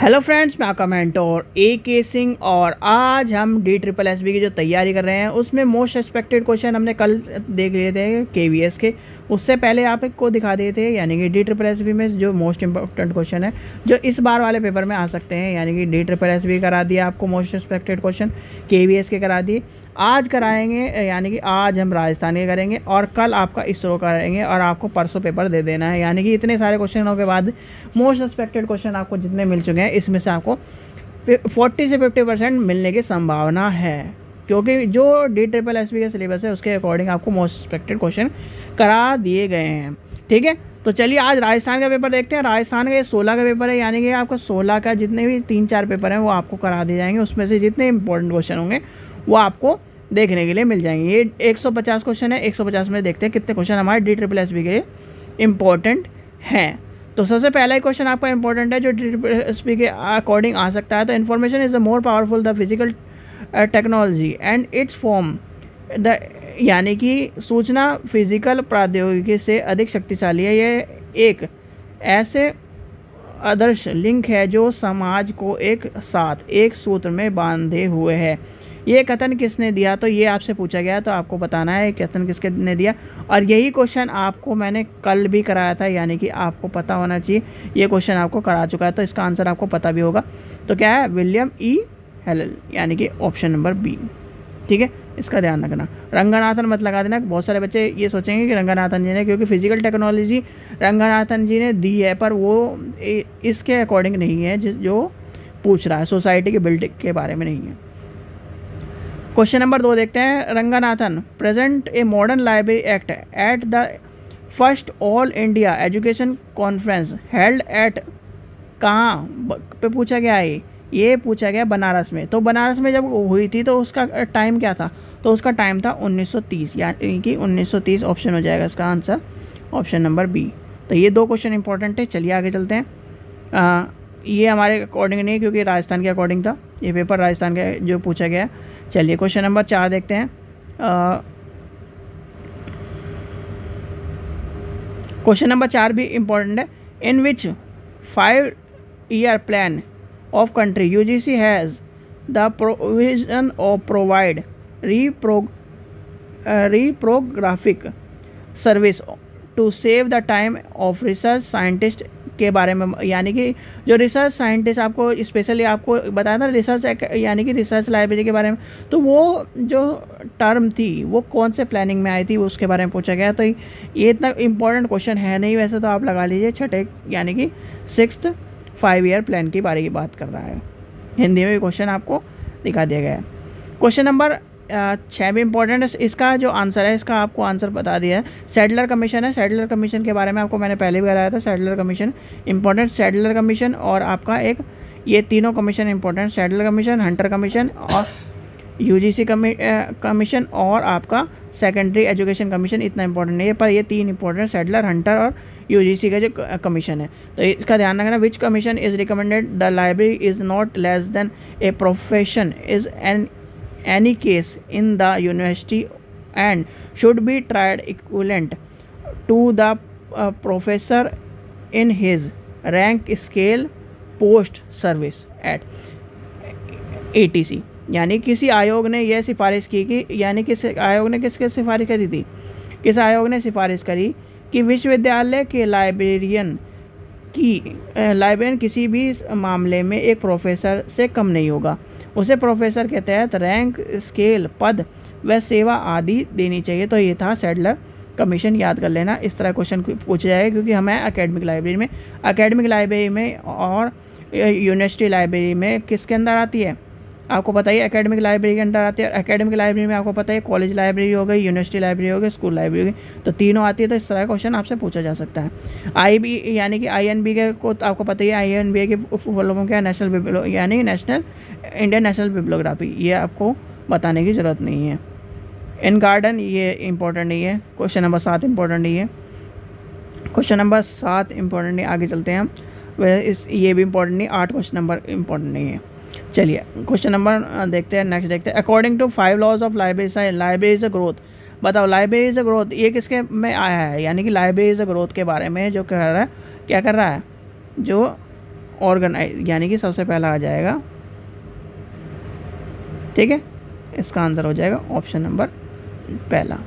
Hello friends, मैं आपका mentor AK Singh और आज हम DSSB की जो तैयारी कर रहे हैं उसमें मोस्ट एक्सपेक्टेड क्वेश्चन हमने कल देख लिए थे KVS के। उससे पहले आपको दिखा दिए थे यानी कि DSSB में जो मोस्ट इंपॉर्टेंट क्वेश्चन है जो इस बार वाले पेपर में आ सकते हैं, यानी कि DSSB करा दिया आपको मोस्ट एक्सपेक्टेड क्वेश्चन, KVS के करा दिए। आज कराएंगे यानी कि आज हम राजस्थान के करेंगे और कल आपका इसरो करेंगे और आपको परसों पेपर दे देना है। यानी कि इतने सारे क्वेश्चनों के बाद मोस्ट एक्सपेक्टेड क्वेश्चन आपको जितने मिल चुके हैं इसमें से आपको 40 से 50% मिलने की संभावना है, क्योंकि जो DSSB का सिलेबस है उसके अकॉर्डिंग आपको मोस्ट एक्सपेक्टेड क्वेश्चन करा दिए गए हैं। ठीक है, तो चलिए आज राजस्थान का पेपर देखते हैं। राजस्थान का ये 16 का पेपर है, यानी कि आपका 16 का जितने भी 3-4 पेपर हैं वो आपको करा दिए जाएंगे। उसमें से जितने इंपॉर्टेंट क्वेश्चन होंगे वो आपको देखने के लिए मिल जाएंगे। ये 150 क्वेश्चन है, 150 में देखते हैं कितने क्वेश्चन हमारे DSSB के लिए इम्पोर्टेंट हैं। तो सबसे पहला ही क्वेश्चन आपका इंपॉर्टेंट है जो DSSB के अकॉर्डिंग आ सकता है। तो information is the more powerful the physical technology and it's form the, यानी कि सूचना फिजिकल प्रौद्योगिकी से अधिक शक्तिशाली है। ये एक ऐसे आदर्श लिंक है जो समाज को एक साथ एक सूत्र में बांधे हुए है। ये कथन किसने दिया, तो ये आपसे पूछा गया, तो आपको बताना है कथन किसके ने दिया। और यही क्वेश्चन आपको मैंने कल भी कराया था, यानी कि आपको पता होना चाहिए। ये क्वेश्चन आपको करा चुका है तो इसका आंसर आपको पता भी होगा। तो क्या है, विलियम E. हेलेल, यानी कि ऑप्शन नंबर बी। ठीक है, इसका ध्यान रखना। रंगनाथन मत लगा देना, बहुत सारे बच्चे ये सोचेंगे कि रंगनाथन जी ने, क्योंकि फिजिकल टेक्नोलॉजी रंगनाथन जी ने दी है पर वो इसके अकॉर्डिंग नहीं है जो पूछ रहा है, सोसाइटी के बिल्डिंग के बारे में नहीं है। क्वेश्चन नंबर 2 देखते हैं। Ranganathan present a modern library act at the first all India education conference held at, कहाँ पे पूछा गया है ये पूछा गया बनारस में। तो बनारस में जब हुई थी तो उसका टाइम क्या था, तो उसका टाइम था 1930, यानी कि 1930 ऑप्शन हो जाएगा इसका आंसर, ऑप्शन नंबर बी। तो ये 2 क्वेश्चन इंपॉर्टेंट है। चलिए आगे चलते हैं। ये हमारे अकॉर्डिंग नहीं, क्योंकि राजस्थान के अकॉर्डिंग था ये पेपर, राजस्थान का जो पूछा गया। चलिए क्वेश्चन नंबर 4 देखते हैं। क्वेश्चन नंबर 4 भी इम्पोर्टेंट है। In which 5-year plan of country UGC has the provision of provide reprographic service to save the time of research scientist के बारे में, यानी कि जो रिसर्च साइंटिस्ट आपको स्पेशली आपको बताया था रिसर्च यानी कि रिसर्च लाइब्रेरी के बारे में, तो वो जो टर्म थी वो कौन से प्लानिंग में आई थी उसके बारे में पूछा गया। तो ये इतना इंपॉर्टेंट क्वेश्चन है नहीं वैसे, तो आप लगा लीजिए छठे यानी कि 6th 5-year प्लान के बारे की बात कर रहा है। हिंदी में भी क्वेश्चन आपको दिखा दिया गया है। क्वेश्चन नंबर 6 भी इंपॉर्टेंट है। इसका जो आंसर है इसका आपको आंसर बता दिया है। सैडलर कमीशन है, सैडलर कमीशन के बारे में आपको मैंने पहले भी बताया था। Sadler commission important, Sadler commission और आपका एक ये तीनों commission important, Sadler commission, Hunter commission और UGC कमीशन और आपका सेकेंडरी एजुकेशन कमीशन इतना इंपॉर्टेंट नहीं है, पर ये 3 इंपॉर्टेंट, सैडलर, हंटर और UGC का जो कमीशन है। तो इसका ध्यान रखना। Which commission is recommended the library is not less than a profession is an any case in the university and should be tried equivalent to the professor in his rank scale post service at ATC। यानी किसी आयोग ने यह सिफारिश की कि, यानी किस आयोग ने किसकी सिफारिश करी थी, किस आयोग ने सिफारिश करी कि विश्वविद्यालय के लाइब्रेरियन किसी भी मामले में एक प्रोफेसर से कम नहीं होगा। उसे प्रोफेसर के तहत रैंक स्केल पद व सेवा आदि देनी चाहिए। तो ये था सैडलर कमीशन, याद कर लेना। इस तरह क्वेश्चन पूछा जाएगा क्योंकि हमें एकेडमिक लाइब्रेरी में और यूनिवर्सिटी लाइब्रेरी में किसके अंदर आती है आपको पता ही, एकेडमिक लाइब्रेरी के अंदर आती है। और एकेडमिक लाइब्रेरी में आपको पता है कॉलेज लाइब्रेरी हो गई, यूनिवर्सिटी लाइब्रेरी हो गई, स्कूल लाइब्रेरी हो गई, तो तीनों आती है। तो इस तरह का क्वेश्चन आपसे पूछा जा सकता है। IB यानी कि INB के को आपको पता ही है, INB के फुल फॉर्म क्या है, नेशनल यानी इंडियन नेशनल बिब्लियोग्राफी, ये आपको बताने की ज़रूरत नहीं है। इन गार्डन ये इंपॉर्टेंट नहीं है। क्वेश्चन नंबर 7 इंपॉर्टेंट नहीं है। क्वेश्चन नंबर 7 इंपॉर्टेंट नहीं, आगे चलते हैं हम। ये भी इंपॉर्टेंट नहीं, 8 क्वेश्चन नंबर इंपॉर्टेंट नहीं है। चलिए क्वेश्चन नंबर देखते हैं, नेक्स्ट देखते हैं। According to 5 laws of library is a growth, बताओ लाइब्रेरी इज अ ग्रोथ ये किसके में आया है, यानी कि लाइब्रेरी इज अ ग्रोथ के बारे में जो क्या कर रहा है, जो ऑर्गेनाइज, यानी कि सबसे पहला आ जाएगा, ठीक है। इसका आंसर हो जाएगा ऑप्शन नंबर पहला।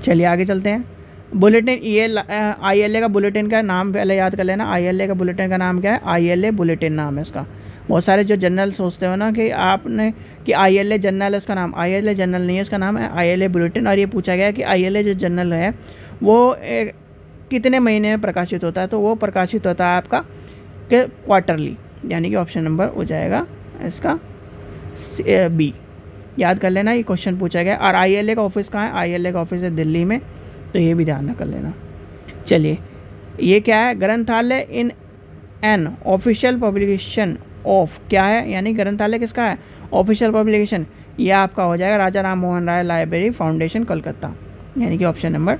चलिए आगे चलते हैं। बुलेटिन ILA का बुलेटिन का नाम पहले याद कर लेना। ILA का बुलेटिन का नाम क्या है? ILA बुलेटिन नाम है इसका। बहुत सारे जो जनरल सोचते हो ना कि आपने कि ILA जनरल है इसका नाम, ILA जनरल नहीं है इसका नाम है ILA बुलेटिन। और ये पूछा गया कि ILA जो जनरल है वो कितने महीने में प्रकाशित होता है, तो वो प्रकाशित होता है आपका क्वार्टरली, यानी कि ऑप्शन नंबर हो जाएगा इसका बी। याद कर लेना, ये क्वेश्चन पूछा गया। और ILA का ऑफिस कहाँ है? ILA का ऑफिस है दिल्ली में, तो ये भी ध्यान कर लेना। चलिए ये क्या है? ग्रंथालय in an official publication of, क्या है? यानी ग्रंथालय किसका है? Official publication. यह आपका हो जाएगा राजा राम मोहन राय लाइब्रेरी फाउंडेशन कलकत्ता, यानी कि ऑप्शन नंबर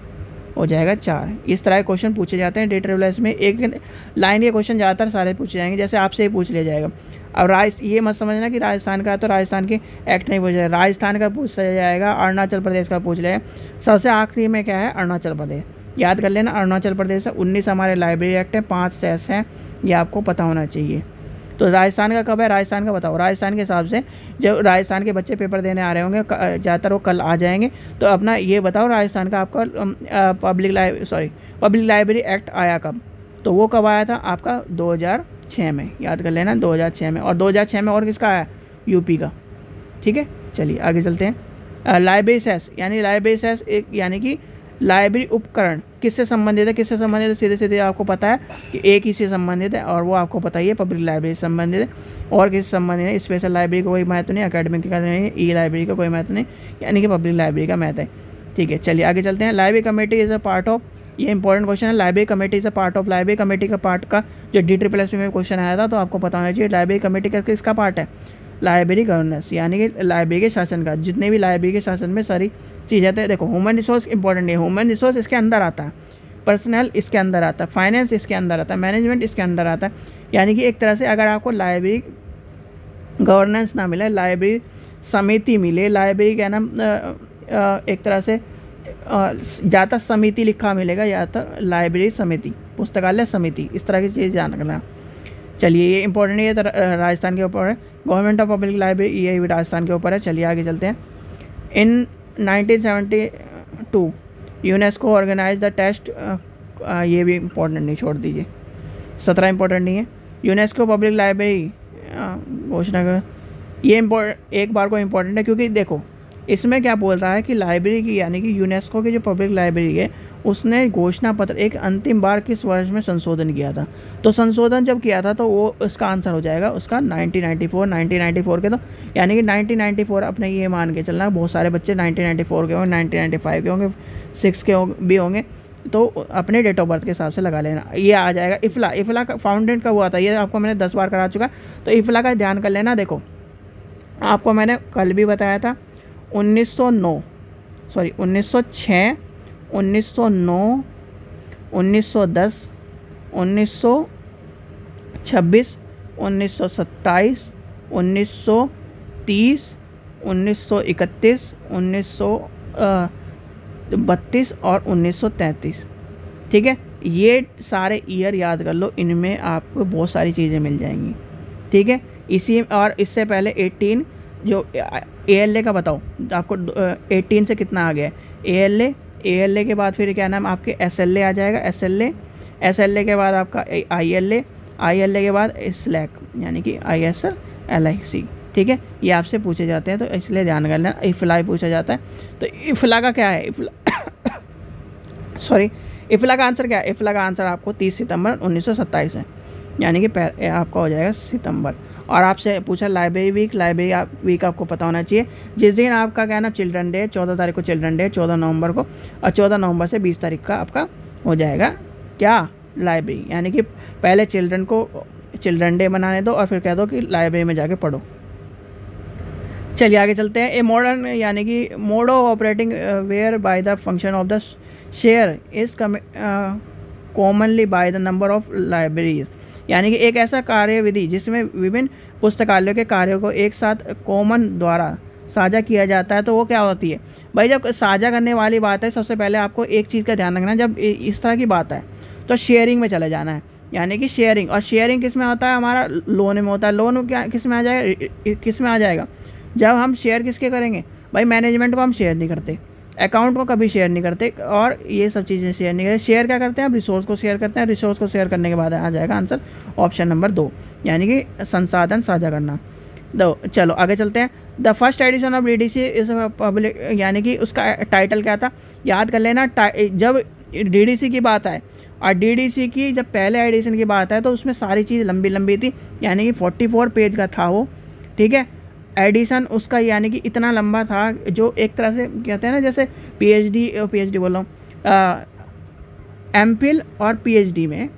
हो जाएगा 4। इस तरह के क्वेश्चन पूछे जाते हैं DRSS में। एक लाइन के क्वेश्चन ज़्यादातर सारे पूछे जाएंगे, जैसे आपसे ही पूछ लिया जाएगा। अब ये मत समझना कि राजस्थान का तो राजस्थान के एक्ट नहीं पूछा जाएगा, राजस्थान का पूछ जाएगा, अरुणाचल प्रदेश का पूछ लेगा। सबसे आखिरी में क्या है? अरुणाचल प्रदेश। याद कर लेना, अरुणाचल प्रदेश है। 19 हमारे लाइब्रेरी एक्ट है, 5 सेस हैं, ये आपको पता होना चाहिए। तो राजस्थान का कब है? राजस्थान का बताओ। राजस्थान के हिसाब से जब राजस्थान के बच्चे पेपर देने आ रहे होंगे, ज़्यादातर वो कल आ जाएंगे, तो अपना ये बताओ राजस्थान का आपका पब्लिक लाइब्रेरी एक्ट आया कब? तो वो कब आया था? आपका 2006 में। याद कर लेना 2006 में। और 2006 में और किसका आया? यूपी का, ठीक है। चलिए आगे चलते हैं। लाइब्रेरी सेस, यानी लाइब्रेरी सेस एक, यानी कि लाइब्रेरी उपकरण किससे संबंधित है? किससे संबंधित है? सीधे सीधे आपको पता है कि एक ही से संबंधित है, और वो आपको पता ही है पब्लिक लाइब्रेरी से संबंधित है। और किससे संबंधित है? स्पेशल लाइब्रेरी का कोई महत्व नहीं, एकेडमिक का नहीं, ई लाइब्रेरी का कोई महत्व नहीं, यानी कि पब्लिक लाइब्रेरी का महत्व है, ठीक है। चलिए आगे चलते हैं। Library committee is a part of, ये इंपॉर्टेंट क्वेश्चन है। Library committee is a part of, library committee का पार्ट का जो DRSS में क्वेश्चन आया था, तो आपको पता होना चाहिए लाइब्रेरी कमेटी का किसका पार्ट है? लाइब्रेरी गवर्नेंस, यानी कि लाइब्रेरी के शासन का। जितने भी लाइब्रेरी के शासन में सारी चीज़ें आती है। देखो ह्यूमन रिसोर्स इंपॉर्टेंट नहीं है, ह्यूमन रिसोर्स इसके अंदर आता है, पर्सनल इसके अंदर आता है, फाइनेंस इसके अंदर आता है, मैनेजमेंट इसके अंदर आता है। यानी कि एक तरह से अगर आपको लाइब्रेरी गवर्नेंस ना मिले, लाइब्रेरी समिति मिले, लाइब्रेरी क्या नाम एक तरह से ज़्यादातर समिति लिखा मिलेगा, ज़्यादातर लाइब्रेरी समिति, पुस्तकालय समिति, इस तरह की चीज़ ध्यान रखना। चलिए ये इंपॉर्टेंट है, तो राजस्थान के ऊपर है। गवर्नमेंट ऑफ पब्लिक लाइब्रेरी, ये भी राजस्थान के ऊपर है। चलिए आगे चलते हैं। इन 1972 यूनेस्को ऑर्गेनाइज द टेस्ट, ये भी इंपॉर्टेंट नहीं, छोड़ दीजिए। 17 इंपॉर्टेंट नहीं है। यूनेस्को पब्लिक लाइब्रेरी घोषणा कर, ये एक बार को इम्पोर्टेंट है, क्योंकि देखो इसमें क्या बोल रहा है कि लाइब्रेरी की, यानी कि यूनेस्को की जो पब्लिक लाइब्रेरी है, उसने घोषणा पत्र एक अंतिम बार किस वर्ष में संशोधन किया था? तो संशोधन जब किया था तो वो इसका आंसर हो जाएगा उसका 1994 के, तो यानी कि 1994 अपने ये मान के चलना, बहुत सारे बच्चे 1994 के होंगे, 1995 के होंगे, 6 के भी होंगे, तो अपने डेट ऑफ बर्थ के हिसाब से लगा लेना। ये आ जाएगा। इफ़ला का फाउंडेड कब हुआ था? ये आपको मैंने 10 बार करा चुका, तो इफ़ला का ध्यान कर लेना। देखो आपको मैंने कल भी बताया था, 1906, 1909, 1910, 1926, 1927, 1930, 1931, 1932 और 1933, ठीक है। ये सारे ईयर याद कर लो, इनमें आपको बहुत सारी चीज़ें मिल जाएंगी, ठीक है। इसी और इससे पहले 18 जो ALA का बताओ आपको, 18 से कितना आ गया? ALA के बाद फिर क्या नाम आपके SLA आ जाएगा, SLA के बाद आपका ILA के बाद SLAC, यानी कि ISL LIC, ठीक है। ये आपसे पूछे जाते हैं, तो इसलिए ध्यान कर लेना। इफ़ला पूछा जाता है, तो इफ़ला का क्या है? इफ़ला का आंसर क्या है? इफ़ला का आंसर आपको 30 सितंबर 1927 है, यानी कि आपका हो जाएगा सितंबर। और आपसे पूछा लाइब्रेरी वीक आपको पता होना चाहिए। जिस दिन आपका क्या ना चिल्ड्रन डे, 14 तारीख को चिल्ड्रन डे, 14 नवंबर को, और 14 नवंबर से 20 तारीख का आपका हो जाएगा क्या? लाइब्रेरी, यानी कि पहले चिल्ड्रन को चिल्ड्रन डे मनाने दो और फिर कह दो कि लाइब्रेरी में जाके पढ़ो। चलिए आगे चलते हैं। ए मॉडर्न, यानी कि mode of operating whereby the function of the share is commonly by the number of libraries, यानी कि एक ऐसा कार्यविधि जिसमें विभिन्न पुस्तकालयों के कार्यों को एक साथ कॉमन द्वारा साझा किया जाता है, तो वो क्या होती है? भाई जब साझा करने वाली बात है, सबसे पहले आपको एक चीज़ का ध्यान रखना है, जब इस तरह की बात है तो शेयरिंग में चले जाना है। यानी कि शेयरिंग, और शेयरिंग किस में होता है, हमारा लोन में होता है। लोन क्या किस में आ जाएगा, किस में आ जाएगा, जब हम शेयर किसके करेंगे भाई, मैनेजमेंट को हम शेयर नहीं करते, अकाउंट को कभी शेयर नहीं करते, और ये सब चीज़ें शेयर नहीं करते। शेयर क्या करते हैं, हम रिसोर्स को शेयर करते हैं। रिसोर्स को शेयर करने के बाद आ जाएगा आंसर ऑप्शन नंबर 2, यानी कि संसाधन साझा करना। दो, चलो आगे चलते हैं। The first edition of DDC इस पब्लिक, यानी कि उसका टाइटल क्या था, याद कर लेना। जब DDC की बात आए और DDC की जब पहले एडिशन की बात है तो उसमें सारी चीज़ लंबी लंबी थी, यानी कि 44 पेज का था वो, ठीक है। एडिशन उसका यानी कि इतना लंबा था, जो एक तरह से कहते हैं ना, जैसे PhD बोल रहा हूँ, MPhil और PhD में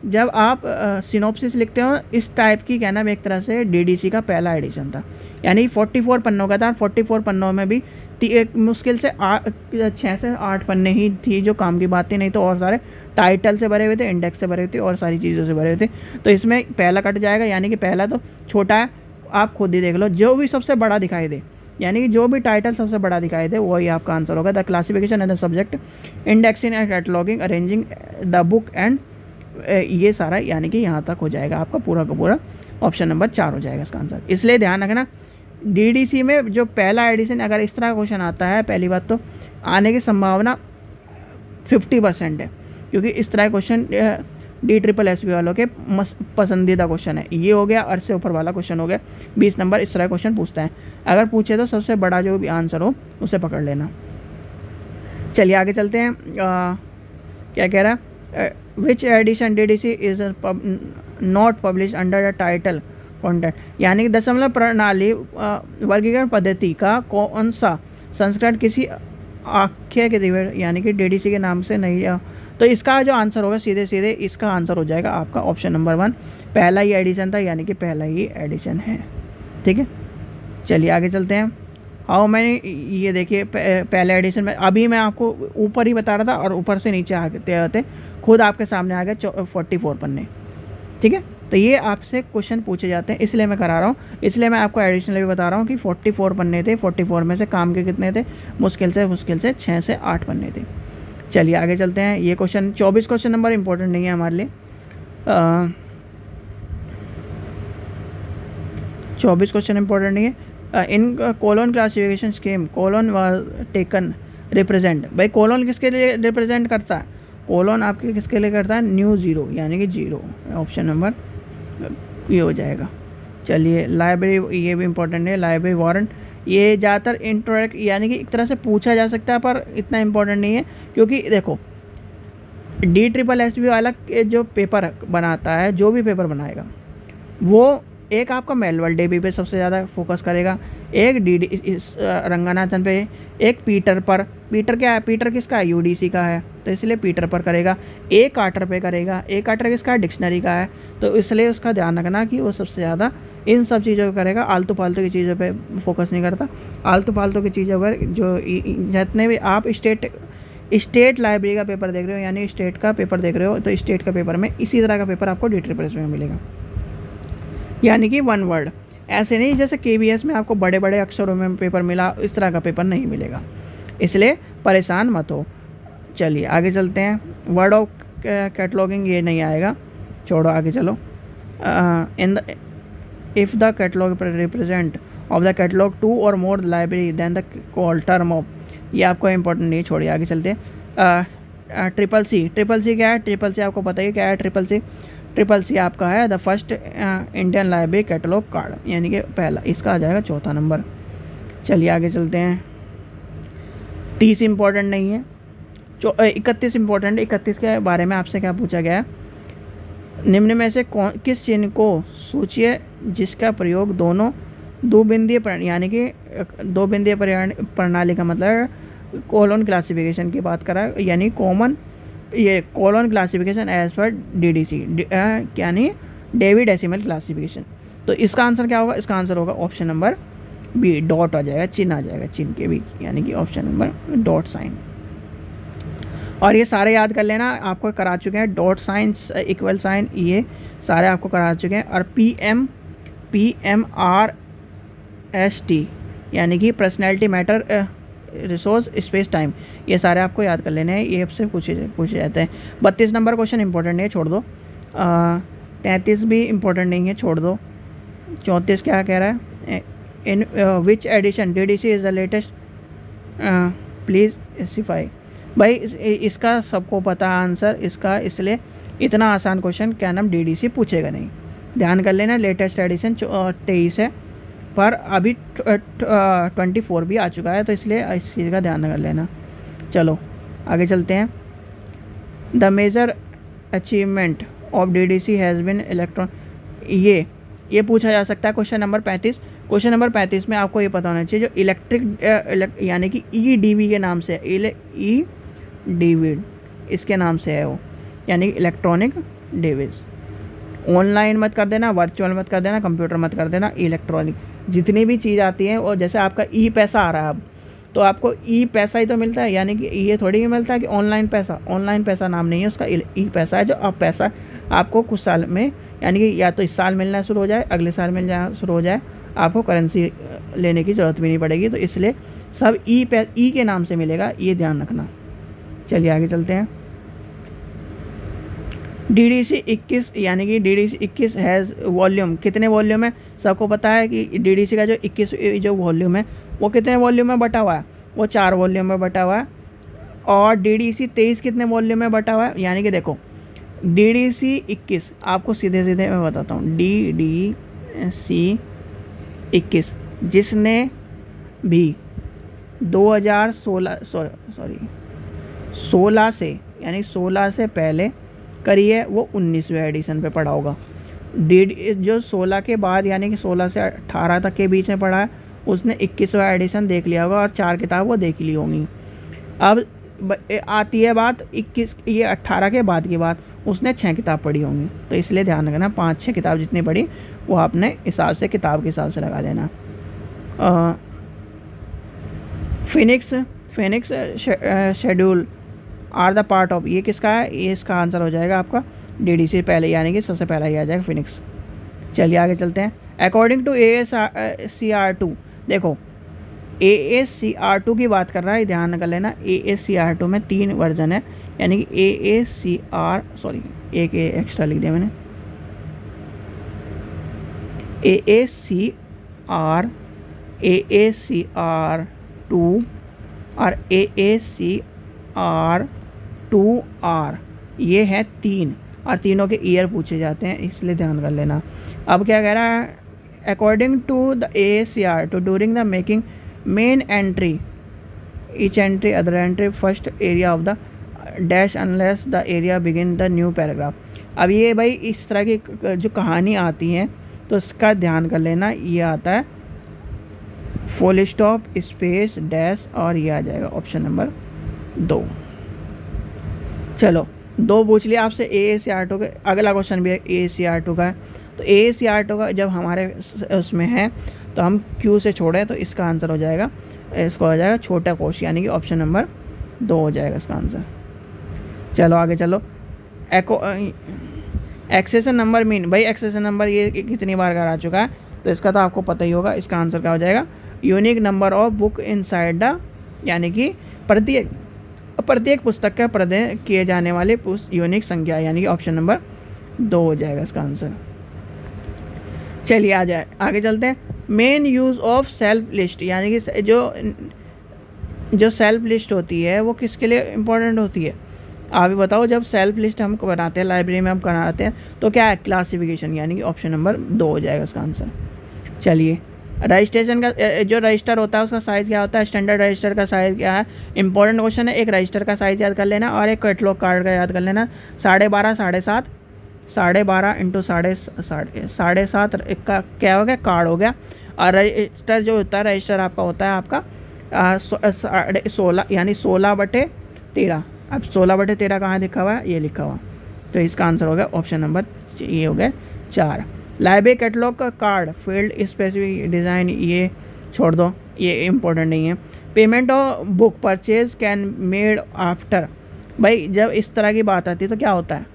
जब आप सिनॉप्सिस लिखते हो, इस टाइप की कहना एक तरह से DDC का पहला एडिशन था, यानी 44 पन्नों का था। 44 पन्नों में भी एक मुश्किल से 6 से 8 पन्ने ही थी जो काम की बात थी, नहीं तो और सारे टाइटल से भरे हुए थे, इंडेक्स से भरे हुए थे, और सारी चीज़ों से भरे हुए थे। तो इसमें पहला कट जाएगा, यानी कि पहला तो छोटा है, आप खुद ही देख लो। जो भी सबसे बड़ा दिखाई दे, यानी कि जो भी टाइटल सबसे बड़ा दिखाई दे, वही आपका आंसर होगा। The classification and the subject, indexing and cataloguing, arranging the book and, ये सारा यानी कि यहाँ तक हो जाएगा आपका पूरा का पूरा। ऑप्शन नंबर 4 हो जाएगा इसका आंसर। इसलिए ध्यान रखना, DDC में जो पहला एडिशन अगर इस तरह का क्वेश्चन आता है, पहली बात तो आने की संभावना 50% है, क्योंकि इस तरह क्वेश्चन DSSB वालों के पसंदीदा क्वेश्चन है। ये हो गया, और से ऊपर वाला क्वेश्चन हो गया। 20 नंबर इस तरह क्वेश्चन पूछता है। अगर पूछे तो सबसे बड़ा जो भी आंसर हो उसे पकड़ लेना। चलिए आगे चलते हैं। क्या कह रहा है, विच edition DDC is not publish under the title content, यानी कि दशमलव प्रणाली वर्गीकरण पद्धति का कौन सा संस्करण किसी आख्या के दिवस यानी कि DDC के नाम से नहीं। तो इसका जो आंसर होगा सीधे सीधे इसका आंसर हो जाएगा आपका ऑप्शन नंबर 1, पहला ही एडिशन था, यानी कि पहला ही एडिशन है, ठीक है। चलिए आगे चलते हैं। हाउ मैनी, ये देखिए पहले एडिशन में, अभी मैं आपको ऊपर ही बता रहा था और ऊपर से नीचे आते आते खुद आपके सामने आ गए 44 पन्ने, ठीक है। तो ये आपसे क्वेश्चन पूछे जाते हैं, इसलिए मैं करा रहा हूँ, इसलिए मैं आपको एडिशनल भी बता रहा हूँ कि 44 पन्ने थे। 44 में से काम के कितने थे, मुश्किल से 6 से 8 पन्ने थे। चलिए आगे चलते हैं। ये क्वेश्चन 24 क्वेश्चन नंबर इंपॉर्टेंट नहीं है हमारे लिए। 24 क्वेश्चन इंपॉर्टेंट नहीं है। In colon classification scheme, colon was taken represent, भाई कोलोन किसके लिए रिप्रेजेंट करता है, कोलोन आपके किसके लिए करता है, न्यू जीरो, यानी कि जीरो। ऑप्शन नंबर ये हो जाएगा। चलिए लाइब्रेरी, ये भी इंपॉर्टेंट है। लाइब्रेरी वारंट, ये ज़्यादातर इंटरेक्ट यानी कि एक तरह से पूछा जा सकता है, पर इतना इंपॉर्टेंट नहीं है, क्योंकि देखो DSSB वाला जो पेपर बनाता है, जो भी पेपर बनाएगा वो एक आपका मेलवल डेबी पे सबसे ज़्यादा फोकस करेगा, एक रंगनाथन पे, एक पीटर पर। पीटर क्या है, पीटर किसका है, UDC का है, तो इसलिए पीटर पर करेगा। एक कार्टर पे करेगा, एक कार्टर किसका है, डिक्शनरी का है, तो इसलिए उसका ध्यान रखना कि वो सबसे ज़्यादा इन सब चीज़ों को करेगा, आलतू फालतू की चीज़ों पे फोकस नहीं करता। आलतू फालतू की चीज़ों पर जो जितने भी आप स्टेट लाइब्रेरी का पेपर देख रहे हो, यानी स्टेट का पेपर देख रहे हो, तो स्टेट का पेपर में इसी तरह का पेपर आपको DSSB में मिलेगा, यानी कि 1 वर्ड। ऐसे नहीं जैसे KVS में आपको बड़े बड़े अक्षरों में पेपर मिला, इस तरह का पेपर नहीं मिलेगा, इसलिए परेशान मत हो। चलिए आगे चलते हैं। वर्ड ऑफ कैटलॉगिंग, ये नहीं आएगा, छोड़ो आगे चलो। In the if the catalogue represent of the catalogue 2 और more library then the call term of, ये आपको इंपॉर्टेंट नहीं, छोड़िए आगे चलते हैं। ट्रिपल सी क्या है, ट्रिपल सी आपको पता ही क्या है। ट्रिपल सी आपका है the first Indian library catalogue card, यानी कि पहला, इसका आ जाएगा 4था नंबर। चलिए आगे चलते हैं। 30 इंपॉर्टेंट नहीं है, 31 इंपॉर्टेंट। 31 के बारे में आपसे क्या पूछा गया है, निम्न में से किस चिन्ह को सूचिए जिसका प्रयोग दो बिंदीय यानी कि 2 बिंदीय प्रणाली का मतलब कोलोन क्लासिफिकेशन की बात करा, यानी ये कोलोन क्लासिफिकेशन एज पर DDC यानी डेवी डेसिमल क्लासिफिकेशन। तो इसका आंसर क्या होगा, इसका आंसर होगा ऑप्शन नंबर B, डॉट आ जाएगा, चिन्ह आ जाएगा, चिन्ह के बीच, यानी कि ऑप्शन नंबर डॉट साइन। और ये सारे याद कर लेना, आपको करा चुके हैं। डॉट साइन, इक्वल साइन, ये सारे आपको करा चुके हैं। और PMRST यानी कि personality, matter, resource, space, time, ये सारे आपको याद कर लेने हैं, ये आपसे पूछे जाते हैं। 32 नंबर क्वेश्चन इंपॉर्टेंट है, छोड़ दो। 33 भी इम्पोर्टेंट नहीं है, छोड़ दो। 34 क्या कह रहा है, in which edition DDC is the latest, please specify. भाई इसका सबको पता आंसर इसका, इसलिए इतना आसान क्वेश्चन क्या नाम DDC पूछेगा नहीं। ध्यान कर लेना, लेटेस्ट एडिशन 23 है, पर अभी 24 भी आ चुका है, तो इसलिए इस चीज़ का ध्यान कर लेना। चलो आगे चलते हैं। The major achievement of DDC has been electron, ये पूछा जा सकता है क्वेश्चन नंबर 35। क्वेश्चन नंबर 35 में आपको ये पता होना चाहिए, जो इलेक्ट्रिक यानी कि EDV के नाम से, EDV इसके नाम से है वो, यानी कि इलेक्ट्रॉनिक डिवाइस। ऑनलाइन मत कर देना, वर्चुअल मत कर देना, कंप्यूटर मत कर देना, इलेक्ट्रॉनिक जितनी भी चीज़ आती है। और जैसे आपका पैसा आ रहा है अब, तो आपको पैसा ही तो मिलता है, यानी कि ये थोड़ी ही मिलता है कि ऑनलाइन पैसा। ऑनलाइन पैसा नाम नहीं है उसका, पैसा है, जो अब पैसा आपको कुछ साल में, यानी कि या तो इस साल मिलना शुरू हो जाए, अगले साल मिल जाए शुरू हो जाए, आपको करेंसी लेने की ज़रूरत भी नहीं पड़ेगी। तो इसलिए सब के नाम से मिलेगा, ये ध्यान रखना। चलिए आगे चलते हैं। DDC 21 यानी कि DDC 21 हैज़ वॉल्यूम, कितने वॉल्यूम है? सबको पता है कि DDC का जो 21 जो वॉल्यूम है वो कितने वॉल्यूम में बटा हुआ है? वो 4 वॉल्यूम में बटा हुआ है। और DDC 23 कितने वॉल्यूम में बटा हुआ है? यानी कि देखो DDC 21 आपको सीधे सीधे मैं बताता हूँ, DDC 21 जिसने भी 16 से, यानी 16 से पहले करी है, वो 19वें एडिशन पे पढ़ा होगा। जो 16 के बाद यानी कि 16 से 18 तक के बीच में पढ़ा है, उसने 21वां एडिशन देख लिया होगा और 4 किताब वो देख ली होंगी। अब आती है बात 21, ये 18 के बाद की बात, उसने 6 किताब पढ़ी होंगी। तो इसलिए ध्यान रखना, 5-6 किताब जितनी पढ़ी वो आपने हिसाब से, किताब के हिसाब से लगा लेना। Phoenix schedule are the part of, ये किसका है? ये इसका आंसर हो जाएगा आपका DDC पहले, यानी कि सबसे पहला ही आ जाएगा फिनिक्स। चलिए आगे चलते हैं। अकॉर्डिंग टू AACR2, देखो AACR2 की बात कर रहा है, ध्यान कर लेना। AACR2 में 3 वर्जन है, यानी कि एक एक्स्ट्रा लिख दिया मैंने, AACR2 और AACR2R, ये है 3, और तीनों के ईयर पूछे जाते हैं, इसलिए ध्यान कर लेना। अब क्या कह रहा है? According to the AACR2 during the making main entry each entry other entry first area of the dash unless the area begin the new paragraph. अब ये भाई इस तरह की जो कहानी आती है, तो इसका ध्यान कर लेना। ये आता है फुल स्टॉप, स्पेस, डैश, और ये आ जाएगा ऑप्शन नंबर 2। चलो 2 पूछ लिया आपसे AACR2 के। अगला क्वेश्चन भी है AACR2 का है। तो AACR2 का जब हमारे उसमें है, तो हम Q से छोड़े, तो इसका आंसर हो जाएगा, इसका हो जाएगा छोटा कोश, यानी कि ऑप्शन नंबर 2 हो जाएगा इसका आंसर। चलो आगे चलो। एक्सेशन नंबर मीन, भाई एक्सेशन नंबर ये कितनी बार का आ चुका है, तो इसका तो आपको पता ही होगा। इसका आंसर क्या हो जाएगा? Unique number of book inside the, यानी कि प्रत्येक पुस्तक का प्रदान किए जाने वाले यूनिक संख्या, यानी कि ऑप्शन नंबर 2 हो जाएगा इसका आंसर। चलिए आगे चलते हैं। Main use of self list, यानी कि जो सेल्फ लिस्ट होती है वो किसके लिए इम्पोर्टेंट होती है? आप ही बताओ। जब सेल्फ लिस्ट हम बनाते हैं, लाइब्रेरी में हम बनाते हैं, तो क्या है? क्लासिफिकेशन, यानी कि ऑप्शन नंबर 2 हो जाएगा इसका आंसर। चलिए रजिस्ट्रेशन का जो रजिस्टर होता है उसका साइज़ क्या होता है? स्टैंडर्ड रजिस्टर का साइज़ क्या है? इंपॉर्टेंट क्वेश्चन है। एक रजिस्टर का साइज़ याद कर लेना और एक कैटलॉग कार्ड का याद कर लेना। 12.5, 7.5, 12.5 इंटू 7.5 का क्या हो गया? कार्ड हो गया। और रजिस्टर जो होता है, रजिस्टर आपका होता है आपका 16, यानी 16/13। अब 16/13 कहाँ लिखा हुआ है? ये लिखा हुआ। तो इसका आंसर हो गया ऑप्शन नंबर, ये हो गया 4। लाइब्रेरी कैटलॉग का कार्ड फील्ड स्पेसिफिक डिज़ाइन, ये छोड़ दो, ये इम्पोर्टेंट नहीं है। Payment of book purchase can made after, भाई जब इस तरह की बात आती है तो क्या होता है?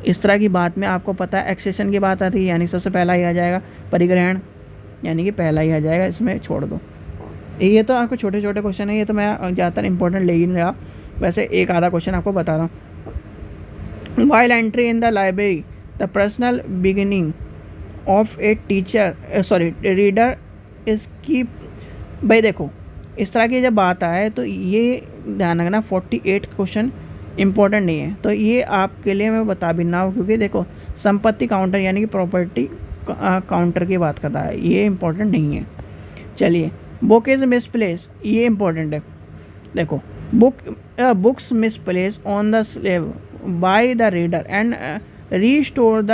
इस तरह की बात में आपको पता है एक्सेशन की बात आती है, यानी सबसे पहला ही आ जाएगा परिग्रहण, यानी कि पहला ही आ जाएगा, इसमें छोड़ दो। ये तो आपको छोटे छोटे क्वेश्चन है, ये तो मैं ज़्यादातर इंपॉर्टेंट ले ही नहीं रहा, वैसे एक आधा क्वेश्चन आपको बता रहा हूँ। While entry in the library, the personal beginning of a teacher reader is keep। भाई देखो, इस तरह की जब बात आए तो ये ध्यान रखना 48 क्वेश्चन इंपॉर्टेंट नहीं है, तो ये आपके लिए मैं बता भी ना हूँ, क्योंकि देखो संपत्ति काउंटर यानी कि प्रॉपर्टी काउंटर की बात कर रहा है, ये इंपॉर्टेंट नहीं है। चलिए, बुक इज़ मिसप्लेस, ये इंपॉर्टेंट है। देखो, books misplace on the slab by the reader and restore the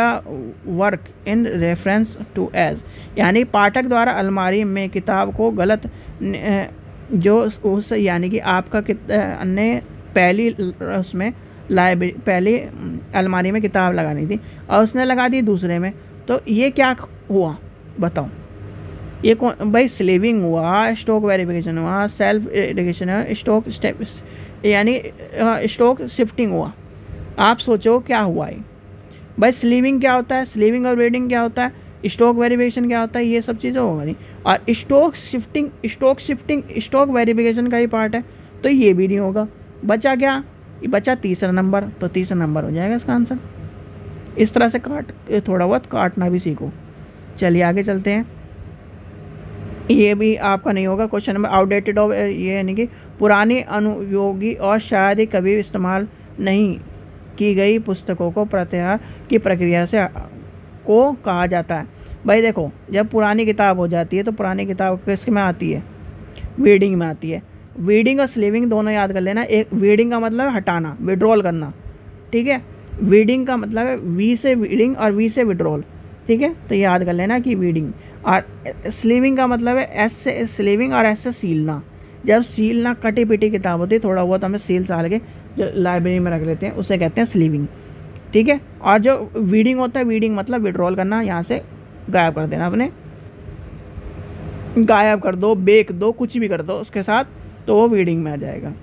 work in reference to age, यानी पाठक द्वारा अलमारी में किताब को गलत जो उस यानी कि आपका ने पहली उसमें लाइब्रेरी पहली अलमारी में किताब लगानी थी और उसने लगा दी दूसरे में, तो ये क्या हुआ बताओ? ये कौन भाई? स्लीविंग हुआ, स्टॉक वेरिफिकेशन हुआ, सेल्फ एडिकेशन है, स्टॉक स्टेप यानी स्टॉक शिफ्टिंग हुआ। आप सोचो क्या हुआ है भाई? स्लीविंग क्या होता है, स्लीविंग और वेडिंग क्या होता है, स्टॉक वेरिफिकेशन क्या होता है, ये सब चीज़ें होगा नहीं। और स्टॉक शिफ्टिंग स्टॉक वेरिफिकेशन का ही पार्ट है, तो ये भी नहीं होगा। बचा क्या? बचा तीसरा नंबर, तो तीसरा नंबर हो जाएगा इसका आंसर। इस तरह से थोड़ा बहुत काटना भी सीखो। चलिए आगे चलते हैं। ये भी आपका नहीं होगा। क्वेश्चन नंबर आउटडेटेड ऑफ, ये यानी कि पुरानी, अनुयोगी और शायद ही कभी इस्तेमाल नहीं की गई पुस्तकों को प्रत्याहार की प्रक्रिया से को कहा जाता है। भाई देखो, जब पुरानी किताब हो जाती है तो पुरानी किताब किस में आती है? वीडिंग में आती है। वीडिंग और स्लीविंग दोनों याद कर लेना। एक वीडिंग का मतलब है हटाना, विड्रॉल करना, ठीक है। वीडिंग का मतलब है वी से वीडिंग और वी से विड्रॉल, ठीक है। तो याद कर लेना कि वीडिंग। और स्लीविंग का मतलब है एस से स्लीविंग और एस से सीलना। जब सीलना कटी पिटी किताब होती है, थोड़ा बहुत हमें सील साल के जो लाइब्रेरी में रख लेते हैं, उसे कहते हैं स्लीविंग, ठीक है। और जो वीडिंग होता है, वीडिंग मतलब विड्रॉल करना, यहाँ से गायब कर देना, अपने गायब कर दो, बेच दो, कुछ भी कर दो उसके साथ, तो वो वीडिंग में आ जाएगा,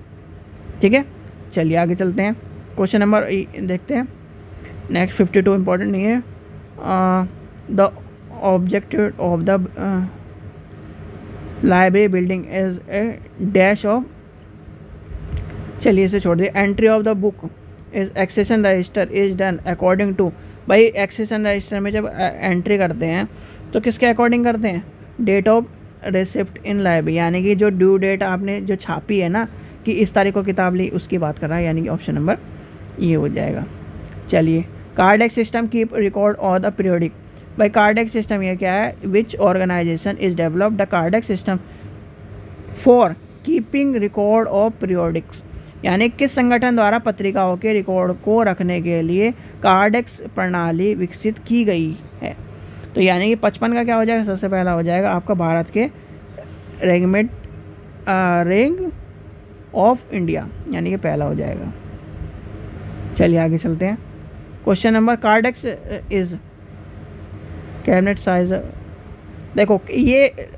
ठीक है। चलिए आगे चलते हैं। क्वेश्चन नंबर देखते हैं नेक्स्ट। 52 इंपॉर्टेंट नहीं है। The objective of the library building is a dash of, चलिए इसे छोड़ दिए। Entry of the book is accession register is done according to. भाई एक्सेशन रजिस्टर में जब एंट्री करते हैं तो किसके अकॉर्डिंग करते हैं? Date of receipt in library, यानी कि जो ड्यू डेट आपने जो छापी है ना कि इस तारीख को किताब ली, उसकी बात कर रहा है, यानी कि ऑप्शन नंबर ये हो जाएगा। चलिए, cardiac system keep record of the periodic. भाई कार्डियक सिस्टम ये क्या है? Which organisation is developed the cardiac system for keeping record of periodics, यानी किस संगठन द्वारा पत्रिकाओं के रिकॉर्ड को रखने के लिए कार्डियक प्रणाली विकसित की गई है। तो यानी कि 55 का क्या हो जाएगा? सबसे पहला हो जाएगा आपका भारत के रेगमेंट रेंग ऑफ इंडिया, यानी कि पहला हो जाएगा। चलिए आगे चलते हैं। Question number cardiac is cabinet size. देखो ये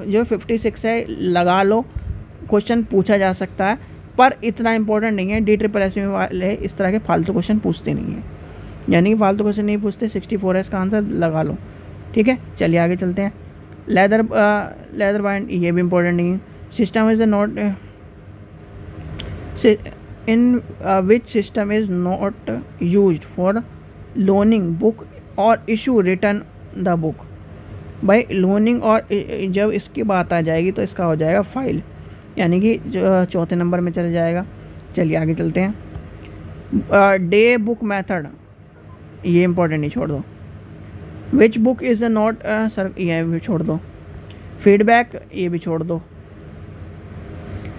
जो 56 है लगा लो, क्वेश्चन पूछा जा सकता है, पर इतना इंपॉर्टेंट नहीं है। DSSB वाले इस तरह के फालतू क्वेश्चन पूछते नहीं हैं, यानी कि फालतू क्वेश्चन नहीं पूछते। 64 है इसका आंसर, लगा लो, ठीक है। चलिए आगे चलते हैं। लेदर बाइंड, ये भी इंपॉर्टेंट नहीं है। System is not in which system is not used for loaning book और इशू रिटर्न द बुक। भाई लोनिंग और जब इसकी बात आ जाएगी तो इसका हो जाएगा फाइल, यानी कि जो चौथे नंबर में चल जाएगा। चलिए आगे चलते हैं। डे बुक मेथड, ये इंपॉर्टेंट नहीं, छोड़ दो। Which book is not sir, ये भी छोड़ दो। फीडबैक, ये भी छोड़ दो।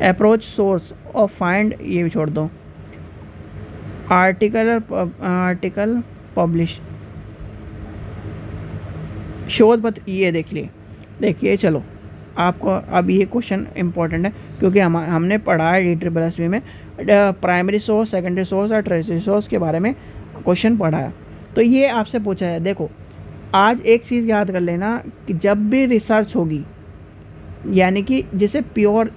अप्रोच सोर्स ऑफ फाइंड, ये भी छोड़ दो। आर्टिकल पब्लिश, शोध पत्र, ये देख लिए। देखिए चलो, आपको अब ये क्वेश्चन इंपॉर्टेंट है क्योंकि हमने पढ़ा है DSSB में प्राइमरी सोर्स, सेकेंडरी सोर्स और टर्शियरी सोर्स के बारे में क्वेश्चन पढ़ा है, तो ये आपसे पूछा है। देखो आज एक चीज़ याद कर लेना कि जब भी रिसर्च होगी, यानी कि जैसे प्योर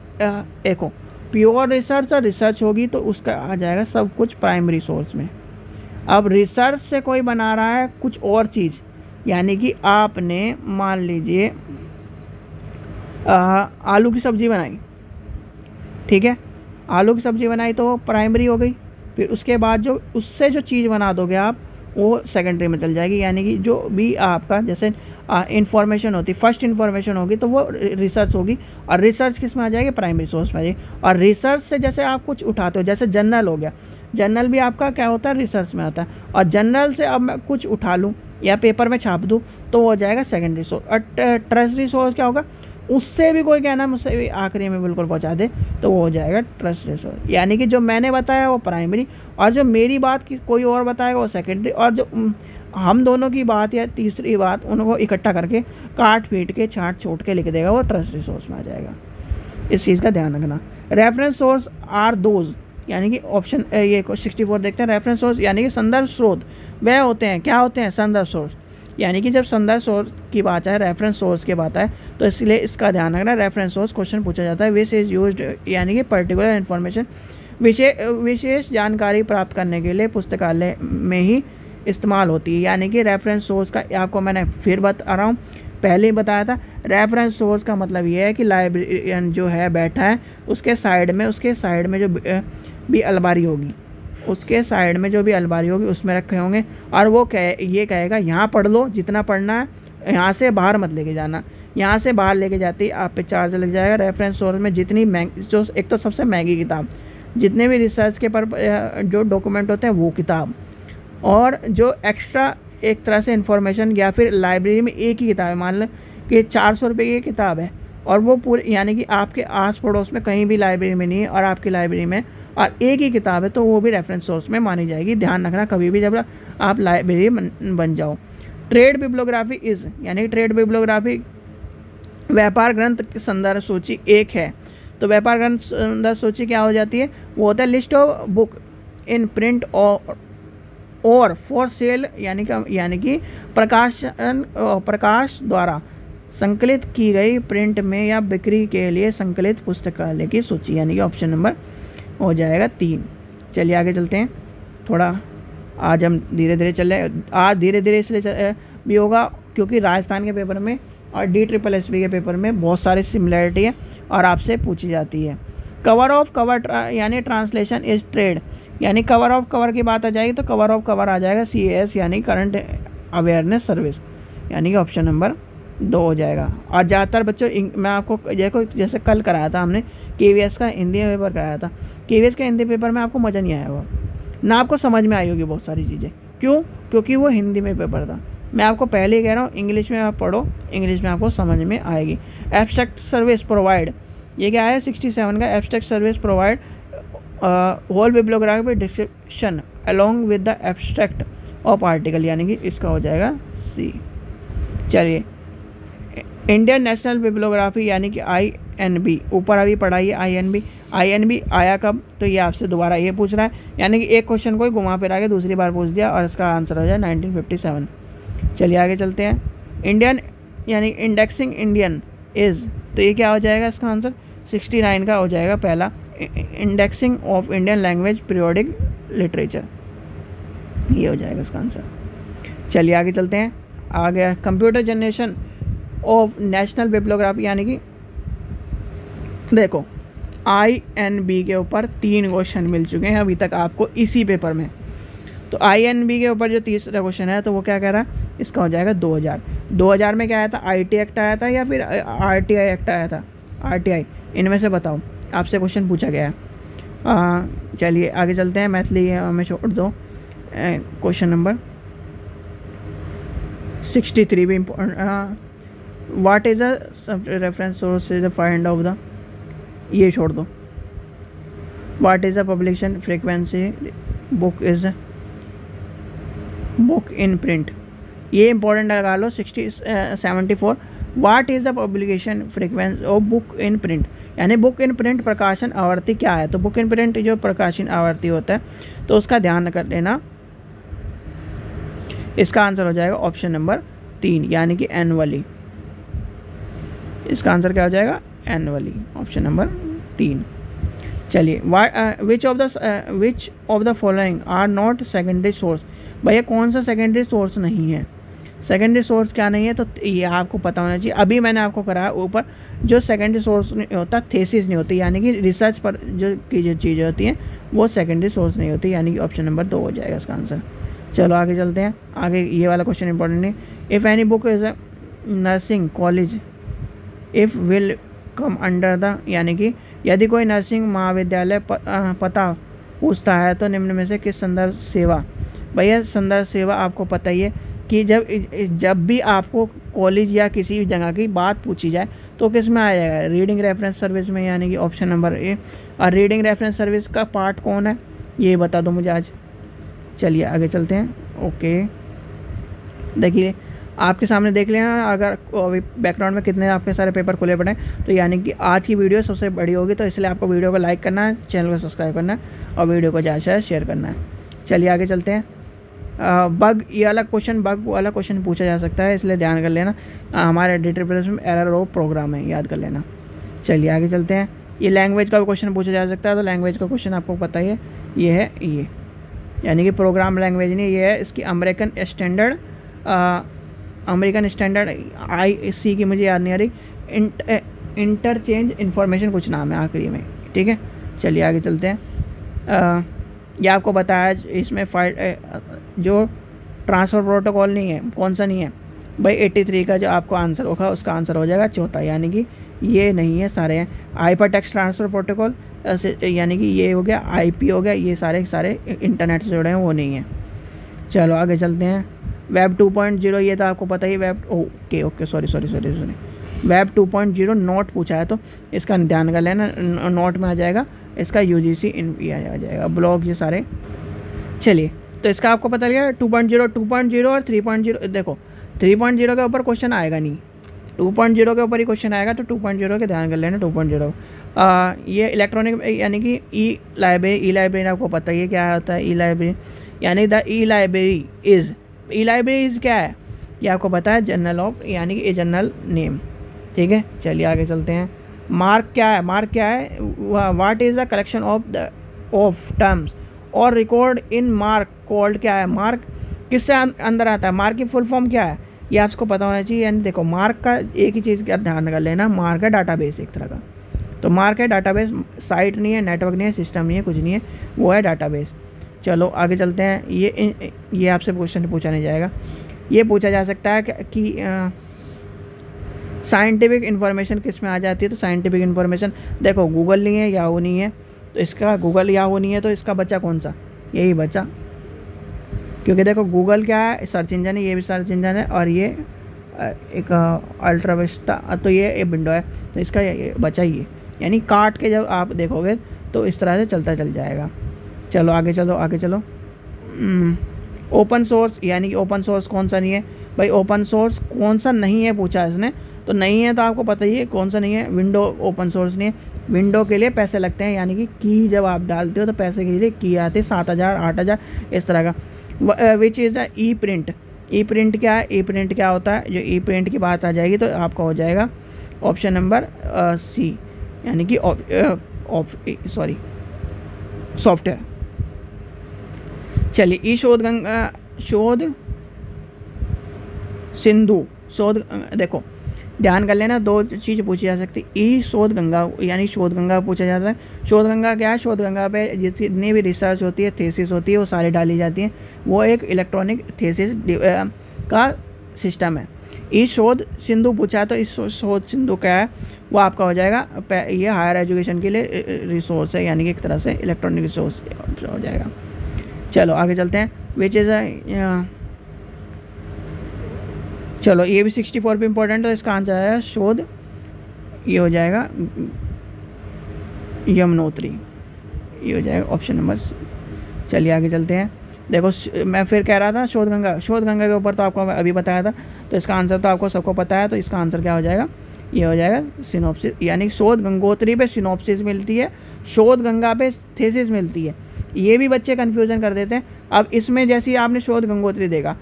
रिसर्च और रिसर्च होगी तो उसका आ जाएगा सब कुछ प्राइमरी सोर्स में। अब रिसर्च से कोई बना रहा है कुछ और चीज़, यानी कि आपने मान लीजिए आलू की सब्ज़ी बनाई, ठीक है, आलू की सब्ज़ी बनाई तो प्राइमरी हो गई, फिर उसके बाद जो उससे जो चीज़ बना दोगे आप वो सेकेंडरी में चल जाएगी। यानी कि जो भी आपका जैसे इंफॉर्मेशन होती, फर्स्ट इंफॉर्मेशन होगी तो वो रिसर्च होगी, और रिसर्च किस में आ जाएगी, प्राइमरी सोर्स में आ जाएगी। और रिसर्च से जैसे आप कुछ उठाते हो, जैसे जर्नल हो गया, जर्नल भी आपका क्या होता है, रिसर्च में आता है। और जर्नल से अब मैं कुछ उठा लूँ या पेपर में छाप दूँ तो वो हो जाएगा सेकेंडरी सोर्स। और टर्सरी सोर्स क्या होगा, उससे भी कोई कहना मुझसे भी आखिरी में बिल्कुल पहुंचा दे तो वो हो जाएगा टर्सरी सोर्स। यानी कि जो मैंने बताया वो प्राइमरी, और जो मेरी बात की कोई और बताएगा वो सेकेंडरी, और जो हम दोनों की बात या तीसरी बात उनको इकट्ठा करके काट पीट के छाट छोट के लिख देगा, वो टर्सरी सोर्स में आ जाएगा। इस चीज़ का ध्यान रखना। रेफरेंस सोर्स आर दोज, यानी कि ऑप्शन ये 64 देखते हैं। रेफरेंस सोर्स यानी कि संदर्भ स्रोत वह होते हैं, क्या होते हैं, संदर्भ सोर्स। यानी कि जब संदर्भ सोर्स की बात है, रेफरेंस सोर्स की बात है, तो इसलिए इसका ध्यान रखना। रेफरेंस सोर्स क्वेश्चन पूछा जाता है, विच इज़ यूज्ड, यानी कि पर्टिकुलर इन्फॉर्मेशन, विशेष जानकारी प्राप्त करने के लिए पुस्तकालय में ही इस्तेमाल होती है। यानी कि रेफरेंस सोर्स का आपको मैंने फिर बता रहा हूँ, पहले ही बताया था। रेफरेंस सोर्स का मतलब ये है कि लाइब्रेरियन जो है बैठा है, उसके साइड में जो भी अलमारी होगी, उसके साइड में जो भी अलमारी होगी उसमें रखे होंगे, और वो ये कहेगा यहाँ पढ़ लो जितना पढ़ना है, यहाँ से बाहर मत लेके जाना। यहाँ से बाहर लेके जाती आप पे चार्ज लग जाएगा। रेफरेंस सोर्स में जितनी जो एक तो सबसे महंगी किताब, जितने भी रिसर्च के पर जो डॉक्यूमेंट होते हैं वो किताब, और जो एक्स्ट्रा एक तरह से इन्फॉर्मेशन, या फिर लाइब्रेरी में एक ही किताब है, मान लो कि 400 रुपये की किताब है, और वो पूरी, यानी कि आपके आस पड़ोस में कहीं भी लाइब्रेरी में नहीं है और आपकी लाइब्रेरी में और एक ही किताब है, तो वो भी रेफरेंस सोर्स में मानी जाएगी। ध्यान रखना कभी भी जब आप लाइब्रेरी बन जाओ। ट्रेड बिब्लियोग्राफी इज़, यानी ट्रेड बिब्लियोग्राफी व्यापार ग्रंथ संदर्भ सूची एक है। तो व्यापार ग्रंथ संदर्भ सूची क्या हो जाती है, वो होता है list of book in print और फॉर सेल, यानी कि प्रकाश द्वारा संकलित की गई प्रिंट में या बिक्री के लिए संकलित पुस्तकालय की सूची, यानी कि ऑप्शन नंबर हो जाएगा 3। चलिए आगे चलते हैं। थोड़ा आज हम धीरे धीरे चल रहे हैं, आज धीरे धीरे इसलिए भी होगा क्योंकि राजस्थान के पेपर में और DSSB के पेपर में बहुत सारी सिमिलरिटी है और आपसे पूछी जाती है। कवर ऑफ कवर यानी ट्रांसलेशन इज ट्रेड, यानी कवर ऑफ कवर की बात आ जाएगी तो कवर ऑफ कवर आ जाएगा CAS, यानी करंट अवेयरनेस सर्विस, यानी कि ऑप्शन नंबर 2 हो जाएगा। और ज़्यादातर बच्चों मैं आपको जैसे कल कराया था हमने KVS का हिंदी पेपर कराया था, KVS के हिंदी पेपर में आपको मज़ा नहीं आया होगा ना, आपको समझ में आई होगी बहुत सारी चीज़ें। क्यों? क्योंकि वो हिंदी में पेपर था। मैं आपको पहले ही कह रहा हूँ इंग्लिश में आप पढ़ो, इंग्लिश में आपको समझ में आएगी। एब्स्ट्रैक्ट सर्विस प्रोवाइड, ये क्या है 67 का, abstract service provide whole bibliography description along with the abstract of article, यानी कि इसका हो जाएगा C। चलिए इंडियन नेशनल बिब्लियोग्राफी यानी कि INB, ऊपर अभी पढ़ाई है INB आया कब, तो ये आपसे दोबारा ये पूछ रहा है, यानी कि एक क्वेश्चन को ही घुमा फिरा के दूसरी बार पूछ दिया और इसका आंसर हो जाए 1957। चलिए आगे चलते हैं। इंडियन यानी इंडेक्सिंग इंडियन इज़, तो ये क्या हो जाएगा इसका आंसर 69 का हो जाएगा पहला, indexing of Indian language periodic literature, ये हो जाएगा इसका आंसर। चलिए आगे चलते हैं। आ गया computer generation of national bibliography, यानी कि देखो INB के ऊपर 3 क्वेश्चन मिल चुके हैं अभी तक आपको इसी पेपर में। तो INB के ऊपर जो तीसरा क्वेश्चन है तो वो क्या कह रहा है, इसका हो जाएगा 2000 में क्या आया था, IT एक्ट आया था या फिर RTI एक्ट आया था, RTI, इनमें से बताओ, आपसे क्वेश्चन पूछा गया है। चलिए आगे चलते हैं, मैथिली हमें छोड़ दो। क्वेश्चन नंबर 63 भी important, what is the reference source is the find of the, ये छोड़ दो। What is the publication frequency book is book in print, ये इंपॉर्टेंट लगा लो। 74 what is the publication frequency of book in print, यानी book in print प्रकाशन आवृत्ति क्या है। तो बुक इन प्रिंट जो प्रकाशन आवृत्ति होता है तो उसका ध्यान कर लेना, इसका आंसर हो जाएगा ऑप्शन नंबर 3, यानी कि एनुअली। इसका आंसर क्या हो जाएगा, एनुअली, ऑप्शन नंबर 3। चलिए which of the following are not secondary source, भैया कौन सा सेकेंडरी सोर्स नहीं है। सेकेंडरी सोर्स क्या नहीं है, तो ये आपको पता होना चाहिए। अभी मैंने आपको कराया ऊपर, जो सेकेंडरी सोर्स नहीं होता थेसिस नहीं होती, यानी कि रिसर्च पर जो चीज़ें होती हैं वो सेकेंडरी सोर्स नहीं होती, यानी कि ऑप्शन नंबर 2 हो जाएगा इसका आंसर। चलो आगे चलते हैं। आगे ये वाला क्वेश्चन इंपॉर्टेंट है। If any book is a nursing college if will come under the, यानी कि यदि कोई नर्सिंग महाविद्यालय पता पूछता है तो निम्न में से किस संदर्भ सेवा। भैया संदर्भ सेवा आपको पता ही है कि जब भी आपको कॉलेज या किसी भी जगह की बात पूछी जाए तो किस में आ जाएगा, रीडिंग रेफरेंस सर्विस में, यानी कि ऑप्शन नंबर ए। और रीडिंग रेफरेंस सर्विस का पार्ट कौन है ये बता दो मुझे आज। चलिए आगे चलते हैं। ओके, देखिए आपके सामने देख लेना, अगर बैकग्राउंड में कितने आपके सारे पेपर खुले पड़े हैं, तो यानी कि आज की वीडियो सबसे बड़ी होगी, तो इसलिए आपको वीडियो को लाइक करना है, चैनल को सब्सक्राइब करना है और वीडियो को ज़्यादा से ज़्यादा शेयर करना है। चलिए आगे चलते हैं। बग, ये वाला क्वेश्चन पूछा जा सकता है, इसलिए ध्यान कर लेना। हमारे DSSS में एरर ऑफ प्रोग्राम है, याद कर लेना। चलिए आगे चलते हैं। ये लैंग्वेज का क्वेश्चन पूछा जा सकता है, तो लैंग्वेज का क्वेश्चन आपको पता ही है, ये है ये, यानी कि प्रोग्राम लैंग्वेज नहीं, ये है इसकी अमेरिकन स्टैंडर्ड IC की मुझे याद नहीं आ रही, इंटरचेंज इन्फॉर्मेशन कुछ नाम है आखिरी में, ठीक है। चलिए आगे चलते हैं। ये आपको बताया इसमें जो ट्रांसफ़र प्रोटोकॉल नहीं है, कौन सा नहीं है भाई, 83 का जो आपको आंसर होगा उसका आंसर हो जाएगा चौथा, यानी कि ये नहीं है, सारे हैं। हाइपर टेक्स्ट ट्रांसफ़र प्रोटोकॉल, यानी कि ये हो गया, IP हो गया, ये सारे इंटरनेट से जुड़े हैं, वो नहीं है। चलो आगे चलते हैं। वेब 2.0, ये तो आपको पता ही, ओके सॉरी वेब 2.0 नोट पूछा है, तो इसका ध्यान कर लेना, नोट में आ जाएगा इसका UGC आ जाएगा, ब्लॉग ये सारे। चलिए, तो इसका आपको पता लगा 2.0 और 3.0। देखो 3.0 के ऊपर क्वेश्चन आएगा नहीं, 2.0 के ऊपर ही क्वेश्चन आएगा, तो 2.0 के ध्यान कर लेना। 2.0 ये इलेक्ट्रॉनिक, यानी कि ई लाइब्रेरी आपको पता ही है क्या होता है। ई लाइब्रेरी यानी द ई लाइब्रेरी इज़ क्या है, ये आपको पता है, जर्नल ऑफ, यानी कि ए जर्नल नेम, ठीक है। चलिए आगे चलते हैं। मार्क क्या है, what is the collection of terms और रिकॉर्ड इन मार्क कॉल्ड, क्या है, मार्क किससे अंदर आता है, मार्क की फुल फॉर्म क्या है, ये आपको पता होना चाहिए। यानी देखो मार्क का एक ही चीज़ का ध्यान कर लेना, मार्क है डाटाबेस एक तरह का, तो मार्क है डाटाबेस, साइट नहीं है, नेटवर्क नहीं है, सिस्टम नहीं है, कुछ नहीं है, वो है डाटाबेस। चलो आगे चलते हैं। ये आपसे क्वेश्चन पूछा नहीं जाएगा, ये पूछा जा सकता है कि साइंटिफिक इन्फॉर्मेशन किस में आ जाती है, तो साइंटिफिक इन्फॉर्मेशन देखो गूगल नहीं है, याहू नहीं है, तो इसका गूगल याहू नहीं है, तो इसका बचा कौन सा, यही बचा, क्योंकि देखो गूगल क्या है, सर्च इंजन है, ये भी सर्च इंजन है, और ये एक अल्ट्रा विस्टा, तो ये विंडो है, तो इसका ये बचा ही है, यानी काट के जब आप देखोगे तो इस तरह से चल जाएगा। चलो आगे चलो। ओपन सोर्स, यानी कि ओपन सोर्स कौन सा नहीं है भाई, ओपन सोर्स कौन सा नहीं है पूछा इसने, तो नहीं है तो आपको पता ही है कौन सा नहीं है, विंडो ओपन सोर्स नहीं है। विंडो के लिए पैसे लगते हैं, यानी कि की जब आप डालते हो तो पैसे के लिए की आते हैं 7,000 8,000 इस तरह का। Which is the E print क्या है, ई प्रिंट क्या होता है, जो ई प्रिंट की बात आ जाएगी तो आपका हो जाएगा ऑप्शन नंबर C, यानी कि सॉफ्टवेयर। चलिए ई शोध सिंधु देखो ध्यान कर लेना, दो चीज़ पूछी जा सकती, ई शोध गंगा, यानी शोध गंगा पूछा जाता है। शोध गंगा क्या है, शोध गंगा पे जितनी भी रिसर्च होती है, थीसिस होती है, वो सारी डाली जाती हैं, वो एक इलेक्ट्रॉनिक थीसिस का सिस्टम है। ई शोध सिंधु पूछा, तो इस शोध सिंधु क्या है, वो आपका हो जाएगा, ये हायर एजुकेशन के लिए रिसोर्स है, यानी कि एक तरह से इलेक्ट्रॉनिक रिसोर्स हो जाएगा। चलो आगे चलते हैं। विच इज़ चलो ये भी 64 भी इंपॉर्टेंट, तो इसका आंसर आएगा शोध, ये हो जाएगा यमुनोत्री, ये हो जाएगा ऑप्शन नंबर C। चलिए आगे चलते हैं। देखो मैं फिर कह रहा था शोध गंगा के ऊपर तो आपको अभी बताया था, तो इसका आंसर तो आपको सबको पता है, तो इसका आंसर क्या हो जाएगा, ये हो जाएगा सिनॉप्सिस, यानी शोध गंगोत्री पे सिनॉप्सिस मिलती है, शोध गंगा पे थीसिस मिलती है। ये भी बच्चे कन्फ्यूज़न कर देते हैं। अब इसमें जैसे ही आपने शोध गंगोत्री देखा,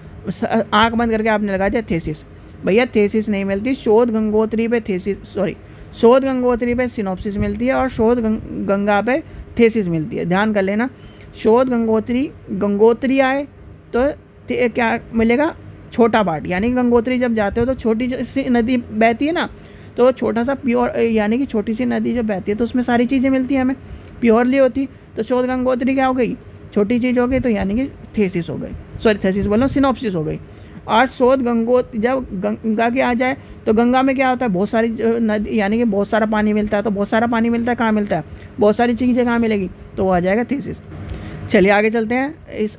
आंख बंद करके आपने लगा दिया थीसिस, भैया थीसिस नहीं मिलती, शोध गंगोत्री पे सिनॉप्सिस मिलती है, और शोध गंगा पे थीसिस मिलती है। ध्यान कर लेना, शोध गंगोत्री आए तो क्या मिलेगा, छोटा पार्ट, यानी गंगोत्री जब जाते हो तो छोटी सी नदी बहती है ना, तो छोटा सा प्योर यानी कि छोटी सी नदी जब बहती है तो उसमें सारी चीज़ें मिलती हैं हमें, प्योरली होती। तो शोध गंगोत्री क्या हो गई, छोटी चीज़ हो गई, तो यानी कि थीसिस हो गई, सॉरी थीसिस बोल रहा हूँ, सिनॉप्सिस हो गई। और शोध जब गंगा की आ जाए तो गंगा में क्या होता है, बहुत सारी नदी यानी कि बहुत सारा पानी मिलता है। तो बहुत सारा पानी मिलता है, कहाँ मिलता है, बहुत सारी चीज़ें कहाँ मिलेगी, तो वो आ जाएगा थीसिस। चलिए आगे चलते हैं।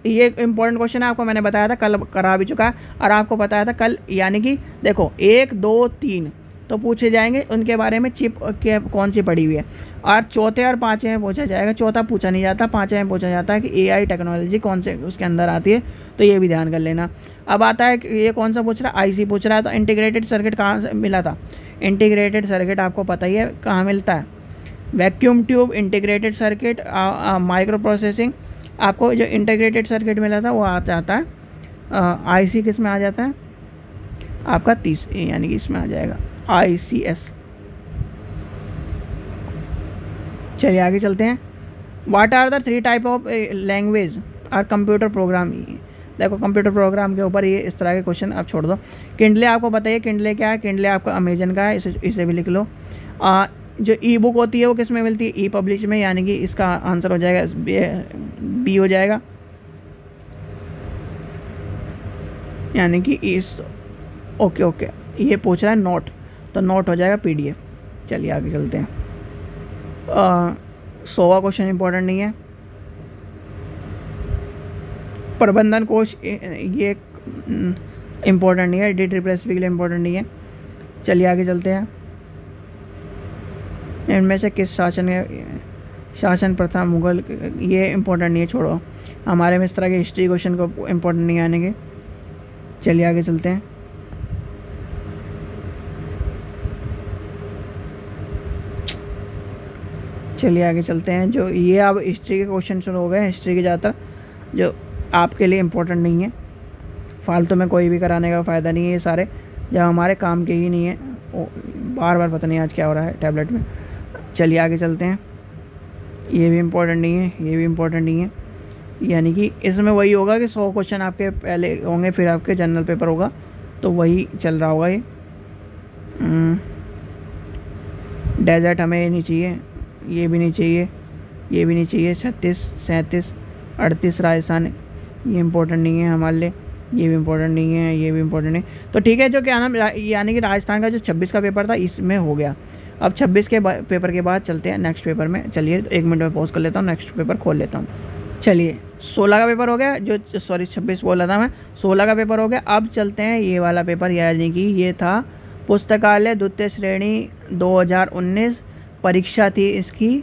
ये इंपॉर्टेंट क्वेश्चन है, आपको मैंने बताया था कल, करा भी चुका है, और आपको बताया था कल, यानी कि देखो 1 2 3 तो पूछे जाएंगे, उनके बारे में चिप के कौन सी पड़ी हुई है। और चौथे और पाँचवें में पूछा जाएगा, चौथा पूछा नहीं जाता, पाँचवें में पूछा जाता है कि AI टेक्नोलॉजी कौन से उसके अंदर आती है, तो ये भी ध्यान कर लेना। अब आता है कि ये कौन सा पूछ रहा है, IC पूछ रहा है। तो इंटीग्रेटेड सर्किट कहाँ से मिला था, इंटीग्रेटेड सर्किट आपको पता ही है कहाँ मिलता है, vacuum tube integrated circuit, micro processing. आपको जो इंटीग्रेटेड सर्किट मिला था वो आ जाता है IC, किस में आ जाता है आपका 30, यानी कि इसमें आ जाएगा ICS। चलिए आगे चलते हैं। What are the 3 type of language और कंप्यूटर प्रोग्राम। देखो कंप्यूटर प्रोग्राम के ऊपर ये इस तरह के क्वेश्चन आप छोड़ दो। किंडले आपको बताइए, किंडले क्या है, किंडले आपका अमेजन का है, इसे भी लिख लो। जो ई बुक होती है वो किस में मिलती है, ई पब्लिश में, यानी कि इसका आंसर हो जाएगा बी हो जाएगा, यानी कि इस ओके ये पूछ रहा है नोट, तो नोट हो जाएगा PDF। चलिए आगे चलते हैं। 100वां क्वेश्चन इंपॉर्टेंट नहीं है। प्रबंधन कोश ये इम्पोर्टेंट नहीं है, DSSB के लिए इम्पोर्टेंट नहीं है। चलिए आगे चलते हैं। इनमें से किस शासन प्रथा मुगल, ये इम्पोर्टेंट नहीं है, छोड़ो, हमारे में इस तरह के हिस्ट्री क्वेश्चन को इम्पोर्टेंट नहीं आने के। चलिए आगे चलते हैं। चलिए आगे चलते हैं। जो ये अब हिस्ट्री के क्वेश्चन शुरू हो गए, हिस्ट्री के ज़्यादातर जो आपके लिए इम्पोर्टेंट नहीं है, फालतू में कोई भी कराने का फ़ायदा नहीं है, ये सारे जब हमारे काम के ही नहीं है। बार बार पता नहीं आज क्या हो रहा है टैबलेट में। चलिए आगे चलते हैं। ये भी इम्पोर्टेंट नहीं है, ये भी इम्पोर्टेंट नहीं है, यानी कि इसमें वही होगा कि 100 क्वेश्चन आपके पहले होंगे, फिर आपके जनरल पेपर होगा, तो वही चल रहा होगा ये। डेजर्ट हमें नहीं चाहिए, ये भी नहीं चाहिए, ये भी नहीं चाहिए। 36 37 38 राजस्थान, ये इम्पोर्टेंट नहीं है हमारे लिए, ये भी इम्पोर्टेंट नहीं है, ये भी इम्पोर्टेंट नहीं। तो ठीक है, जो क्या नाम, यानी कि राजस्थान का जो 26 का पेपर था इसमें हो गया। अब 26 के पेपर के बाद चलते हैं नेक्स्ट पेपर में। चलिए 1 मिनट में पॉज कर लेता हूँ, नेक्स्ट पेपर खोल लेता हूँ। चलिए 16 का पेपर हो गया, जो 26 बोला था मैं, 16 का पेपर हो गया। अब चलते हैं ये वाला पेपर, यानी कि ये था पुस्तकालय द्वितीय श्रेणी 2019, परीक्षा थी इसकी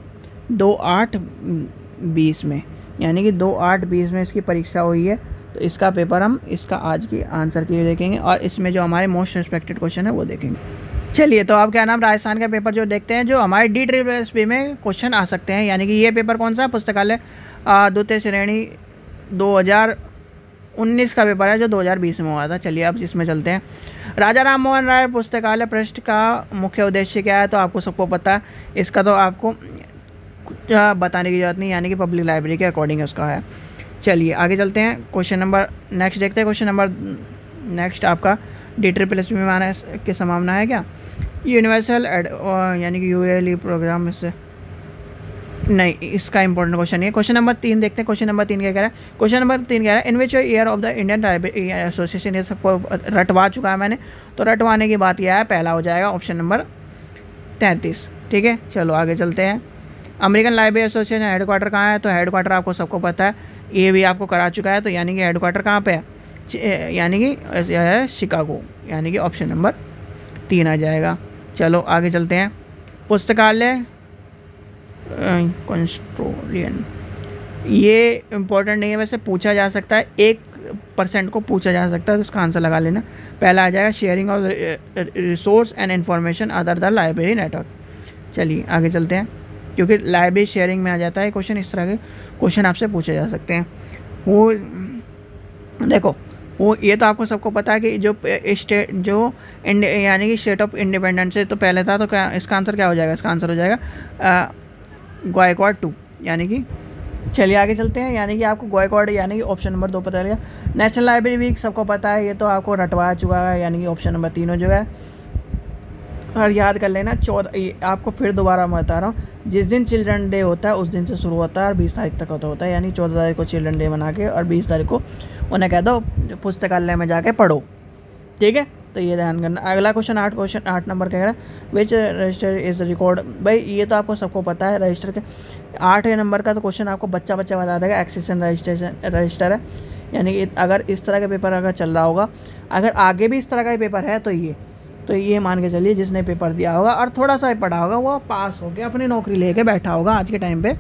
2/8/20 में, यानी कि 2/8/20 में इसकी परीक्षा हुई है। तो इसका पेपर हम इसका आज के आंसर के लिए देखेंगे, और इसमें जो हमारे मोस्ट रिस्पेक्टेड क्वेश्चन है वो देखेंगे। चलिए तो आप क्या नाम, राजस्थान का पेपर जो देखते हैं, जो हमारे DSSB में क्वेश्चन आ सकते हैं, यानी कि ये पेपर कौन सा, पुस्तकालय द्वितीय श्रेणी 2019 का पेपर है, जो 2020 में हुआ था। चलिए अब इसमें चलते हैं। राजा राम मोहन राय पुस्तकालय पृष्ठ का मुख्य उद्देश्य क्या है, तो आपको सबको पता है, इसका तो आपको बताने की जरूरत नहीं, यानी कि पब्लिक लाइब्रेरी के अकॉर्डिंग उसका है। चलिए आगे चलते हैं। क्वेश्चन नंबर नेक्स्ट देखते हैं। क्वेश्चन नंबर नेक्स्ट आपका DSSB में आने की संभावना है क्या, यूनिवर्सल यानी कि UALE प्रोग्राम से नहीं, इसका इंपॉर्टेंट क्वेश्चन है। क्वेश्चन नंबर 3 देखते हैं। क्वेश्चन नंबर 3 क्या कह रहा है, क्वेश्चन नंबर 3 कह रहा है in which year of the Indian library association. ये सबको रटवा चुका है मैंने, तो रटवाने की बात यह है, पहला हो जाएगा ऑप्शन नंबर 33। ठीक है, चलो आगे चलते हैं। अमेरिकन लाइब्रेरी एसोसिएशन हेडक्वार्टर कहाँ है, तो हेडक्वार्टर आपको सबको पता है, ये भी आपको करा चुका है, तो यानी कि हेडक्वार्टर कहाँ पे है, यानी कि है शिकागो, यानी कि ऑप्शन नंबर 3 आ जाएगा। चलो आगे चलते हैं। पुस्तकालय कंस्ट्रोलियन, ये इम्पोर्टेंट नहीं है, वैसे पूछा जा सकता है, 1% को पूछा जा सकता है, तो इसका आंसर लगा लेना। पहला आ जाएगा sharing of resource and information other the library network. चलिए आगे चलते हैं, क्योंकि लाइब्रेरी शेयरिंग में आ जाता है क्वेश्चन, इस तरह के क्वेश्चन आपसे पूछे जा सकते हैं। वो देखो, वो ये तो आपको सबको पता है कि जो स्टेट जो यानी कि स्टेट ऑफ इंडिपेंडेंस से तो पहले था, तो क्या इसका आंसर क्या हो जाएगा, इसका आंसर हो जाएगा गायकवाड़ 2, यानी कि चलिए आगे चलते हैं, यानी कि आपको गायकवाड़ यानी कि ऑप्शन नंबर 2 पता लगा। नेशनल लाइब्रेरी वीक सबको पता है, ये तो आपको रटवा चुका है, यानी कि ऑप्शन नंबर 3 हो चुका है। और याद कर लेना 14, आपको फिर दोबारा मैं बता रहा हूँ, जिस दिन चिल्ड्रन डे होता है उस दिन से शुरू होता है और 20 तारीख तक होता है, यानी 14 तारीख को चिल्ड्रन डे मना के और 20 तारीख को उन्हें कह दो पुस्तकालय में जाके पढ़ो, ठीक है। तो ये ध्यान करना। अगला क्वेश्चन 8 नंबर का कह रहा है विच रजिस्टर इज रिकॉर्ड। भाई ये तो आपको सबको पता है, रजिस्टर के 8 नंबर का तो क्वेश्चन आपको बच्चा बता देगा, एक्सेशन रजिस्टर है। यानी कि अगर इस तरह का पेपर अगर चल रहा होगा, अगर आगे भी इस तरह का ही पेपर है तो ये मान के चलिए जिसने पेपर दिया होगा और थोड़ा सा पढ़ा होगा वो पास हो गया, अपनी नौकरी लेके बैठा होगा आज के टाइम पे।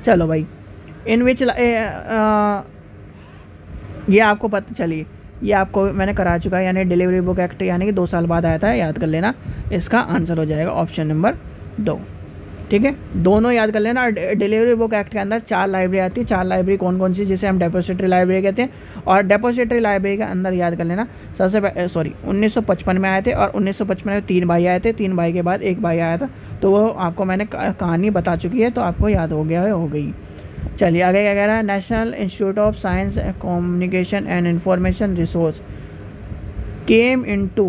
चलो भाई, इन विच ये आपको पता, चलिए ये आपको मैंने करा चुका है, यानी डिलीवरी बुक एक्ट यानी कि 2 साल बाद आया था, याद कर लेना। इसका आंसर हो जाएगा ऑप्शन नंबर 2, ठीक है। दोनों याद कर लेना। डिलीवरी बुक एक्ट के अंदर 4 लाइब्रेरी आती है। 4 लाइब्रेरी कौन कौन सी, जिसे हम डेपोजिटरी लाइब्रेरी कहते हैं। और डेपोजिटरी लाइब्रेरी के अंदर याद कर लेना 1955 में आए थे, और 1955 में 3 भाई आए थे, 3 भाई के बाद 1 भाई आया था, तो वो आपको मैंने कहानी बता चुकी है, तो आपको याद हो गया हो गई। चलिए आगे क्या कह रहा है, national institute of science communication and information resource came into,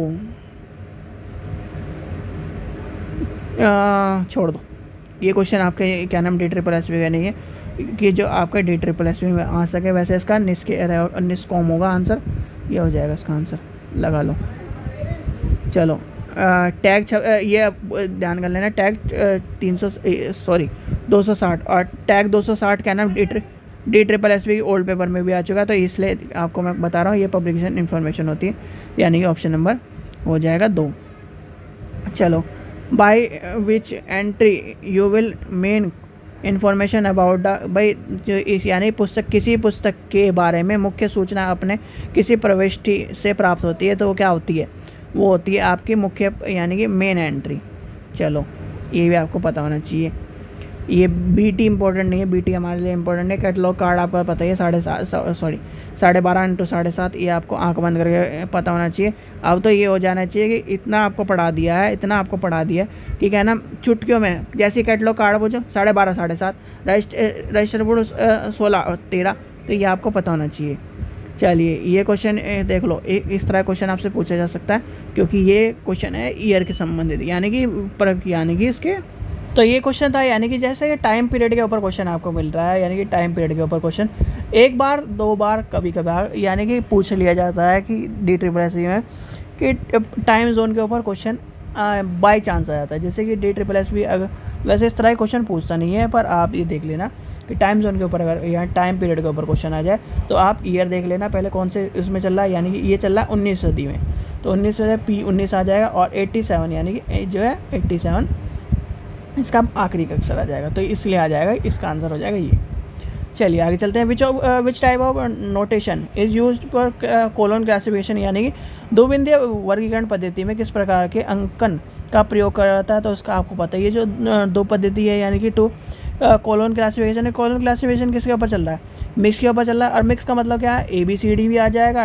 छोड़ दो ये क्वेश्चन, आपके क्या नाम DSSB का नहीं है कि जो आपका DSSB में आ सके। वैसे इसका निस्कॉम होगा आंसर, ये हो जाएगा इसका आंसर, लगा लो। चलो टैग ये ध्यान कर लेना, टैग 260 और टैग 260 क्या नाम DSSB की ओल्ड पेपर में भी आ चुका है, तो इसलिए आपको मैं बता रहा हूँ ये पब्लिकेशन इन्फॉर्मेशन होती है, यानी कि ऑप्शन नंबर हो जाएगा 2। चलो, by which entry you will main information about the, भाई जो इस यानी पुस्तक, किसी पुस्तक के बारे में मुख्य सूचना अपने किसी प्रविष्टि से प्राप्त होती है, तो वो क्या होती है, वो होती है आपकी मुख्य यानी कि मेन एंट्री। चलो ये भी आपको पता होना चाहिए। ये BT इंपॉर्टेंट नहीं है, BT हमारे लिए इंपॉर्टेंट है। कैटलॉग कार्ड आपका पता ही है 12.5 इंटू 7.5, ये आपको आंख बंद करके पता होना चाहिए। अब तो ये हो जाना चाहिए कि इतना आपको पढ़ा दिया है, इतना आपको पढ़ा दिया है कि क्या ना चुटकियों में, जैसे कैटलॉग कार्ड पूछो 12.5 7.5, रजिस्टर बोर्ड 16-13, तो ये आपको पता होना चाहिए। चलिए ये क्वेश्चन देख लो, इस तरह क्वेश्चन आपसे पूछा जा सकता है, क्योंकि ये क्वेश्चन है ईयर के संबंधित, यानी कि इसके। तो ये क्वेश्चन था, यानी कि जैसे ये टाइम पीरियड के ऊपर क्वेश्चन आपको मिल रहा है, यानी कि टाइम पीरियड के ऊपर क्वेश्चन 1 बार 2 बार कभी कभार यानी कि पूछ लिया जाता है कि DSSB में कि टाइम जोन के ऊपर क्वेश्चन बाय चांस आ जाता है। जैसे कि DSSB अगर वैसे इस तरह के क्वेश्चन पूछता नहीं है, पर आप ये देख लेना कि टाइम जोन के ऊपर अगर या टाइम पीरियड के ऊपर क्वेश्चन आ जाए, तो आप ईयर देख लेना पहले कौन से उसमें चल रहा है, यानी कि ये चल रहा है 19 सदी में, तो 19 से P19 आ जाएगा, और 87 यानी कि जो है 87 इसका आखिरी का अक्षर आ जाएगा, तो इसलिए आ जाएगा, इसका आंसर हो जाएगा ये। चलिए आगे चलते हैं। Which type of notation is used for colon classification, यानी कि द्विबिंदीय वर्गीकरण पद्धति में किस प्रकार के अंकन का प्रयोग करा जाता है, तो उसका आपको पता है। ये जो 2 पद्धति है, यानी कि 2 कोलोन क्लासिफिकेशन है। कोलोन क्लासिफिकेशन किसके ऊपर चल रहा है, मिक्स के ऊपर चल रहा है, और मिक्स का मतलब क्या है, ABCD भी आ जाएगा,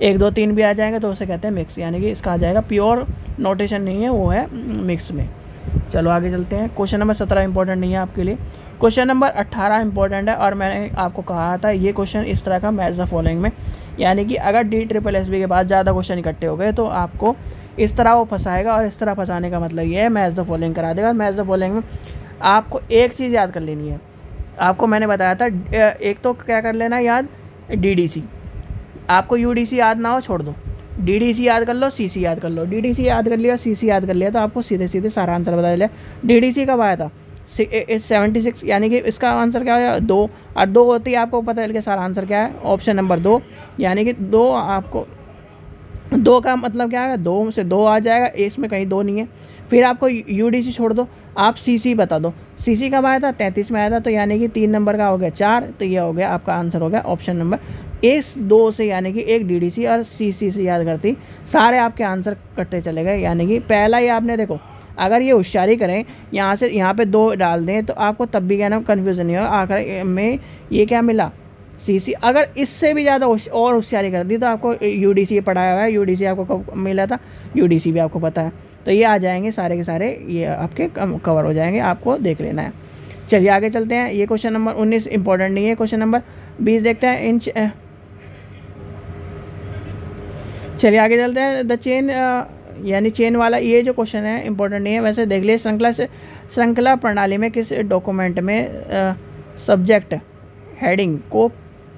1 2 3 भी आ जाएगा, तो उसे कहते हैं मिक्स, यानी कि इसका आ जाएगा प्योर नोटेशन नहीं है, वो है मिक्स में। चलो आगे चलते हैं। क्वेश्चन नंबर 17 इंपॉर्टेंट नहीं है आपके लिए, क्वेश्चन नंबर 18 इंपॉर्टेंट है, और मैंने आपको कहा था ये क्वेश्चन इस तरह का मैच द फॉलोइंग में, यानी कि अगर DSSB के बाद ज़्यादा क्वेश्चन इकट्ठे हो गए तो आपको इस तरह वो फंसाएगा, और इस तरह फंसाने का मतलब ये है मैच द फॉलोइंग करा देगा। मैच द फॉलोइंग में आपको एक चीज़ याद कर लेनी है, आपको मैंने बताया था, एक तो क्या कर लेना याद, DDC, आपको UDC याद ना हो छोड़ दो, DDC याद कर लो, CC याद कर लो। DDC याद कर लिया, CC याद कर लिया, तो आपको सीधे सारा आंसर बता दिया। DDC कब आया था, 76, यानी कि इसका आंसर क्या हो 2, और 2 होती है, आपको पता चल गया सारा आंसर क्या है, ऑप्शन नंबर 2, यानी कि 2 आपको 2 का मतलब क्या है, 2 से 2 आ जाएगा, इसमें कहीं 2 नहीं है। फिर आपको UDC छोड़ दो, आप CC बता दो, CC कब आया था, 33 में आया था, तो यानी कि 3 नंबर का हो गया 4, तो ये हो गया आपका आंसर हो गया ऑप्शन नंबर इस 2 से, यानी कि एक DDC और CC से याद करती सारे आपके आंसर कटते चले गए। यानी कि पहला ही आपने देखो, अगर ये होशियारी करें यहाँ से यहाँ पे 2 डाल दें, तो आपको तब भी क्या ना कन्फ्यूज़न नहीं होगा, आखिर में ये क्या मिला CC। अगर इससे भी ज़्यादा और होशियारी कर दी तो आपको UDC पढ़ाया हुआ है, UDC आपको कब मिला था, UDC भी आपको पता है, तो ये आ जाएंगे सारे के सारे, ये आपके कवर हो जाएंगे, आपको देख लेना है। चलिए आगे चलते हैं। ये क्वेश्चन नंबर 19 इंपॉर्टेंट नहीं है। क्वेश्चन नंबर 20 देखते हैं। इंच चलिए आगे चलते हैं। द चेन यानी चेन वाला ये जो क्वेश्चन है इंपॉर्टेंट नहीं है। वैसे देख लिए श्रृंखला प्रणाली में किस डॉक्यूमेंट में सब्जेक्ट हेडिंग को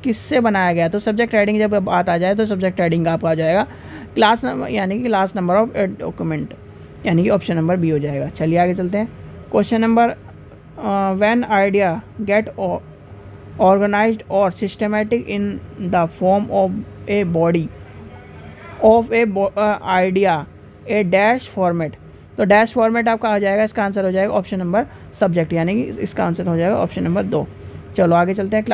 किससे बनाया गया। तो सब्जेक्ट हेडिंग जब बात आ जाए तो सब्जेक्ट हेडिंग आपका आ जाएगा क्लास नंबर यानी कि लास्ट नंबर ऑफ डॉक्यूमेंट, यानी कि ऑप्शन नंबर बी हो जाएगा। चलिए आगे चलते हैं। Question number when idea get organised और systematic in the form of a body of a idea a dash format. तो डैश फॉर्मेट आपका आ जाएगा, इसका आंसर हो जाएगा ऑप्शन नंबर सब्जेक्ट, यानी कि इसका आंसर हो जाएगा ऑप्शन नंबर 2। चलो आगे चलते हैं।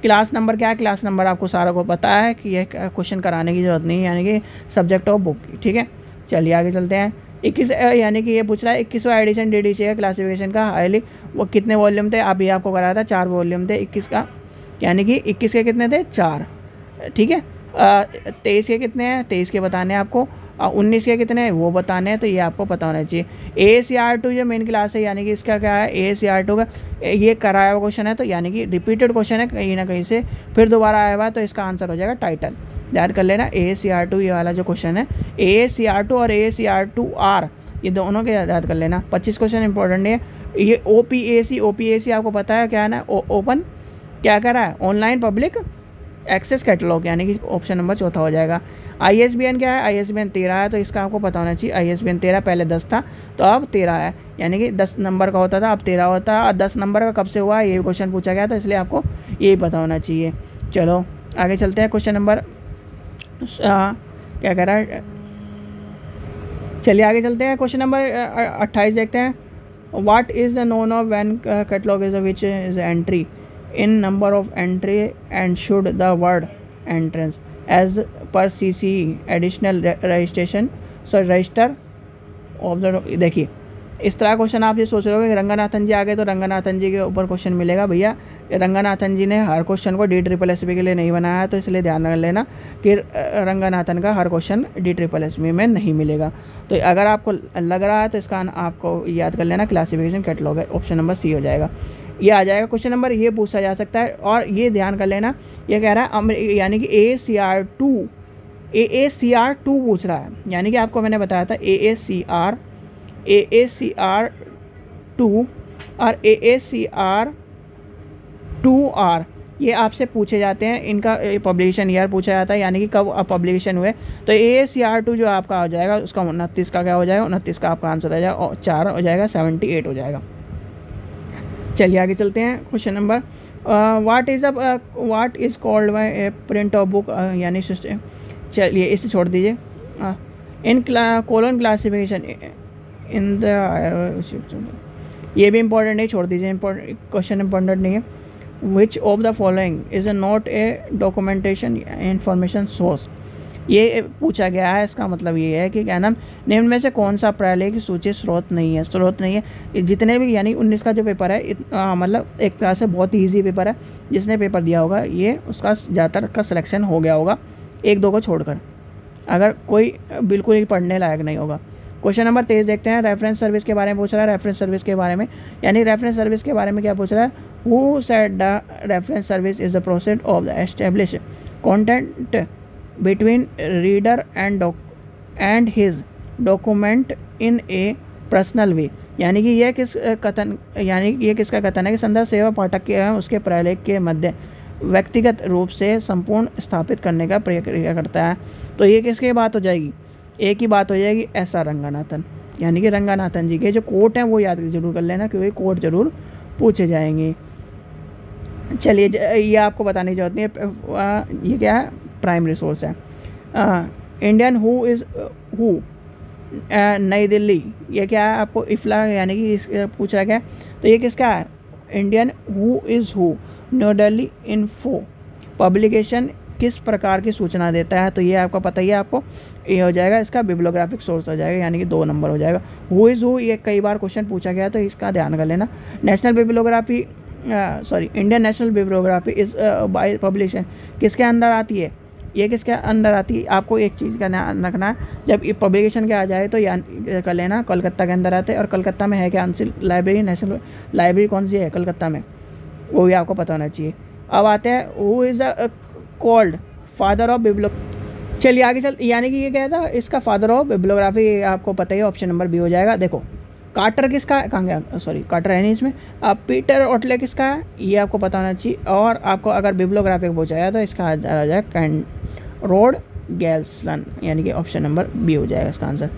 क्लास नंबर क्या है? क्लास नंबर आपको सारा को पता है कि ये क्वेश्चन कराने की ज़रूरत नहीं है, यानी कि सब्जेक्ट ऑफ बुक, ठीक है। चलिए आगे चलते हैं। 21 यानी कि ये पूछ रहा है 21वां एडिशन DDC है क्लासिफिकेशन का हाईली, वो कितने वॉल्यूम थे? अभी आपको कराया था 4 वॉल्यूम थे 21 का, यानी कि 21 के कितने थे? 4, ठीक है। 23 के कितने हैं? 23 के बताने हैं आपको। 19 के कितने हैं वो बताने हैं, तो ये आपको पता होना चाहिए। AACR2 जो मेन क्लास है, यानी कि इसका क्या है? AACR2 का ये कराया हुआ क्वेश्चन है, तो यानी कि रिपीटेड क्वेश्चन है कहीं ना कहीं से, फिर दोबारा आया हुआ है, तो इसका आंसर हो जाएगा टाइटल। याद कर लेना AACR2 ये वाला जो क्वेश्चन है, AACR2 और AACR2R ये दोनों के याद कर लेना। 25 क्वेश्चन इंपॉर्टेंट नहीं है। ये OPAC आपको पता है क्या है ना? ओपन क्या कर रहा है? ऑनलाइन पब्लिक एक्सेस कैटलॉग, यानी कि ऑप्शन नंबर 4 हो जाएगा। ISBN क्या है? ISBN 13 है, तो इसका आपको पता होना चाहिए। ISBN 13 पहले 10 था तो अब 13 है, यानी कि 10 नंबर का होता था अब 13 होता है। और 10 नंबर का कब से हुआ ये क्वेश्चन पूछा गया, तो इसलिए आपको यही पता होना चाहिए। चलो आगे चलते हैं। क्वेश्चन नंबर क्या कह रहा है? चलिए आगे चलते हैं। क्वेश्चन नंबर 28 देखते हैं। What is the known of when catalogue is which is entry in number of entry and should the word entrance as per CC additional registration register of the। देखिए इस तरह क्वेश्चन आप ये सोच रहे हो कि रंगनाथन जी आ गए तो रंगनाथन जी के ऊपर क्वेश्चन मिलेगा। भैया रंगनाथन जी ने हर क्वेश्चन को DSSB के लिए नहीं बनाया है, तो इसलिए ध्यान रख लेना कि रंगनाथन का हर क्वेश्चन DSSB में नहीं मिलेगा। तो अगर आपको लग रहा है तो इसका आपको याद कर लेना क्लासिफिकेशन कैटलॉग है, ऑप्शन नंबर C हो जाएगा। ये आ जाएगा क्वेश्चन नंबर, ये पूछा जा सकता है। और ये ध्यान कर लेना, ये कह रहा है यानी कि AACR2 पूछ रहा है, यानी कि आपको मैंने बताया था AACR2 और AACR2R ये आपसे पूछे जाते हैं। इनका पब्लिकेशन ईयर पूछा जाता है, यानी कि कब पब्लिकेशन हुए। तो AACR2 जो आपका हो जाएगा उसका 29 का क्या हो जाएगा? 29 का आपका आंसर हो जाएगा और 4 हो जाएगा, 78 हो जाएगा। चलिए आगे चलते हैं। Question number what is called by A print of book, यानी सिस्टम। चलिए इसे छोड़ दीजिए। इन कोलन क्लासिफिकेशन इन द, ये भी इंपॉर्टेंट नहीं, छोड़ दीजिए, क्वेश्चन इंपॉर्टेंट नहीं है। विच of the following is not a documentation information source. ये पूछा गया है, इसका मतलब ये है कि क्या नाम निम्न में से कौन सा प्रणाली की सूची स्रोत नहीं है। जितने भी यानी 19 का जो पेपर है मतलब एक तरह से बहुत ईजी पेपर है। जिसने पेपर दिया होगा ये उसका ज़्यादातर का सिलेक्शन हो गया होगा, 1-2 को छोड़कर, अगर कोई बिल्कुल ही पढ़ने लायक नहीं होगा। क्वेश्चन नंबर 23 देखते हैं। रेफरेंस सर्विस के बारे में पूछ रहा है। रेफरेंस सर्विस के बारे में, यानी रेफरेंस सर्विस के बारे में क्या पूछ रहा है? Who said the reference service is the process of the establish content between reader and his document in a personal way। यानी कि यह किसका कथन है कि संदर्भ सेवा पाठक के उसके प्रलेख के मध्य व्यक्तिगत रूप से संपूर्ण स्थापित करने का प्रक्रिया करता है। तो ये किसकी बात हो जाएगी? एक ही बात हो जाएगी, SR रंगनाथन, यानी कि रंगनाथन जी के जो कोट हैं वो याद जरूर कर लेना, क्योंकि कोट जरूर पूछे जाएंगे। चलिए ये आपको बताने की जरूरत नहीं है। ये क्या है? प्राइम रिसोर्स है। इंडियन हु नई दिल्ली, ये क्या है? आपको इफ्ला यानी कि पूछ रहा क्या? तो ये किसका है? Indian who is who knew Delhi info publication किस प्रकार की सूचना देता है? तो ये आपको पता ही है, आपको ये हो जाएगा, इसका बिब्लियोग्राफिक सोर्स हो जाएगा, यानी कि 2 नंबर हो जाएगा। हु इज़ हु ये कई बार क्वेश्चन पूछा गया, तो इसका ध्यान कर लेना। National bibliography Indian national bibliography is by publication किसके अंदर आती है? ये किसके अंदर आती है? आपको एक चीज़ का ध्यान रखना है, जब पब्लिकेशन के आ जाए तो या कर लेना कोलकाता के अंदर आते हैं। और कोलकाता में है क्या लाइब्रेरी, नेशनल लाइब्रेरी कौन सी है कोलकाता में, वो भी आपको पता होना चाहिए। अब आते हैं who is the called father of biblio. चलिए आगे चल, यानी कि ये क्या था, इसका फादर ऑफ बिब्लोग्राफी आपको पता ही है, ऑप्शन नंबर बी हो जाएगा। देखो कार्टर किसका है, कहाँ गया, सॉरी कार्टर है नहीं इसमें। अब पीटर ओटले किसका है, ये आपको पता होना चाहिए। और आपको अगर बिब्लोग्राफी पूछा जाए तो इसका आ जाएगा रोड गैल्सन, यानी कि ऑप्शन नंबर बी हो जाएगा इसका answer.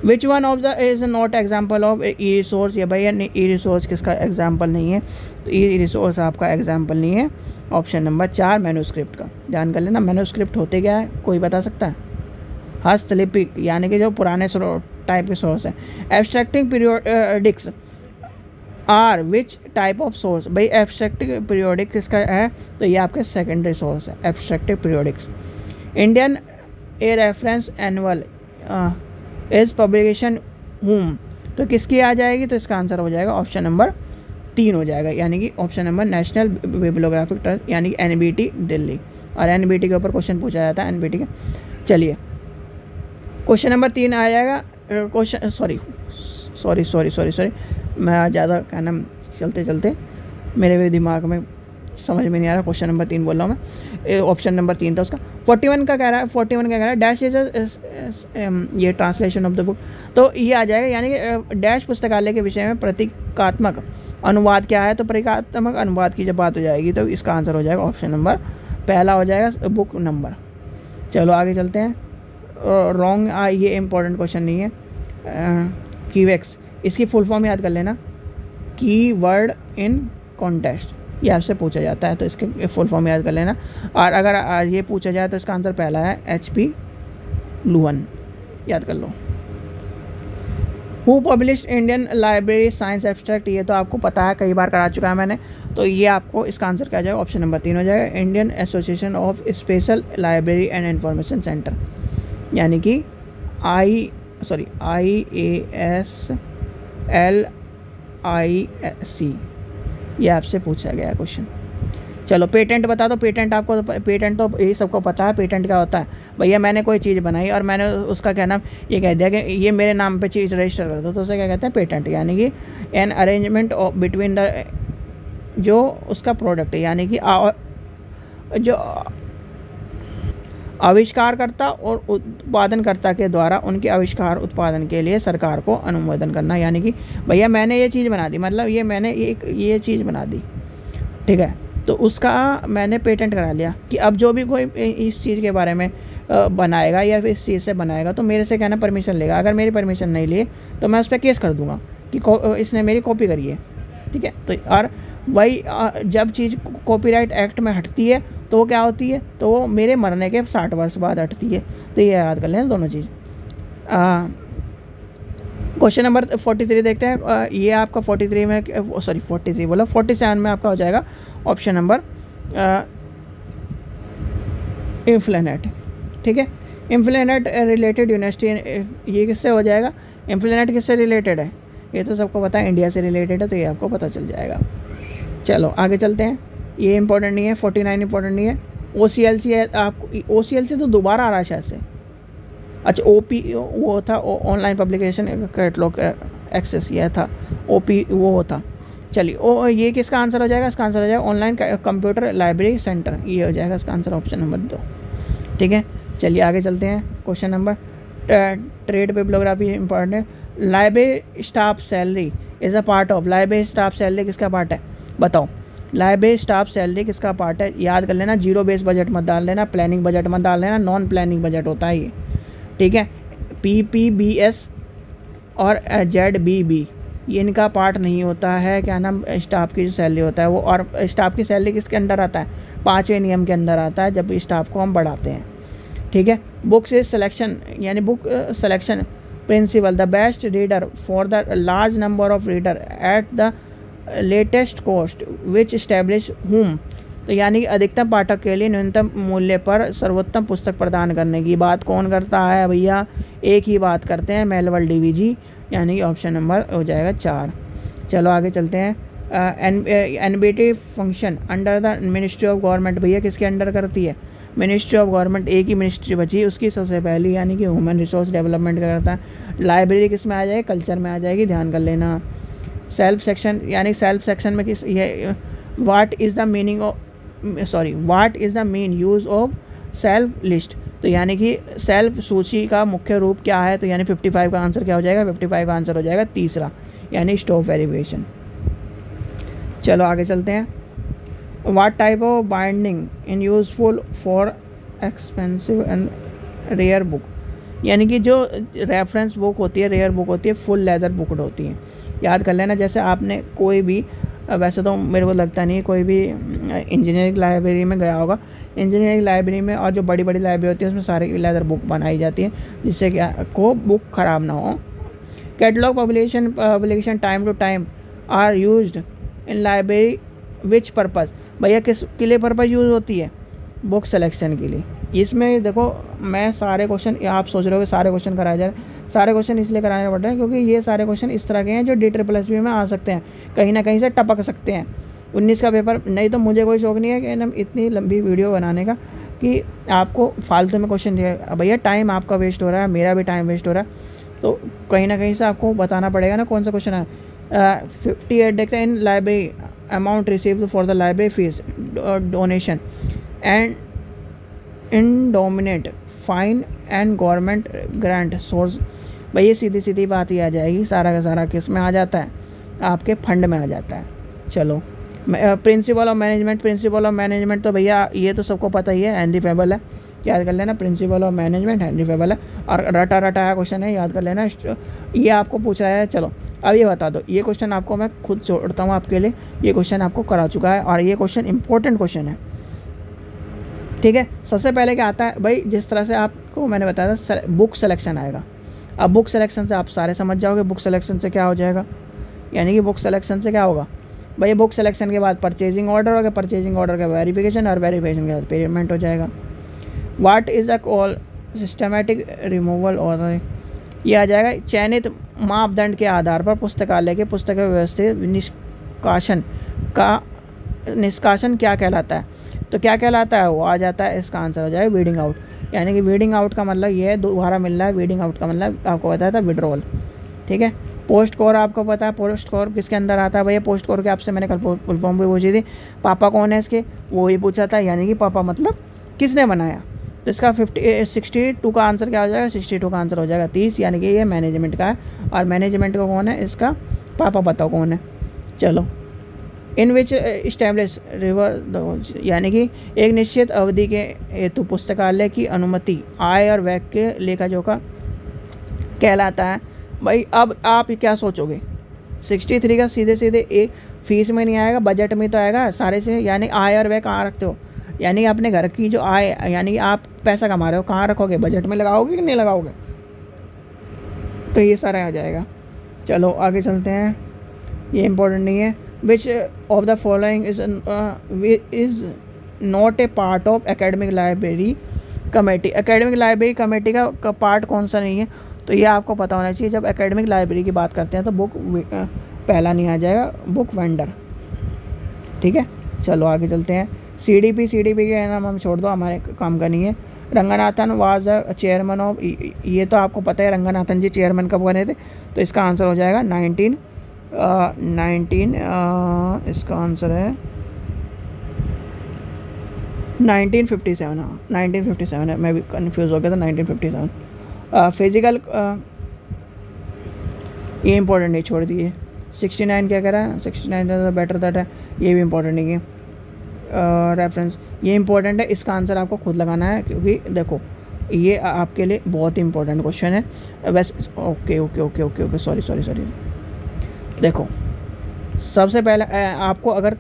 Which one of the is not example of e resource, ये भैया ई रिसोर्स किसका एग्जाम्पल नहीं है, तो ई रिसोर्स आपका एग्जाम्पल नहीं है। ऑप्शन नंबर 4 मैन्यूस्क्रिप्ट का ध्यान कर लेना। मैन्यूस्क्रिप्ट होते क्या है, कोई बता सकता है? हस्तलिपि, यानी कि जो पुराने टाइप के सोर्स है। Abstracting periodicals are which type of source, भाई एब्स्ट्रैक्टिव पीरियोडिक किसका है, तो ये आपके सेकेंडरी सोर्स है abstractive periodicals. Indian a reference annual is publication whom, तो किसकी आ जाएगी, तो इसका आंसर हो जाएगा ऑप्शन नंबर 3 हो जाएगा, यानी कि option number national bibliographic trust, यानी कि NBT दिल्ली। और NBT के ऊपर क्वेश्चन पूछा जाता है, NBT के। चलिए क्वेश्चन नंबर 3 आ जाएगा। क्वेश्चन सॉरी, मैं ज़्यादा क्या नाम चलते चलते मेरे भी दिमाग में समझ में नहीं आ रहा। क्वेश्चन नंबर 3 बोल रहा हूँ मैं, ऑप्शन नंबर 3 था उसका। 41 का कह रहा है, 41 का कह रहा है डैश इज ये ट्रांसलेशन ऑफ द बुक, तो ये आ जाएगा, यानी कि डैश पुस्तकालय के विषय में प्रतीकात्मक अनुवाद क्या है, तो प्रतीकात्मक अनुवाद की जब बात हो जाएगी तो इसका आंसर हो जाएगा ऑप्शन नंबर पहला हो जाएगा, बुक नंबर। चलो आगे चलते हैं। रॉन्ग, ये इंपॉर्टेंट क्वेश्चन नहीं है। कीवेक्स, इसकी फुल फॉर्म याद कर लेना, की वर्ड इन कॉन्टेस्ट, ये आपसे पूछा जाता है, तो इसके फुल फॉर्म याद कर लेना। और अगर ये पूछा जाए तो इसका आंसर पहला है HP लुहन, याद कर लो। Who publish Indian library science abstract, ये तो आपको पता है, कई बार करा चुका है मैंने, तो ये आपको इसका आंसर क्या जाएगा, ऑप्शन नंबर 3 हो जाएगा। Indian association of special library and information centre, यानी कि IASLIC, ये आपसे पूछा गया क्वेश्चन। चलो पेटेंट बता दो। पेटेंट आपको, पेटेंट तो यही सबको पता है, पेटेंट क्या होता है भैया, मैंने कोई चीज़ बनाई और मैंने उसका क्या नाम ये कह दिया कि ये मेरे नाम पे चीज़ रजिस्टर कर दो, तो उसे क्या कहते हैं, पेटेंट। यानी कि an arrangement of between the, जो उसका प्रोडक्ट है, यानी कि जो आविष्कारकर्ता और उत्पादनकर्ता के द्वारा उनके आविष्कार उत्पादन के लिए सरकार को अनुमोदन करना। यानी कि भैया मैंने ये चीज़ बना दी, मतलब ये मैंने ये चीज़ बना दी, ठीक है, तो उसका मैंने पेटेंट करा लिया कि अब जो भी कोई इस चीज़ के बारे में बनाएगा या फिर इस चीज़ से बनाएगा तो मेरे से कहना परमिशन लेगा। अगर मेरी परमिशन नहीं लिए तो मैं उस पर केस कर दूंगा कि इसने मेरी कॉपी करी है, ठीक है। तो और वही जब चीज़ कॉपीराइट एक्ट में हटती है तो वो क्या होती है, तो वो मेरे मरने के 60 वर्ष बाद हटती है। तो ये याद कर लें दोनों चीज़। क्वेश्चन नंबर 43 देखते हैं। ये आपका 43 में, सॉरी 43 बोला, 47 में आपका हो जाएगा ऑप्शन नंबर इन्फ्लेनेट, ठीक है। इन्फ्लेनेट रिलेटेड यूनिवर्सिटी, ये किससे हो जाएगा, इन्फ्लेनेट किससे रिलेटेड है, ये तो सबको पता है, इंडिया से रिलेटेड है, तो ये आपको पता चल जाएगा। चलो आगे चलते हैं। ये इंपॉर्टेंट नहीं है, 49 इंपॉर्टेंट नहीं है। OCLC है आपको, OCLC तो दोबारा आ रहा है शायद से। अच्छा OP वो था, ऑनलाइन पब्लिकेशन कैटलॉग एक्सेस, यह था OP वो था। चलिए ये किसका आंसर हो जाएगा, इसका आंसर हो जाएगा ऑनलाइन कंप्यूटर लाइब्रेरी सेंटर, ये हो जाएगा इसका आंसर ऑप्शन नंबर 2, ठीक है। चलिए आगे चलते हैं। Question number trade bibliography important है। Library staff salary is a part of, library staff salary किसका पार्ट है, बताओ। लाइब्रेरी स्टाफ सैलरी किसका पार्ट है, याद कर लेना। जीरो बेस बजट मत डाल लेना, प्लानिंग बजट मत डाल लेना, नॉन प्लानिंग बजट होता है ये, ठीक है। PPBS और ZBB ये इनका पार्ट नहीं होता है, क्या नाम, स्टाफ की जो सैलरी होता है वो। और स्टाफ की सैलरी किसके अंडर आता है, 5वें नियम के अंदर आता है, जब स्टाफ को हम बढ़ाते हैं, ठीक है। बुक्स इज सिलेक्शन, यानी book selection principle, the best reader for the large number of reader at the latest cost which establish whom, तो यानी कि अधिकतम पाठक के लिए न्यूनतम मूल्य पर सर्वोत्तम पुस्तक प्रदान करने की बात कौन करता है भैया, एक ही बात करते हैं, मेलवल DVG, यानी कि ऑप्शन नंबर हो जाएगा 4। चलो आगे चलते हैं। NBT function under the ministry of government, भैया किसके अंडर करती है, मिनिस्ट्री ऑफ गवर्नमेंट, एक ही मिनिस्ट्री बची उसकी सबसे पहली, यानी कि ह्यूमन रिसोर्स डेवलपमेंट का करता है। लाइब्रेरी किस में आ जाएगी, कल्चर में आ जाएगी, ध्यान कर लेना। सेल्फ सेक्शन, यानी सेल्फ सेक्शन में किस, ये what is the meaning of, sorry what is the main use of self list, तो यानी कि सेल्फ सूची का मुख्य रूप क्या है, तो यानी 55 का आंसर क्या हो जाएगा, 55 का आंसर हो जाएगा तीसरा, यानी स्टॉप वेरिफिकेशन। चलो आगे चलते हैं। What type of binding in useful for expensive and rare book, यानी कि जो रेफरेंस बुक होती है, रेयर बुक होती है, फुल लेदर बुक होती है। याद कर लेना, जैसे आपने कोई भी, वैसे तो मेरे को लगता नहीं कोई भी इंजीनियरिंग लाइब्रेरी में गया होगा, इंजीनियरिंग लाइब्रेरी में और जो बड़ी बड़ी लाइब्रेरी होती है उसमें सारी लेदर बुक बनाई जाती है जिससे क्या को बुक ख़राब ना हो। Catalogue publication time to time are used in library which purpose, भैया किस के लिए पर्पज़ यूज़ होती है, बुक सिलेक्शन के लिए। इसमें देखो मैं सारे क्वेश्चन, आप सोच रहे हो कि सारे क्वेश्चन कराए जा रहे हैं, सारे क्वेश्चन इसलिए कराने पड़ रहे हैं क्योंकि ये सारे क्वेश्चन इस तरह के हैं जो DSSB में आ सकते हैं, कहीं ना कहीं से टपक सकते हैं 19 का पेपर। नहीं तो मुझे कोई शौक़ नहीं है कि हम इतनी लंबी वीडियो बनाने का कि आपको फालतू में क्वेश्चन दिए, भैया टाइम आपका वेस्ट हो रहा है, मेरा भी टाइम वेस्ट हो रहा है, तो कहीं ना कहीं से आपको बताना पड़ेगा ना कौन सा क्वेश्चन है। 58 देखते हैं, in library amount received for the library fees donation and endowment fine and government grant source, भाई ये सीधी सीधी बात ही आ जाएगी, सारा का सारा किस में आ जाता है, आपके फंड में आ जाता है। चलो principle of management, principle of management तो भैया ये तो सबको पता ही है, हेनरी फेबल है, याद कर लेना, principle of management Henry fable है, और रटा रटाया क्वेश्चन है, याद कर लेना, ये आपको पूछ रहा है। चलो अब ये बता दो, ये क्वेश्चन आपको मैं खुद छोड़ता हूँ आपके लिए, ये क्वेश्चन आपको करा चुका है और ये क्वेश्चन इंपॉर्टेंट क्वेश्चन है, ठीक है। सबसे पहले क्या आता है भाई, जिस तरह से आपको मैंने बताया था बुक सिलेक्शन आएगा। अब बुक सिलेक्शन से आप सारे समझ जाओगे, बुक सिलेक्शन से क्या हो जाएगा, यानी कि बुक सिलेक्शन से क्या होगा भाई, बुक सिलेक्शन के बाद परचेजिंग ऑर्डर होगा, परचेजिंग ऑर्डर का वेरिफिकेशन, और वेरिफिकेशन के बाद पेमेंट हो जाएगा। What is the call systematic removal order, ये आ जाएगा चयनित मापदंड के आधार पर पुस्तकालय के पुस्तक व्यवस्थित निष्कासन क्या कहलाता है, तो क्या कहलाता है वो आ जाता है, इसका आंसर हो जाएगा वीडिंग आउट, यानी कि वीडिंग आउट का मतलब ये है दोबारा मिल रहा है, वीडिंग आउट का मतलब आपको बताया था विड्रॉल, ठीक है। पोस्ट कोर आपको पता है, पोस्ट कोर किसके अंदर आता है भैया, पोस्ट कोर के आपसे मैंने कल फुल फॉर्म भी पूछी थी, पापा कौन है इसके, वो ही पूछा था, यानी कि पापा मतलब किसने बनाया, तो इसका 62 का आंसर क्या हो जाएगा, 62 का आंसर हो जाएगा 30, यानी कि ये मैनेजमेंट का है, और मैनेजमेंट का कौन है, इसका पापा बताओ कौन है। चलो इन विच इस्टेब्लिश रिवर, यानी कि एक निश्चित अवधि के हेतु पुस्तकालय की अनुमति आय और व्यय के लेखा जोखा कहलाता है। भाई अब आप क्या सोचोगे, 63 का सीधे सीधे एक फीस में नहीं आएगा, बजट में तो आएगा सारे से, यानी आय और व्यय कहाँ रखते हो, यानी अपने घर की जो आय, यानी आप पैसा कमा रहे हो कहाँ रखोगे, बजट में लगाओगे कि नहीं लगाओगे, तो ये सारा आ जाएगा। चलो आगे चलते हैं, ये इम्पोर्टेंट नहीं है। विच of the following is not a part of academic library committee, academic library committee का पार्ट कौन सा नहीं है, तो ये आपको पता होना चाहिए। जब एकेडमिक लाइब्रेरी की बात करते हैं तो बुक पहला नहीं आ जाएगा, बुक वेंडर, ठीक है। चलो आगे चलते हैं। CDP के नाम हम छोड़ दो, हमारे काम का नहीं है। Ranganathan was the chairman of, ये तो आपको पता है रंगनाथन जी चेयरमैन कब बने थे, तो इसका आंसर हो जाएगा 19 इसका आंसर है 1957, हाँ 1957 है, मैं भी कंफ्यूज हो गया था, 1957। फिजिकल ये इंपॉर्टेंट नहीं, छोड़ दिए। 69 क्या कह रहा है, 69 बेटर दैट है, ये भी इंपॉर्टेंट नहीं है। रेफरेंस ये इंपॉर्टेंट है, इसका आंसर आपको खुद लगाना है, क्योंकि देखो ये आपके लिए बहुत ही इंपॉर्टेंट क्वेश्चन है वैसे। Okay sorry. देखो सबसे पहले आपको अगर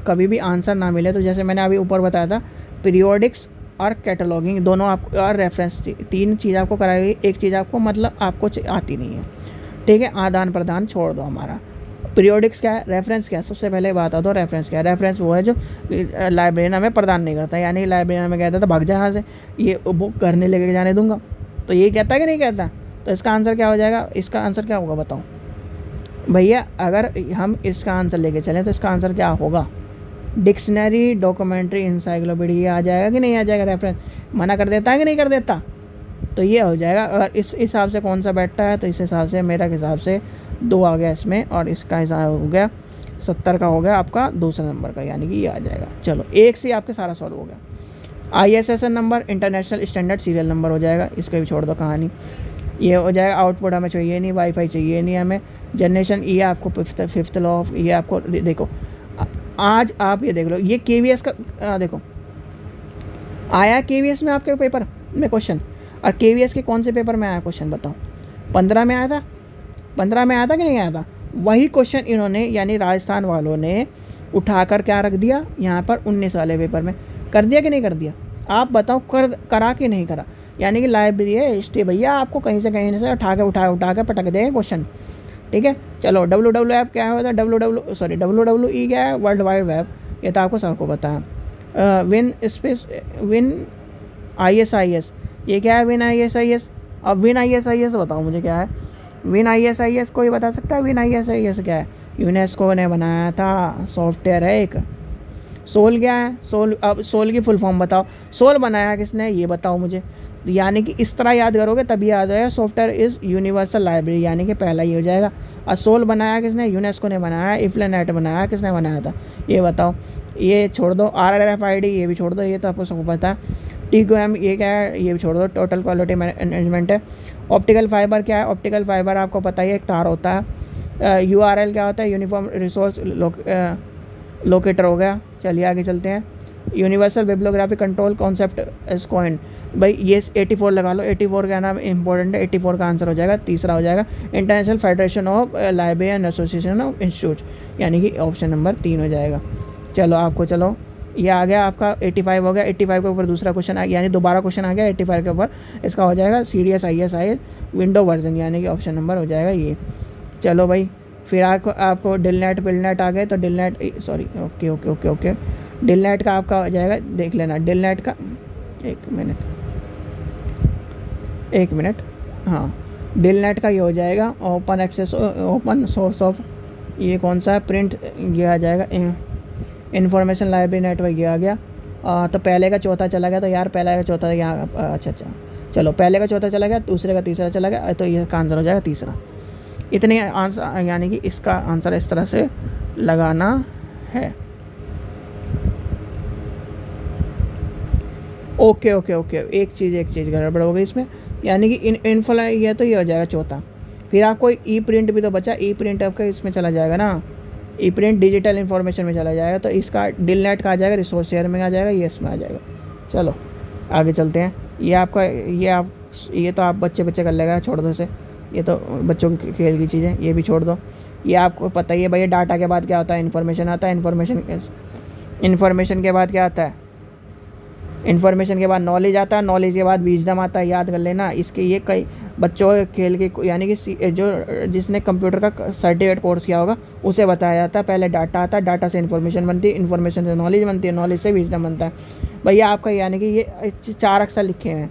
कभी भी आंसर ना मिले तो जैसे मैंने अभी ऊपर बताया था, पीरियोडिक्स और कैटलॉगिंग दोनों आपको, और रेफरेंस, 3 चीज़ आपको कराई गई, एक चीज़ आपको मतलब आपको आती नहीं है, ठीक है। आदान प्रदान छोड़ दो हमारा। पीरियोडिक्स क्या है, रेफरेंस क्या है, सबसे पहले बता दो रेफरेंस क्या है। रेफरेंस वो है जो लाइब्रेरियन हमें प्रदान नहीं करता, यानी लाइब्रेरियन में कहता था भाग जा यहाँ से, ये बुक घर नहीं लेके जाने दूंगा, तो ये कहता है कि नहीं कहता, तो इसका आंसर क्या हो जाएगा, इसका आंसर क्या होगा बताओ भैया। अगर हम इसका आंसर लेके चलें तो इसका आंसर क्या होगा, डिक्शनरी, डॉक्यूमेंट्री, इंसाइक्लोपीडिया आ जाएगा कि नहीं आ जाएगा? रेफरेंस मना कर देता है कि नहीं कर देता? तो ये हो जाएगा। अगर इस हिसाब से कौन सा बैठता है, तो इस हिसाब से मेरा हिसाब से 2 आ गया इसमें, और इसका हिसाब हो गया 70 का हो गया आपका दूसरा नंबर का, यानी कि ये आ जाएगा। चलो एक से आपके सारा सॉल्व हो गया। ISSN number, international standard serial number हो जाएगा, इसका भी छोड़ दो कहानी। ये हो जाएगा। आउटपुट हमें चाहिए नहीं, वाईफाई चाहिए नहीं हमें। जनरेशन, ये आपको फिफ्थ लॉ ऑफ, ये आपको देखो आज आप ये देख लो, ये KVS का देखो आया KVS में आपके पेपर में क्वेश्चन, और KVS के कौन से पेपर में आया क्वेश्चन बताओ? 15 में आया था, 15 में आया था कि नहीं आया था? वही क्वेश्चन इन्होंने यानी राजस्थान वालों ने उठाकर क्या रख दिया यहाँ पर 19 वाले पेपर में, कर दिया कि नहीं कर दिया? आप बताओ करा कि नहीं करा? यानी कि लाइब्रेरी है हिस्ट्री भैया, आपको कहीं से उठा के पटक देंगे क्वेश्चन, ठीक है। चलो WWF क्या होता है? WWE क्या है? वर्ल्ड वाइड वेब, ये तो आपको सबको पता है। विन ISIS, ये क्या है? Win ISIS। अब विन ISIS बताओ मुझे क्या है विन ISIS? कोई बता सकता है विन ISIS क्या है? यूनेस्को ने बनाया था, सॉफ्टवेयर है एक। सोल क्या है? सोल, अब सोल की फुल फॉर्म बताओ। सोल बनाया किसने, ये बताओ मुझे। यानी कि इस तरह याद करोगे तभी याद आएगा। सॉफ्टवेयर इज़ यूनिवर्सल लाइब्रेरी, यानी कि पहला ही हो जाएगा। और सोल बनाया किसने? यूनेस्को ने बनाया। इफ्लेनेट बनाया, किसने बनाया था ये बताओ। ये छोड़ दो। RRFID ये भी छोड़ दो, ये तो आपको सबको पता है। TQM ये क्या है? ये भी छोड़ दो, टोटल क्वालिटी मैनेजमेंट है। ऑप्टिकल फाइबर क्या है? ऑप्टिकल फाइबर आपको पता ही है, एक तार होता है। URL क्या होता है? यूनिफॉर्म रिसोर्स लोकेटर हो गया। चलिए आगे चलते हैं। Universal bibliography control concept is coined, भाई ये 84 लगा लो। 84 का नाम इंपॉर्टेंट है, 84 का आंसर हो जाएगा, तीसरा हो जाएगा। International federation of librarian association of institute, यानी कि ऑप्शन नंबर 3 हो जाएगा। चलो आपको, चलो ये आ गया आपका 85 हो गया। 85 के ऊपर दूसरा क्वेश्चन आ गया, यानी दोबारा क्वेश्चन आ गया 85 के ऊपर। इसका हो जाएगा CDS-IS विंडो वर्जन, यानी कि ऑप्शन नंबर हो जाएगा ये। चलो भाई, फिर आपको डिलनेट पिलनेट आ गए, तो डिलनेट ओके डिलनेट का आपका हो जाएगा, देख लेना डिलनेट का। एक मिनट हाँ, डिलनेट का ये हो जाएगा open access, open source of, ये कौन सा है? प्रिंट, ये आ जाएगा। इंफॉर्मेशन लाइब्रेरी नेटवर्क, ये आ गया। तो पहले का चौथा चला गया, तो यार पहले का चौथा यहाँ, अच्छा चलो पहले का चौथा चला गया, दूसरे का तीसरा चला गया, तो ये का आंसर हो जाएगा तीसरा। इतने आंसर, यानी कि इसका आंसर इस तरह से लगाना है। ओके एक चीज़ गड़बड़ हो गई इसमें, यानी कि इनफॉल ये तो ये हो जाएगा चौथा। फिर आपको ई प्रिंट भी तो बचा, ई प्रिंट आपका इसमें चला जाएगा ना, ई प्रिंट डिजिटल इन्फॉर्मेशन में चला जाएगा, तो इसका डिलनेट का आ जाएगा, रिसोर्स शेयर में आ जाएगा, ये इसमें आ जाएगा। चलो आगे चलते हैं। ये आपका, ये तो आप बच्चे कर लेगा, छोड़ दो इसे, ये तो बच्चों की खेल की चीज़ें, ये भी छोड़ दो। ये आपको पता ही है भैया, डाटा के बाद क्या होता है? इन्फॉर्मेशन आता है। इन्फॉर्मेशन के बाद क्या आता है? इन्फॉर्मेशन के बाद नॉलेज आता है, नॉलेज के बाद विजडम आता है, याद कर लेना। इसके ये कई बच्चों के खेल के, यानी कि जो जिसने कंप्यूटर का सर्टिफिकेट कोर्स किया होगा उसे बताया जाता है। पहले डाटा आता है, डाटा से इन्फॉर्मेशन बनती है, इन्फॉर्मेशन से नॉलेज बनती है, नॉलेज से विजडम बनता है भैया आपका। यानी कि ये 4 अक्षर लिखे हैं,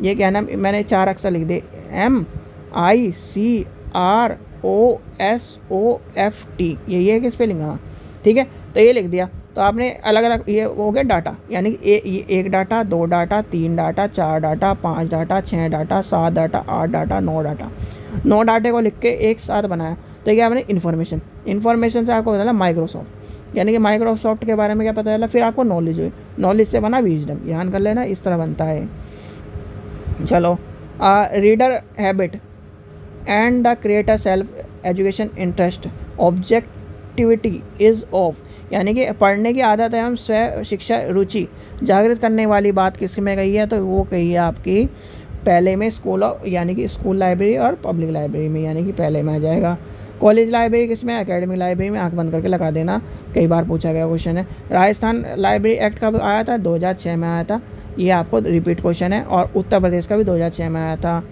ये क्या नाम, मैंने 4 अक्षर लिख दिए, MICROSOFT, ये कि स्पेलिंग, हाँ ठीक है, तो ये लिख दिया। तो आपने अलग अलग, ये हो गया डाटा, यानी कि ये 1 data, 2 data, 3 data, 4 data, 5 data, 6 data, 7 data, 8 data, 9 data. 9 डाटे को लिख के एक साथ बनाया, तो क्या आपने इन्फॉर्मेशन से आपको पता चला माइक्रोसॉफ्ट, यानी कि माइक्रोसॉफ्ट के बारे में क्या पता चला। फिर आपको नॉलेज हुई, नॉलेज से बना विजडम, ध्यान कर लेना, इस तरह बनता है। चलो, reader habit and the creator self education interest objectivity is of, यानी कि पढ़ने की आदत एवं स्व शिक्षा रुचि जागृत करने वाली बात किस में कही है? तो वो कही है आपकी पहले में स्कूल, यानी कि स्कूल लाइब्रेरी और पब्लिक लाइब्रेरी में, यानी कि पहले में आ जाएगा। कॉलेज लाइब्रेरी किस में? एकेडमिक लाइब्रेरी में, आंख बंद करके लगा देना, कई बार पूछा गया क्वेश्चन है। राजस्थान लाइब्रेरी एक्ट कब आया था? 2006 में आया था, ये आपको रिपीट क्वेश्चन है। और उत्तर प्रदेश का भी 2006 में आया था।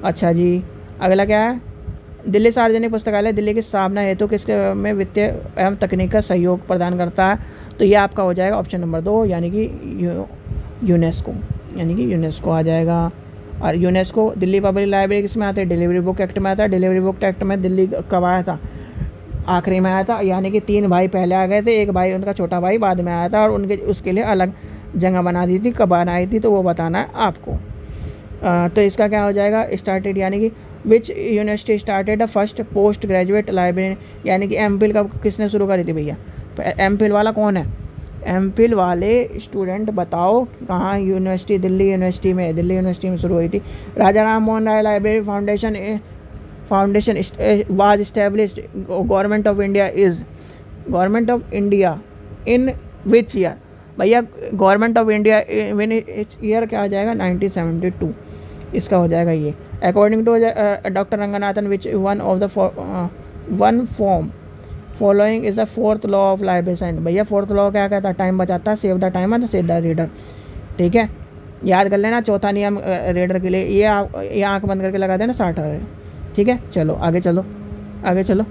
अच्छा जी, अगला क्या है? दिल्ली सार्वजनिक पुस्तकालय दिल्ली की स्थापना हेतु किसके में वित्तीय एवं तकनीक का सहयोग प्रदान करता है? तो ये आपका हो जाएगा ऑप्शन नंबर 2, यानी कि यूनेस्को, यानी कि यूनेस्को आ जाएगा। और यूनेस्को, दिल्ली पब्लिक लाइब्रेरी किस में आते हैं? डिलीवरी बुक एक्ट में आता है। डिलीवरी बुक एक्ट में दिल्ली कब आया था? आखिरी में आया था, यानी कि 3 भाई पहले आ गए थे, एक भाई उनका छोटा भाई बाद में आया था और उनके उसके लिए अलग जगह बना दी थी, कब बनाई थी तो वो बताना है आपको। तो इसका क्या हो जाएगा, स्टार्टेड यानी कि which university started the first post graduate library, यानी कि एमफिल का किसने शुरू करी थी भैया, एमफिल वाला कौन है, एमफिल वाले स्टूडेंट बताओ कहाँ यूनिवर्सिटी, दिल्ली यूनिवर्सिटी में, दिल्ली यूनिवर्सिटी में शुरू हुई थी। Raja Ram Mohan Roy library foundation was established government of India is, government of India in which year, भैया government of India in year क्या हो जाएगा 1972, इसका हो जाएगा ये। According to doctor Ranganathan which one of the one form following is the fourth law of library, भैया fourth law क्या कहता है, टाइम बचाता है, save the time and save the reader, ठीक है, याद कर लेना। चौथा नियम रीडर के लिए ये आँख बंद करके लगा देना 60, ठीक है। चलो आगे चलो, आगे चलो।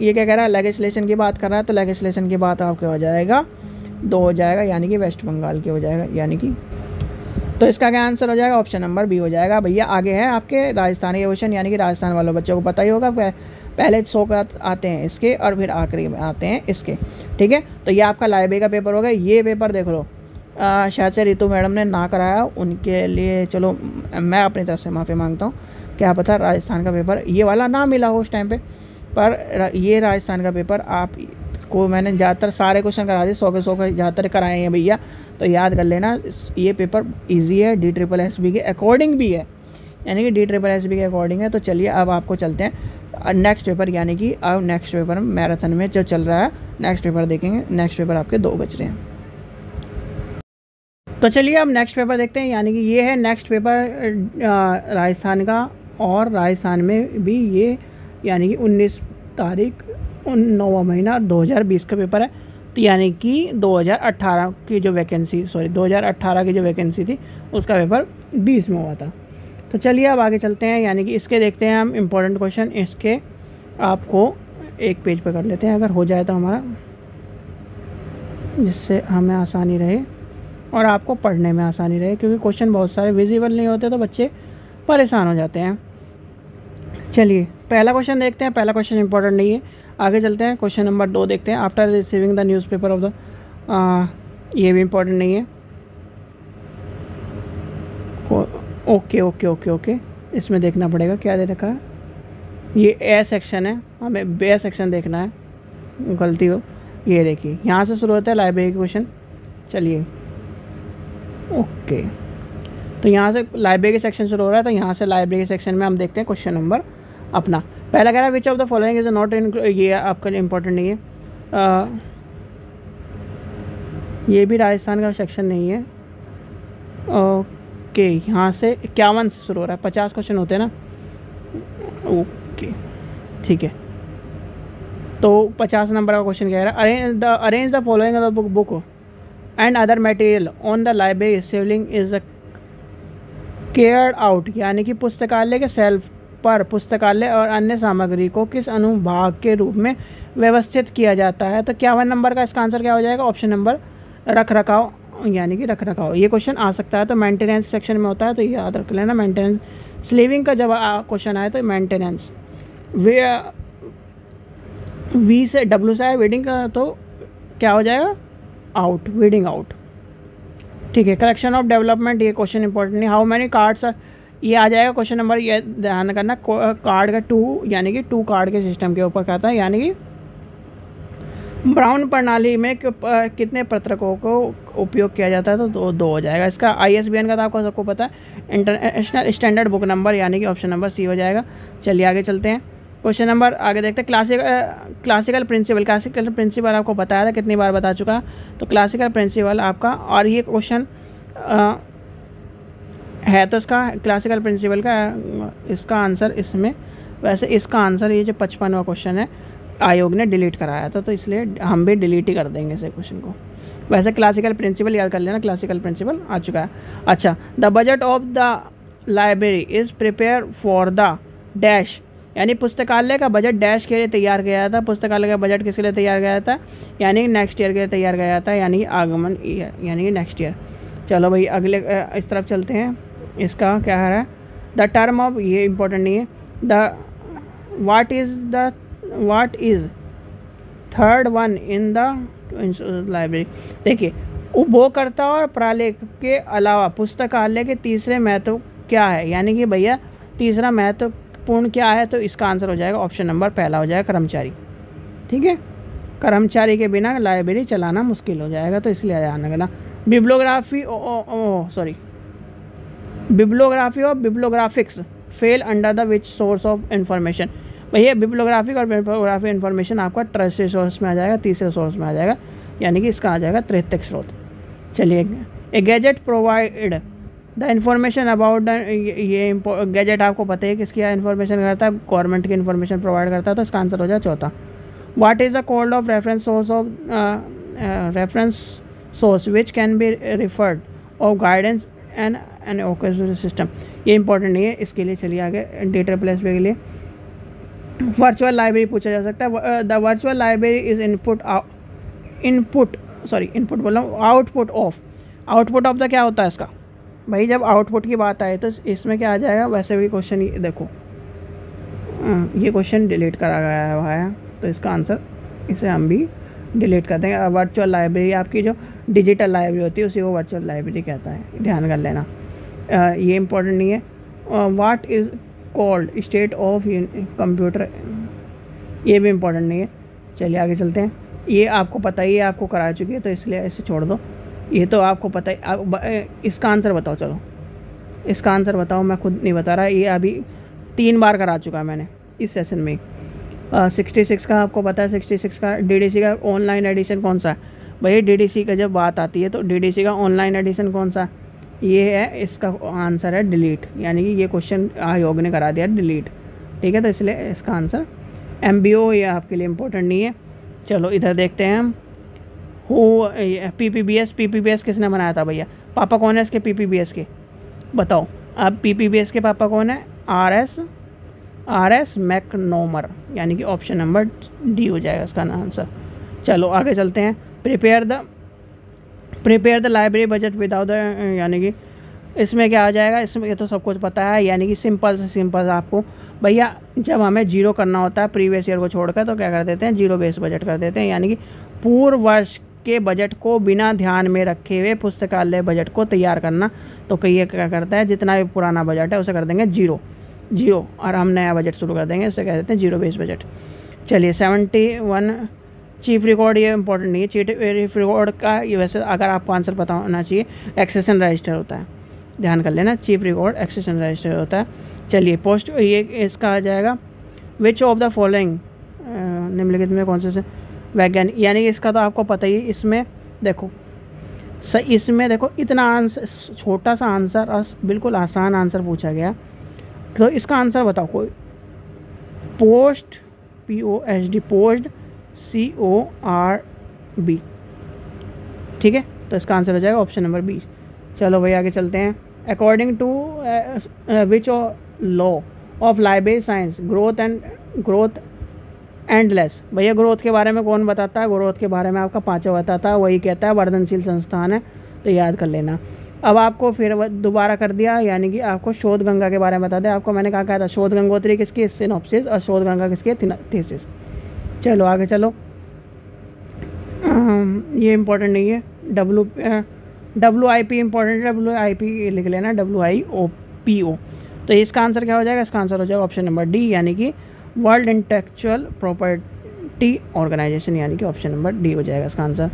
ये क्या कह रहा है, लेजिस्लेशन की बात कर रहा है, तो लेजिस्लेशन की बात आपके हो जाएगा 2 हो जाएगा, यानी कि वेस्ट बंगाल के हो जाएगा, यानी कि तो इसका क्या आंसर हो जाएगा, ऑप्शन नंबर बी हो जाएगा। भैया आगे है आपके राजस्थानी क्वेश्चन, यानी कि राजस्थान वालों बच्चों को पता ही होगा, पहले 100 का आते हैं इसके और फिर आखिरी में आते हैं इसके, ठीक है। तो ये आपका लाइब्रेरी का पेपर होगा, ये पेपर देख लो शायद से रितु मैडम ने ना कराया, उनके लिए चलो मैं अपनी तरफ से माफ़ी मांगता हूँ, क्या पता राजस्थान का पेपर ये वाला ना मिला हो उस टाइम पे, पर ये राजस्थान का पेपर आपको मैंने ज़्यादातर सारे क्वेश्चन करा दिए, 100 के 100 ज़्यादातर कराए हैं भैया, तो याद कर लेना ये पेपर इजी है, DSSB के अकॉर्डिंग भी है, यानी कि DSSB के अकॉर्डिंग है। तो चलिए अब आपको चलते हैं नेक्स्ट पेपर, यानी कि अब नेक्स्ट पेपर मैराथन में जो चल रहा है नेक्स्ट पेपर देखेंगे। नेक्स्ट पेपर आपके 2 बच रहे हैं, तो चलिए अब नेक्स्ट पेपर देखते हैं, यानी कि ये है नेक्स्ट पेपर राजस्थान का, और राजस्थान में भी ये यानी कि 19 तारीख 9वां महीना 2020 का पेपर है, तो यानी कि 2018 की जो वैकेंसी 2018 की जो वैकेंसी थी उसका पेपर 20 में हुआ था। तो चलिए अब आगे चलते हैं, यानी कि इसके देखते हैं हम इम्पोर्टेंट क्वेश्चन, इसके आपको एक पेज पर कर लेते हैं अगर हो जाए तो हमारा, जिससे हमें आसानी रहे और आपको पढ़ने में आसानी रहे, क्योंकि क्वेश्चन बहुत सारे विजिबल नहीं होते तो बच्चे परेशान हो जाते हैं। चलिए पहला क्वेश्चन देखते हैं, पहला क्वेश्चन इंपॉर्टेंट नहीं है, आगे चलते हैं। क्वेश्चन नंबर 2 देखते हैं, after receiving the newspaper of the, ये भी इंपॉर्टेंट नहीं है, ओके ओके ओके ओके, इसमें देखना पड़ेगा क्या दे रखा है, ये ए सेक्शन है, हमें बे सेक्शन देखना है, गलती हो, ये देखिए यहाँ से शुरू होता है लाइब्रेरी क्वेश्चन। चलिए ओके, तो यहाँ से लाइब्रेरी सेक्शन शुरू हो रहा है, तो यहाँ से लाइब्रेरी सेक्शन में हम देखते हैं क्वेश्चन नंबर अपना। पहला कह रहा है विच of the following is not in, ये आपका इंपॉर्टेंट नहीं है, ये भी राजस्थान का सेक्शन नहीं है। ओके, यहाँ से 51 से शुरू हो रहा है, 50 क्वेश्चन होते हैं ना, ओके ठीक है। तो 50 नंबर का क्वेश्चन कह रहा है arrange the following the book and other material on the library shelving is carried out, यानी कि पुस्तकालय के सेल्फ पर पुस्तकालय और अन्य सामग्री को किस अनुभाग के रूप में व्यवस्थित किया जाता है। तो 51 नंबर का इसका आंसर क्या हो जाएगा, ऑप्शन नंबर रख रखाव, यानी कि रख रखाव। ये क्वेश्चन आ सकता है तो मेंटेनेंस सेक्शन में होता है, तो ये याद रख लेना मेंटेनेंस। स्लीविंग का जब क्वेश्चन आए तो मेंटेनेंस, वी से डब्ल्यू से आए वीडिंग का, तो क्या हो जाएगा आउट, वीडिंग आउट, ठीक है। कलेक्शन ऑफ डेवलपमेंट, ये क्वेश्चन इंपॉर्टेंट नहीं। हाउ मैनी कार्ड्स, ये आ जाएगा क्वेश्चन नंबर, ये ध्यान करना कार्ड का 2, यानी कि 2 कार्ड के सिस्टम के ऊपर कहता है, यानी कि ब्राउन प्रणाली में कितने पत्रकों को उपयोग किया जाता है, तो 2 हो जाएगा। इसका ISBN का तो आपको सबको पता है, इंटरनेशनल स्टैंडर्ड बुक नंबर, यानी कि ऑप्शन नंबर सी हो जाएगा। चलिए आगे चलते हैं, क्वेश्चन नंबर आगे देखते हैं। क्लासिकल प्रिंसिपल आपको बताया था, कितनी बार बता चुका, तो क्लासिकल प्रिंसिपल आपका, और ये क्वेश्चन है तो इसका क्लासिकल प्रिंसिपल का इसका आंसर इसमें, वैसे इसका आंसर ये जो 55वां क्वेश्चन है आयोग ने डिलीट कराया था, तो इसलिए हम भी डिलीट ही कर देंगे इस क्वेश्चन को। वैसे क्लासिकल प्रिंसिपल याद कर लेना, क्लासिकल प्रिंसिपल आ चुका है। अच्छा, the budget of the library is prepare for the dash, यानी पुस्तकालय का बजट डैश के लिए तैयार किया था, पुस्तकालय का बजट किसके लिए तैयार किया था, यानी कि नेक्स्ट ईयर के लिए तैयार किया था, यानी कि आगमन यानी कि नेक्स्ट ईयर। चलो भाई अगले इस तरफ चलते हैं, इसका क्या है, द टर्म ऑफ, ये इंपॉर्टेंट नहीं है, the what is third one in the library. देखिए, उपभोगकर्ता और प्रालेख के अलावा पुस्तकालय के तीसरे महत्व क्या है, यानी कि भैया तीसरा महत्वपूर्ण क्या है, तो इसका आंसर हो जाएगा ऑप्शन नंबर पहला हो जाएगा कर्मचारी। ठीक है, कर्मचारी के बिना लाइब्रेरी चलाना मुश्किल हो जाएगा, तो इसलिए ध्यान रखना। बिब्लोग्राफी और bibliographics fall under the which source of information. भैया बिब्लोग्राफिक और बिब्लोग्राफी इन्फॉर्मेशन आपका ट्रस्टेड सोर्स में आ जाएगा, तीसरे सोर्स में आ जाएगा, यानी कि इसका आ जाएगा तृतीयक स्रोत। चलिए, a gazette provide the information about the, ये गैजेट आपको पता है किसकी इन्फॉर्मेशन करता है, गवर्नमेंट की इन्फॉर्मेशन प्रोवाइड करता है, तो इसका आंसर हो जाए चौथा। What is the called off reference source which can be referred of guidance and occasional system. ये इंपॉर्टेंट नहीं है, इसके लिए चलिए आगे DSSP के लिए वर्चुअल लाइब्रेरी पूछा जा सकता है। The virtual library is output of the क्या होता है इसका, भाई जब आउटपुट की बात आए तो इसमें क्या आ जाएगा, वैसे भी क्वेश्चन देखो ये क्वेश्चन डिलीट करा गया है भाई, तो इसका आंसर इसे हम भी डिलीट कर देंगे। वर्चुअल लाइब्रेरी आपकी जो डिजिटल लाइब्रेरी होती है उसी को वर्चुअल लाइब्रेरी कहता है, ध्यान कर लेना। ये इंपॉर्टेंट नहीं है। What is called state of computer, ये भी इम्पोर्टेंट नहीं है। चलिए आगे चलते हैं, ये आपको पता ही है, आपको करा चुकी है, तो इसलिए इसे छोड़ दो, ये तो आपको पता ही। इसका आंसर बताओ, चलो इसका आंसर बताओ, मैं खुद नहीं बता रहा, ये अभी 3 बार करा चुका है मैंने इस सेशन में। 66 का आपको पता है, 66 का DDC का ऑनलाइन एडिशन कौन सा है, भाई DDC का जब बात आती है तो DDC का ऑनलाइन एडिशन कौन सा, ये है, इसका आंसर है डिलीट, यानी कि ये क्वेश्चन आयोग ने करा दिया डिलीट। ठीक है, तो इसलिए इसका आंसर MBO ये आपके लिए इम्पोर्टेंट नहीं है। चलो इधर देखते हैं हम, PPBS किसने बनाया था भैया, पापा कौन है इसके PPBS के, बताओ अब PPBS के पापा कौन है, RS मैकनोमर, यानी कि ऑप्शन नंबर D हो जाएगा इसका आंसर। चलो आगे चलते हैं। Prepare the library budget without the, यानी कि इसमें क्या आ जाएगा, इसमें ये तो सब कुछ पता है, यानी कि सिंपल से सिंपल आपको भैया जब हमें जीरो करना होता है प्रीवियस ईयर को छोड़कर, तो क्या कर देते हैं, जीरो बेस बजट कर देते हैं, यानी कि पूर्व वर्ष के बजट को बिना ध्यान में रखे हुए पुस्तकालय बजट को तैयार करना। तो कई क्या करता है, जितना भी पुराना बजट है उसे कर देंगे जीरो, और हम नया बजट शुरू कर देंगे, उसे कह देते हैं जीरो बेस बजट। चलिए 71 चीफ रिकॉर्ड, ये इंपॉर्टेंट नहीं है, चीफ रिकॉर्ड का ये वैसे अगर आपको आंसर पता होना चाहिए, एक्सेशन रजिस्टर होता है, ध्यान कर लेना, चीफ रिकॉर्ड एक्सेशन रजिस्टर होता है। चलिए पोस्ट, ये इसका आ जाएगा विच ऑफ द फॉलोइंग निम्नलिखित में कौन से वैज्ञानिक, यानी कि इसका तो आपको पता ही, इसमें देखो इसमें देखो इतना आंसर, छोटा सा आंसर और बिल्कुल आसान आंसर पूछा गया, तो इसका आंसर बताओ कोई, पोस्ट POSD पोस्ट CORB। ठीक है, तो इसका आंसर हो जाएगा ऑप्शन नंबर 20। चलो भाई आगे चलते हैं। According to which law of library science growth endless, भैया ग्रोथ के बारे में कौन बताता है, ग्रोथ के बारे में आपका पांचवा बताता है, वही कहता है वर्धनशील संस्थान है, तो याद कर लेना। अब आपको फिर दोबारा कर दिया, यानी कि आपको शोध गंगा के बारे में बता दें, आपको मैंने कहा था शोध गंगोत्री किसकी, सिनॉप्सिस, और शोध गंगा किसकी, थीसिस। चलो आगे चलो, ये इम्पोर्टेंट नहीं है, WIP इम्पोर्टेंट है, WIP लिख लेना, WIPO। तो इसका आंसर क्या हो जाएगा, इसका आंसर हो जाएगा ऑप्शन नंबर D, यानी कि वर्ल्ड इंटेलेक्चुअल प्रॉपर्टी ऑर्गेनाइजेशन, यानी कि ऑप्शन नंबर D हो जाएगा इसका आंसर।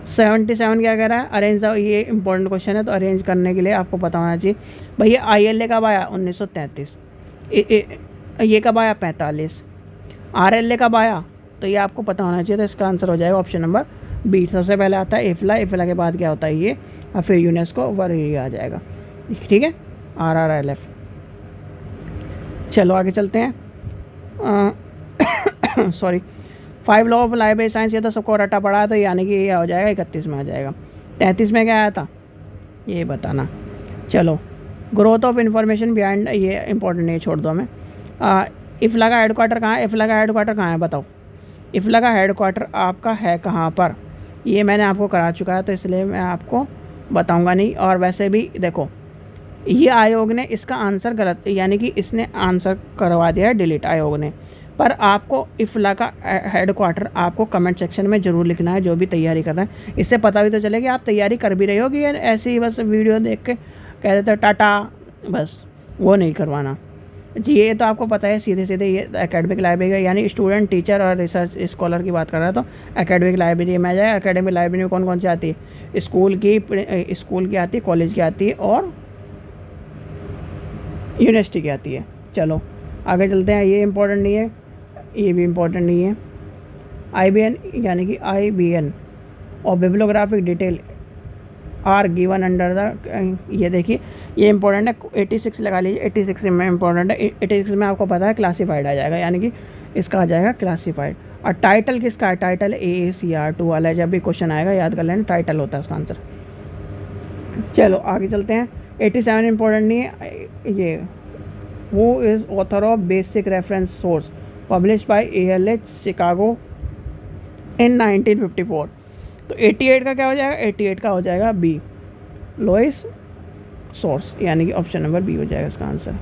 77 क्या कह रहा है, अरेंज, ये इंपॉर्टेंट क्वेश्चन है, तो अरेंज करने के लिए आपको पता होना चाहिए भैया ILA कब आया 1933, ये कब आया 45, RLA कब आया, तो ये आपको पता होना चाहिए, तो इसका आंसर हो जाएगा ऑप्शन नंबर B। सबसे पहले आता है इफला के बाद क्या होता है ये, और फिर यूनेस्को, वर्ग आ जाएगा। ठीक है, RRLF। चलो आगे चलते हैं। Sorry, 5 law of library science, ये तो सबको रटा पड़ा है, तो यानी कि ये हो जाएगा 31 में आ जाएगा। 33 में क्या आया था ये बताना। चलो, ग्रोथ ऑफ इंफॉर्मेशन बिहाइंड, ये इंपॉर्टेंट नहीं, छोड़ दो हमें। इफला का हेडक्वार्टर कहाँ है, इफला का हेडक्वार्टर कहाँ है बताओ, इफला का हेडक्वार्टर आपका है कहाँ पर, ये मैंने आपको करा चुका है, तो इसलिए मैं आपको बताऊंगा नहीं। और वैसे भी देखो, ये आयोग ने इसका आंसर गलत, यानी कि इसने आंसर करवा दिया है डिलीट आयोग ने। पर आपको इफ़ला का हेड क्वार्टर आपको कमेंट सेक्शन में ज़रूर लिखना है, जो भी तैयारी कर रहे हैं। इससे पता भी तो चलेगा आप तैयारी कर भी रहे हो कि ऐसे ही बस वीडियो देख के कह देते हो टाटा, बस वो नहीं करवाना जी। ये तो आपको पता है सीधे सीधे ये एकेडमिक लाइब्रेरी यानी स्टूडेंट, टीचर और रिसर्च स्कॉलर की बात कर रहा है तो एकेडमिक लाइब्रेरी में आ जाए। एकेडमिक लाइब्रेरी में कौन कौन सी आती है? स्कूल की आती है, कॉलेज की आती है और यूनिवर्सिटी की आती है। चलो आगे चलते हैं। ये इम्पोर्टेंट नहीं है, ये भी इम्पोर्टेंट नहीं है। IBN यानी कि IBN और bibliographic detail are given under the, ये देखिए ये इंपॉर्टेंट है। 86 लगा लीजिए, 86 में इंपॉर्टेंट है। 86 में आपको पता है क्लासीफाइड आ जाएगा, यानी कि इसका आ जाएगा क्लासीफाइड। और टाइटल किसका है? टाइटल AACR2 वाला है। जब भी क्वेश्चन आएगा याद कर लेना, टाइटल होता है उसका आंसर। चलो आगे चलते हैं। 87 इंपॉर्टेंट नहीं है। ये who is author of basic reference source publish by ALH Chicago in 1954। तो 88 का क्या हो जाएगा? 88 का हो जाएगा बी, लोइस सोर्स, यानी कि ऑप्शन नंबर बी हो जाएगा इसका आंसर।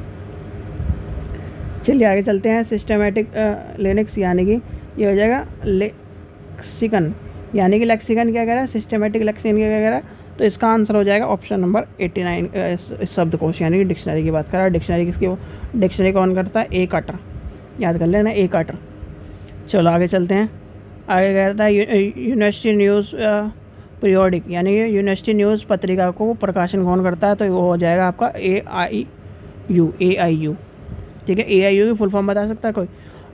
चलिए आगे चलते हैं। सिस्टमेटिक लिनक्स यानी कि ये हो जाएगा लेक्सिकन, यानी कि लेक्सिकन क्या कह रहा है? सिस्टमेटिक लेक्सिकन क्या कह रहा है? तो इसका आंसर हो जाएगा ऑप्शन नंबर 89 शब्दकोश, यानी कि डिक्शनरी की बात कर रहा है। डिक्शनरी किसकी? वो डिक्शनरी कौन करता है? ए कटर, याद कर लेना, ए कटर। चलो आगे चलते हैं। आगे कहता है यूनिवर्सिटी न्यूज़ पीरियोडिक, यानी कि यूनिवर्सिटी न्यूज़ पत्रिका को प्रकाशन कौन करता है? तो वो हो जाएगा आपका AIU। ठीक है, AIU की फुल फॉर्म बता सकता है कोई?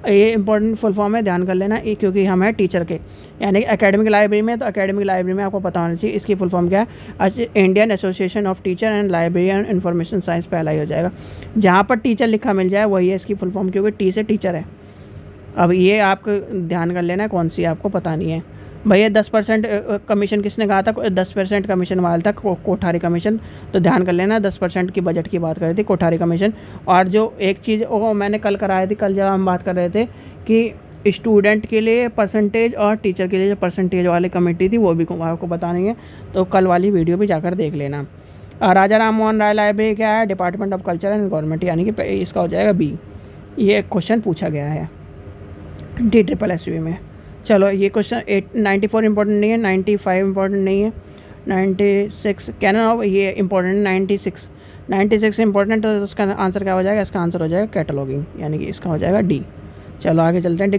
ये इंपॉर्टेंट फुल फॉर्म है, ध्यान कर लेना, क्योंकि हम है टीचर के, यानी कि एकेडमिक लाइब्रेरी में। तो एकेडमिक लाइब्रेरी में आपको पता होना चाहिए इसकी फुल फॉर्म क्या है। Indian association of teacher and librarian information science पहला ही हो जाएगा। जहाँ पर टीचर लिखा मिल जाए वही है इसकी फुल फॉर्म, क्योंकि टी से टीचर है। अब ये आपको ध्यान कर लेना कौन सी आपको पता नहीं है भैया। 10% कमीशन किसने कहा था? 10% कमीशन वाला था कोठारी कमीशन। तो ध्यान कर लेना, 10% की बजट की बात कर रही थी कोठारी कमीशन। और जो एक चीज़ वो मैंने कल कराई थी, कल जब हम बात कर रहे थे कि स्टूडेंट के लिए परसेंटेज और टीचर के लिए जो परसेंटेज वाली कमेटी थी वो भी आपको बतानी है, तो कल वाली वीडियो भी जाकर देख लेना। राजा राम मोहन राय लाइब्रेरी क्या है? Department of culture and government, यानी कि इसका हो जाएगा बी। ये क्वेश्चन पूछा गया है DSSB में। चलो ये क्वेश्चन 94 इंपॉर्टेंट नहीं है, 95 इंपॉर्टेंट नहीं है, 96 कैनन ऑफ ये इंपॉर्टेंट, 96 इंपॉर्टेंट। तो इसका आंसर क्या हो जाएगा? इसका आंसर हो जाएगा कैटलॉगिंग, यानी कि इसका हो जाएगा डी। चलो आगे चलते हैं।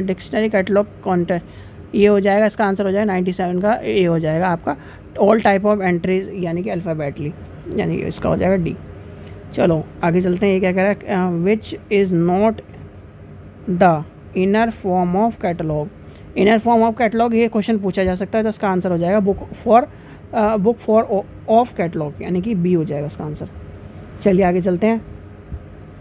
डिक्शनरी कैटलॉग कॉन्टेंट, ये हो जाएगा, इसका आंसर हो जाएगा 97 का, ये हो जाएगा आपका ऑल टाइप ऑफ एंट्रीज, यानी कि अल्फ़ाबेटली, यानी कि इसका हो जाएगा डी। चलो आगे चलते हैं। ये क्या कह रहा है? Which is not the inner form of catalogue. Inner form of catalogue ये क्वेश्चन पूछा जा सकता है, तो इसका आंसर हो जाएगा बुक फॉर ऑफ कैटलॉग, यानी कि बी हो जाएगा इसका आंसर। चलिए आगे चलते हैं।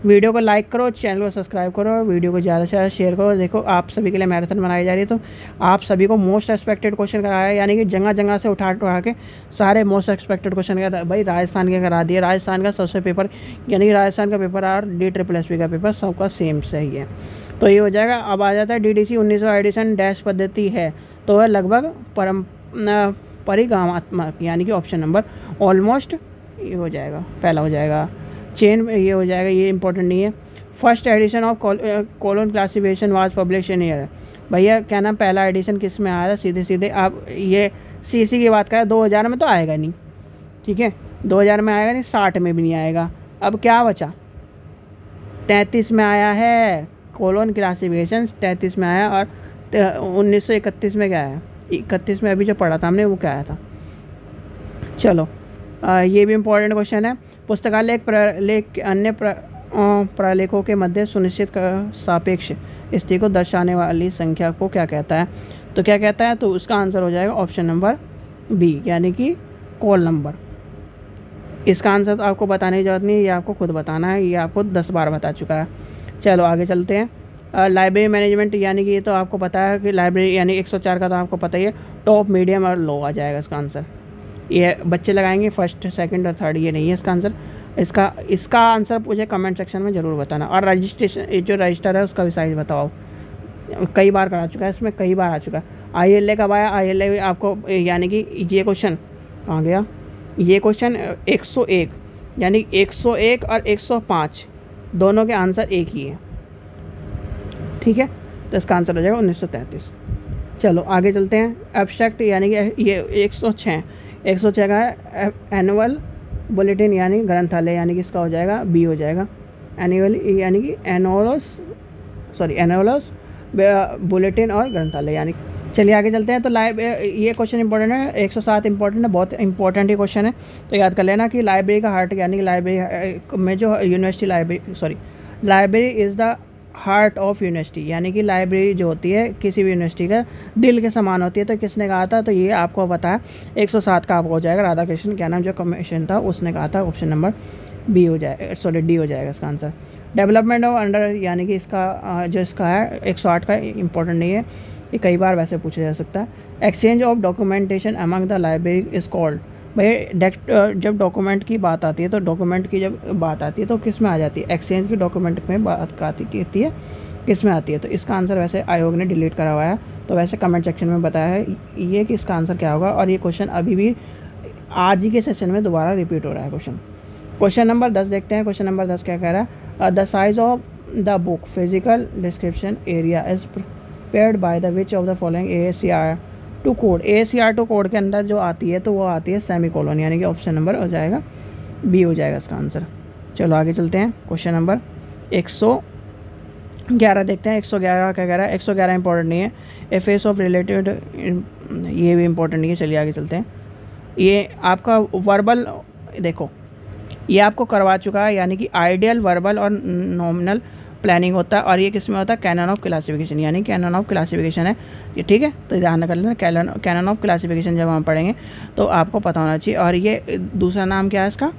वीडियो को लाइक करो, चैनल को सब्सक्राइब करो, वीडियो को ज़्यादा से ज़्यादा शेयर करो। देखो आप सभी के लिए मैराथन बनाई जा रही है, तो आप सभी को मोस्ट एक्सपेक्टेड क्वेश्चन कराया है, यानी कि जगह जगह से उठा के सारे मोस्ट एक्सपेक्टेड क्वेश्चन का भाई राजस्थान के करा दिए। राजस्थान का सबसे पेपर, यानी कि राजस्थान का पेपर और DSSB का पेपर सबका सेम सही है, तो ये हो जाएगा। अब आ जाता है DDC 1900 एडिशन डैश पद्धति है, तो वह लगभग परिगामात्मक, यानी कि ऑप्शन नंबर ऑलमोस्ट ये हो जाएगा, पहला हो जाएगा। चेन ये हो जाएगा, ये इंपॉर्टेंट नहीं है। First edition of colon classification was publish in year, भैया क्या नाम, पहला एडिशन किस में आया था? सीधे सीधे आप ये CC की बात करें 2000 में तो आएगा नहीं, ठीक है, 2000 में आएगा नहीं, 60 में भी नहीं आएगा। अब क्या बचा? 33 में आया है कोलोन क्लासिफिकेशन, 33 में आया, और 1931 में क्या है? 31 में अभी जो पढ़ा था हमने वो क्या आया था? चलो ये भी इम्पोर्टेंट क्वेश्चन है। पुस्तकालय एक प्रलेख अन्य प्रलेखों के मध्य सुनिश्चित सापेक्ष स्थिति को दर्शाने वाली संख्या को क्या कहता है? तो क्या कहता है? तो उसका आंसर हो जाएगा ऑप्शन नंबर बी, यानी कि कॉल नंबर। इसका आंसर तो आपको बताने की जरूरत नहीं है, ये आपको खुद बताना है, ये आपको 10 बार बता चुका है। चलो आगे चलते हैं। लाइब्रेरी मैनेजमेंट, यानी कि ये तो आपको पता है कि लाइब्रेरी यानी 104 का तो आपको पता ही है। टॉप, मीडियम और लो आ जाएगा इसका आंसर। ये बच्चे लगाएंगे फर्स्ट, सेकंड और थर्ड, ये नहीं है इसका आंसर। इसका आंसर मुझे कमेंट सेक्शन में ज़रूर बताना। और रजिस्ट्रेशन, जो रजिस्टर है उसका भी साइज़ बताओ। कई बार करा चुका है, इसमें कई बार आ चुका है। ILA कब आया? ILA आपको, यानी कि ये क्वेश्चन आ गया, ये क्वेश्चन 101, यानी 101 और 105 दोनों के आंसर एक ही है। ठीक है, तो इसका आंसर हो जाएगा 1933। चलो आगे चलते हैं। एब्स्ट्रैक्ट यानी कि ये 106 का है एनुअल बुलेटिन यानी ग्रंथालय, यानी कि इसका हो जाएगा बी हो जाएगा। एनुअल यानी कि एनुअलस बुलेटिन और ग्रंथालय यानी। चलिए आगे चलते हैं। तो ये क्वेश्चन इंपॉर्टेंट है, 107 इंपॉर्टेंट है, बहुत इंपॉर्टेंट ये क्वेश्चन है। तो याद कर लेना कि लाइब्रेरी का हार्ट यानी कि लाइब्रेरी में जो library is the heart of university, यानी कि लाइब्रेरी जो होती है किसी भी यूनिवर्सिटी का दिल के समान होती है। तो किसने कहा था? तो ये आपको पता है 107 का आपको हो जाएगा। राधाकृष्ण क्या नाम जो कमीशन था उसने कहा था। ऑप्शन नंबर डी हो जाएगा इसका आंसर। डेवलपमेंट ऑफ अंडर यानी कि इसका जो इसका है 108 का इंपॉर्टेंट नहीं है, ये कई बार वैसे पूछा जा सकता है। Exchange of documentation among the library is called. भाई जब डॉक्यूमेंट की बात आती है तो डॉक्यूमेंट की जब बात आती है तो किस में आ जाती है? एक्सचेंज की डॉक्यूमेंट में बात आती है, किस में आती है? तो इसका आंसर वैसे आयोग ने डिलीट करा हुआ है, तो वैसे कमेंट सेक्शन में बताया है ये कि इसका आंसर क्या होगा। और ये क्वेश्चन अभी भी आज ही के सेशन में दोबारा रिपीट हो रहा है क्वेश्चन नंबर 10 देखते हैं। क्वेश्चन नंबर 10 क्या कह रहा है? The size of the book physical description area is prepared by the which of the following ASCR2 code. ASCR2 code के अंदर जो आती है तो वो आती है सेमीकोलन, यानी कि ऑप्शन नंबर हो जाएगा बी हो जाएगा इसका आंसर। चलो आगे चलते हैं। क्वेश्चन नंबर 111 देखते हैं। 111 क्या कह रहा है? 111 इंपॉर्टेंट नहीं है। ए फेस ऑफ रिलेटिव, ये भी इंपॉर्टेंट नहीं है। चलिए आगे चलते हैं। ये आपका वर्बल, देखो ये आपको करवा चुका है, यानी कि आइडियल, वर्बल और नॉमिनल प्लानिंग होता है। और ये किस में होता है? कैनन ऑफ क्लासिफिकेशन, यानी कैनन ऑफ क्लासिफिकेशन है ये, ठीक है। तो ध्यान कर लेना, कैनन ऑफ क्लासिफिकेशन जब हम पढ़ेंगे तो आपको पता होना चाहिए। और ये दूसरा नाम क्या है इसका?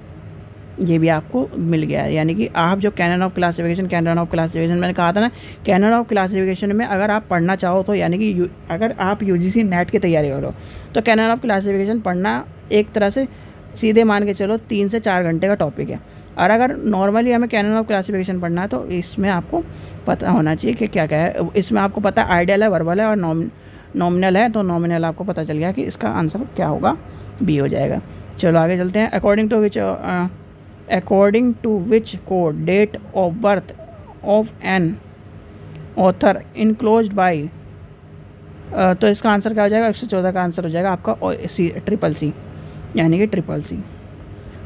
ये भी आपको मिल गया है, यानी कि आप जो कैनन ऑफ क्लासिफिकेशन मैंने कहा था ना, कैनन ऑफ क्लासिफिकेशन में अगर आप पढ़ना चाहो तो, यानी कि अगर आप UGC नेट की तैयारी करो तो कैनन ऑफ क्लासिफिकेशन पढ़ना एक तरह से सीधे मान के चलो 3 से 4 घंटे का टॉपिक है। और अगर नॉर्मली हमें कैनन ऑफ क्लासिफिकेशन पढ़ना है तो इसमें आपको पता होना चाहिए कि क्या क्या है। इसमें आपको पता है आइडियल है, वर्बल है और नॉमिनल है। तो नॉमिनल आपको पता चल गया कि इसका आंसर क्या होगा, बी हो जाएगा। चलो आगे चलते हैं। According to which code date of birth of an author enclosed by, तो इसका आंसर क्या हो जाएगा? 114 का आंसर हो जाएगा आपका CCC, यानी कि CCC।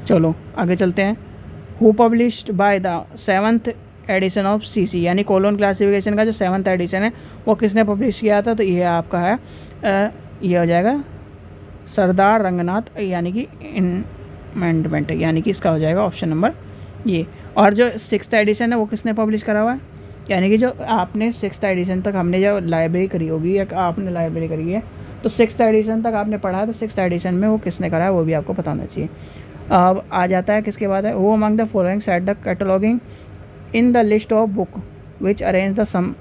चलो आगे चलते हैं। Who published by the 7th edition of CC, यानी कोलोन क्लासिफिकेशन का जो 7th एडिशन है वो किसने पब्लिश किया था? तो ये आपका है ये हो जाएगा सरदार रंगनाथ, यानी कि अमेंडमेंट, यानी कि इसका हो जाएगा ऑप्शन नंबर ये। और जो 6th एडिशन है वो किसने पब्लिश करा हुआ है? यानी कि जो आपने 6th एडिशन तक हमने जो लाइब्रेरी करी होगी या आपने लाइब्रेरी करी है तो 6th एडिशन तक आपने पढ़ा है, तो 6th एडिशन में वो किसने करा है वो भी आपको पता होना चाहिए। अब आ जाता है किसके बाद है? वो among the following set the cataloguing in the list of book which arrange the some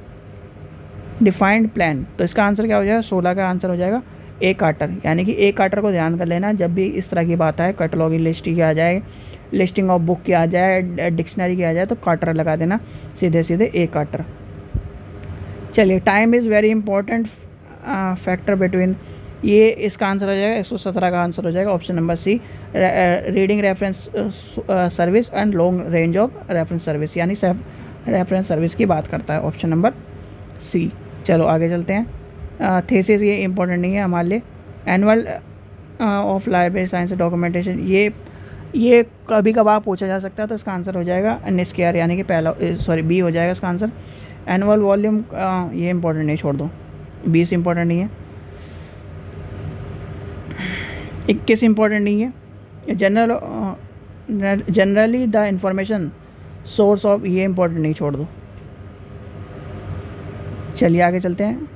defined plan. तो इसका आंसर क्या हो जाएगा? 16 का आंसर हो जाएगा ए कार्टर, यानी कि ए कार्टर को ध्यान कर लेना। जब भी इस तरह की बात है, कैटलॉगिंग लिस्ट की आ जाए, लिस्टिंग ऑफ बुक की आ जाए, डिक्शनरी की आ जाए, तो कार्टर लगा देना सीधे सीधे ए कार्टर। चलिए, time is very important factor between, ये इसका आंसर हो जाएगा 117 का आंसर हो जाएगा option number C. Reading reference service and long range of reference service, यानी रेफरेंस सर्विस की बात करता है ऑप्शन नंबर सी। चलो आगे चलते हैं। थीसिस ये इंपॉर्टेंट नहीं है हमारे लिए। Annual of library science documentation, ये कभी कभार पूछा जा सकता है, तो इसका आंसर हो जाएगा निस्केयर, यानी कि पहला बी हो जाएगा इसका आंसर। एनुअल वॉल्यूम ये इंपॉर्टेंट नहीं, छोड़ दो, 20 इंपॉर्टेंट नहीं है। 21 इंपॉर्टेंट नहीं है। Generally the information source of, ये इंपॉर्टेंट नहीं, छोड़ दो। चलिए आगे चलते हैं।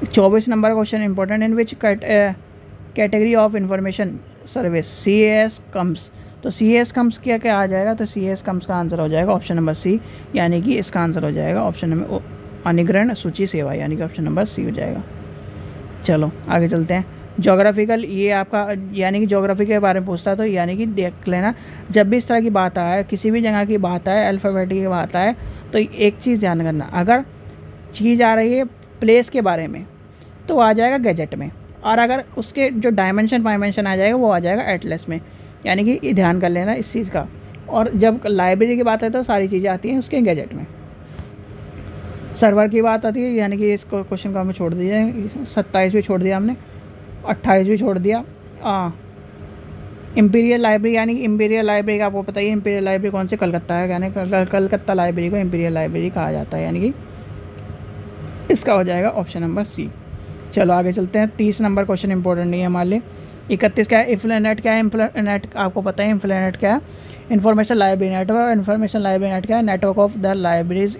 24 number question important, in which category of information service CAS comes. तो CAS कम्स क्या क्या आ जाएगा? तो CAS कम्स का आंसर हो जाएगा ऑप्शन नंबर सी, यानी कि इसका आंसर हो जाएगा ऑप्शन नंबर अनुग्रहण सूची सेवा, यानी कि ऑप्शन नंबर सी हो जाएगा। चलो आगे चलते हैं। जोग्राफिकल, ये आपका यानी कि जोग्राफी के बारे में पूछता है, तो यानी कि देख लेना, जब भी इस तरह की बात आए, किसी भी जगह की बात आए, अल्फ़ाबेट की बात आए, तो एक चीज़ ध्यान करना, अगर चीज़ आ रही है प्लेस के बारे में तो आ जाएगा गैजेट में, और अगर उसके जो डायमेंशन आ जाएगा वो आ जाएगा एटलस में, यानी कि ध्यान कर लेना इस चीज़ का। और जब लाइब्रेरी की बात है तो सारी चीज़ें आती हैं उसके गैजेट में। सर्वर की बात आती है, यानी कि इस क्वेश्चन को हमें छोड़ दिया है, 27 भी छोड़ दिया हमने, 28 भी छोड़ दिया। इंपीरियल लाइब्रेरी, यानी कि इंपीरियल लाइब्रेरी का आपको पता ही है, इंपीरियल लाइब्रेरी कौन सी, कलकत्ता है, यानी कलकत्ता लाइब्रेरी को इंपीरियल लाइब्रेरी कहा जाता है, यानी कि इसका हो जाएगा ऑप्शन नंबर सी। चलो आगे चलते हैं। 30 नंबर क्वेश्चन इंपॉर्टेंट नहीं है हमारे लिए। 31 क्या है, इन्फ्लेनेट क्या है, इन्फ्लेनेट आपको पता है इन्फ्लेनेट क्या है, information library network. Information library net क्या है, network of the libraries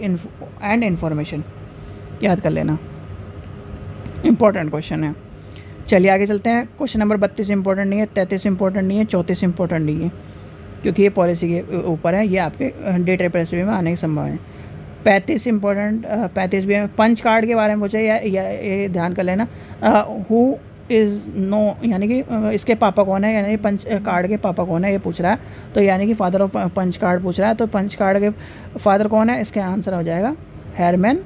and information, याद कर लेना, इंपॉर्टेंट क्वेश्चन है। चलिए आगे चलते हैं। क्वेश्चन नंबर 32 इंपॉर्टेंट नहीं है, 33 इंपॉर्टेंट नहीं है, 34 इंपॉर्टेंट नहीं है, क्योंकि ये पॉलिसी के ऊपर है, ये आपके डे ट्रिपल एसबी में आने की संभावना है। 35 इंपॉर्टेंट, 35 भी है। पंच कार्ड के बारे में पूछे, या ये ध्यान कर लेना, हु इज़ नो, यानी कि इसके पापा कौन है, यानी कि पंच कार्ड के पापा कौन है, ये पूछ रहा है, तो यानी कि फादर ऑफ पंच कार्ड पूछ रहा है, तो पंच कार्ड के फादर कौन है, इसका आंसर हो जाएगा हेरमैन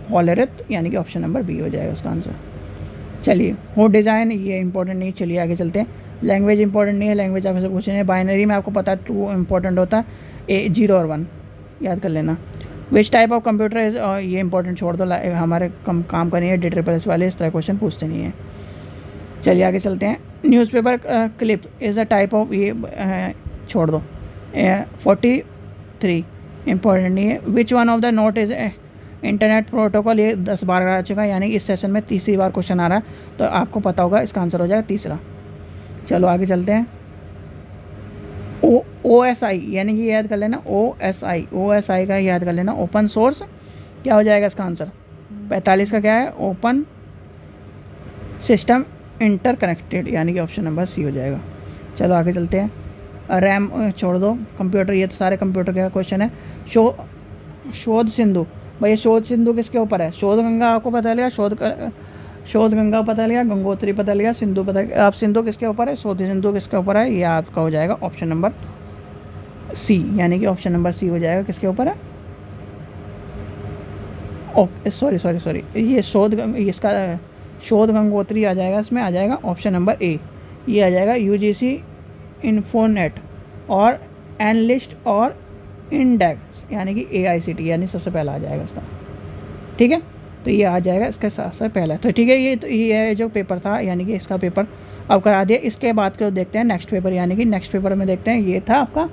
हॉलेरथ, यानी कि ऑप्शन नंबर बी हो जाएगा उसका आंसर। चलिए, हो डिज़ाइन ये इंपॉर्टेंट नहीं, चलिए आगे चलते हैं। लैंग्वेज इंपॉर्टेंट नहीं है, लैंग्वेज आपसे पूछ रहे हैं। बाइनरी में आपको पता है 2 इंपॉर्टेंट होता है, 0 और 1, याद कर लेना। विच टाइप ऑफ कंप्यूटर इज, ये इंपॉर्टेंट छोड़ दो, हमारे काम का नहीं है, डे ट्रिपल एस वाले इस तरह क्वेश्चन पूछते नहीं हैं। चलिए आगे चलते हैं। Newspaper clip is a type of, ये छोड़ दो। 43 इंपॉर्टेंट नहीं है। विच one of the note is internet protocol, ये 10 बार आ चुका है, यानी इस सेशन में तीसरी बार क्वेश्चन आ रहा है, तो आपको पता होगा, इसका आंसर हो जाएगा तीसरा। चलो आगे चलते हैं। OSI, यानी कि याद कर लेना, OSI का याद कर लेना, ओपन सोर्स, क्या हो जाएगा इसका आंसर। 45 का क्या है, ओपन सिस्टम इंटरकनेक्टेड, यानी कि ऑप्शन नंबर सी हो जाएगा। चलो आगे चलते हैं। रैम छोड़ दो, कंप्यूटर, ये तो सारे कंप्यूटर का क्वेश्चन है। शोध सिंधु, भाई शोध सिंधु किसके ऊपर है, शोध गंगा आपको पता लगा, शोध गंगा पता लगा, गंगोत्री पता लगा, सिंधु पता, आप सिंधु किसके ऊपर है, शोध सिंधु किसके ऊपर है, ये आपका हो जाएगा ऑप्शन नंबर सी, यानी कि ऑप्शन नंबर सी हो जाएगा, किसके ऊपर है, सॉरी, ये इसका शोध गंगोत्री आ जाएगा, इसमें आ जाएगा ऑप्शन नंबर ए, ये आ जाएगा UGC इन्फोनेट और एनलिस्ट और इंडेक्स, यानी कि AICT, यानी सबसे पहला आ जाएगा इसका, ठीक है, तो ये आ जाएगा इसका सबसे पहला। तो ठीक है, ये जो पेपर था, यानी कि इसका पेपर अब करा दिया। इसके बाद को देखते हैं नेक्स्ट पेपर, यानी कि नेक्स्ट पेपर में देखते हैं, ये था आपका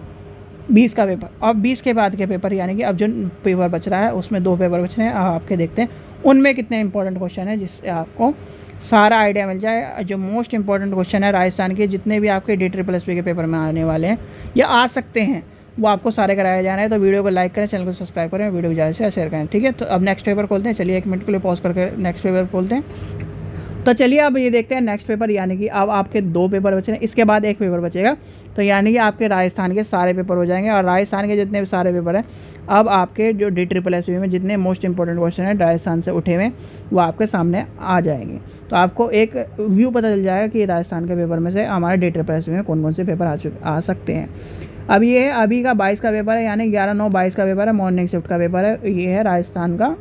20 का पेपर, और 20 के बाद के पेपर, यानी कि अब जो पेपर बच रहा है उसमें 2 पेपर बच रहे हैं, आपके देखते हैं उनमें कितने इंपॉर्टेंट क्वेश्चन है, जिससे आपको सारा आइडिया मिल जाए। जो मोस्ट इंपॉर्टेंट क्वेश्चन है राजस्थान के, जितने भी आपके DSSB के पेपर में आने वाले हैं या आ सकते हैं, वो आपको सारे कराया जाना है। तो वीडियो को लाइक करें, चैनल को सब्सक्राइब करें, वीडियो को ज़्यादा से शेयर करें, ठीक है। तो अब नेक्स्ट पेपर खोलते हैं, चलिए 1 मिनट के लिए पॉज करके नेक्स्ट पेपर खोलते हैं। तो चलिए अब ये देखते हैं नेक्स्ट पेपर, यानी कि अब आपके 2 पेपर बचे हैं, इसके बाद 1 पेपर बचेगा, तो यानी कि आपके राजस्थान के सारे पेपर हो जाएंगे। और राजस्थान के जितने भी सारे पेपर हैं, अब आपके जो DSSB में जितने मोस्ट इंपॉर्टेंट क्वेश्चन हैं राजस्थान से उठे हुए, वो आपके सामने आ जाएंगे। तो आपको एक व्यू पता चल जाएगा कि राजस्थान के पेपर में से हमारे DSSB में कौन कौन से पेपर आ सकते हैं। अब ये अभी का 22 का पेपर है, यानी 11/9/22 का पेपर है, मॉर्निंग शिफ्ट का पेपर है। ये है राजस्थान का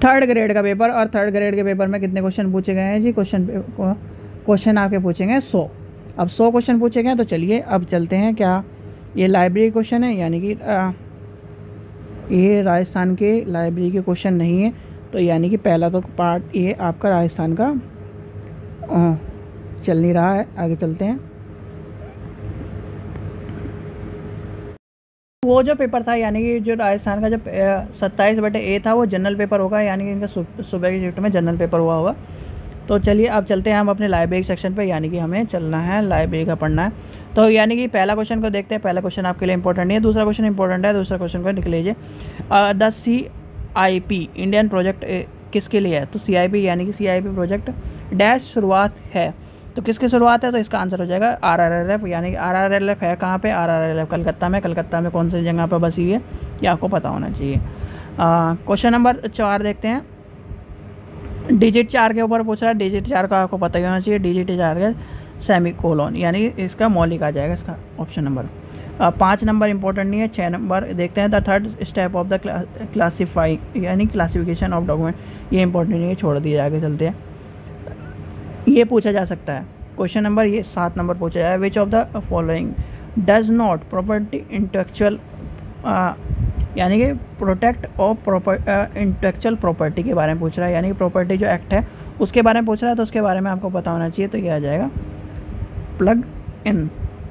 3rd ग्रेड का पेपर, और 3rd ग्रेड के पेपर में कितने क्वेश्चन पूछे गए हैं जी, क्वेश्चन आपके पूछेंगे 100। अब 100 क्वेश्चन पूछे गए, तो चलिए अब चलते हैं। क्या ये लाइब्रेरी क्वेश्चन है, यानी कि ये राजस्थान के लाइब्रेरी के क्वेश्चन नहीं है, तो यानी कि पहला तो पार्ट ये आपका राजस्थान का चल नहीं रहा है। आगे चलते हैं। वो जो पेपर था, यानी कि जो राजस्थान का जो 27/A था, वो जनरल पेपर होगा, यानी कि इनका सुबह की शिफ्ट में जनरल पेपर हुआ होगा। तो चलिए अब चलते हैं हम अपने लाइब्रेरी सेक्शन पे, यानी कि हमें चलना है, लाइब्रेरी का पढ़ना है। तो यानी कि पहला क्वेश्चन को देखते हैं। पहला क्वेश्चन आपके लिए इंपॉर्टेंट नहीं है, दूसरा क्वेश्चन इंपॉर्टेंट है, दूसरा क्वेश्चन को निकल लीजिए। द CIP इंडियन प्रोजेक्ट किसके लिए है, तो CIP यानी कि CIP प्रोजेक्ट डैश शुरुआत है, तो किसकी शुरुआत है, तो इसका आंसर हो जाएगा RRLF, यानी कि RRLF है कहाँ पे, RRLF कलकत्ता में। कलकत्ता में कौन सी जगह पर बसी हुई है, ये आपको पता होना चाहिए। क्वेश्चन नंबर 4 देखते हैं। डिजिट 4 के ऊपर पूछ रहा है, डिजिट 4 का आपको पता ही होना चाहिए, डिजिट 4 का सेमीकोलन, यानी इसका मौलिक आ जाएगा इसका ऑप्शन नंबर। 5 नंबर इंपॉर्टेंट नहीं है। 6 नंबर देखते हैं। The 3rd step of the classifying, यानी क्लासिफिकेशन ऑफ डॉक्यूमेंट, ये इंपॉर्टेंट नहीं है, छोड़ दिया। आगे चलते हैं। ये पूछा जा सकता है क्वेश्चन नंबर, ये 7 नंबर पूछा जाए। विच of the following does not property intellectual, यानी कि प्रोटेक्ट ऑफ इंटेलेक्चुअल प्रॉपर्टी के बारे में पूछ रहा है, यानी कि प्रॉपर्टी जो एक्ट है उसके बारे में पूछ रहा है, तो उसके बारे में आपको पता होना चाहिए। तो ये आ जाएगा प्लग इन।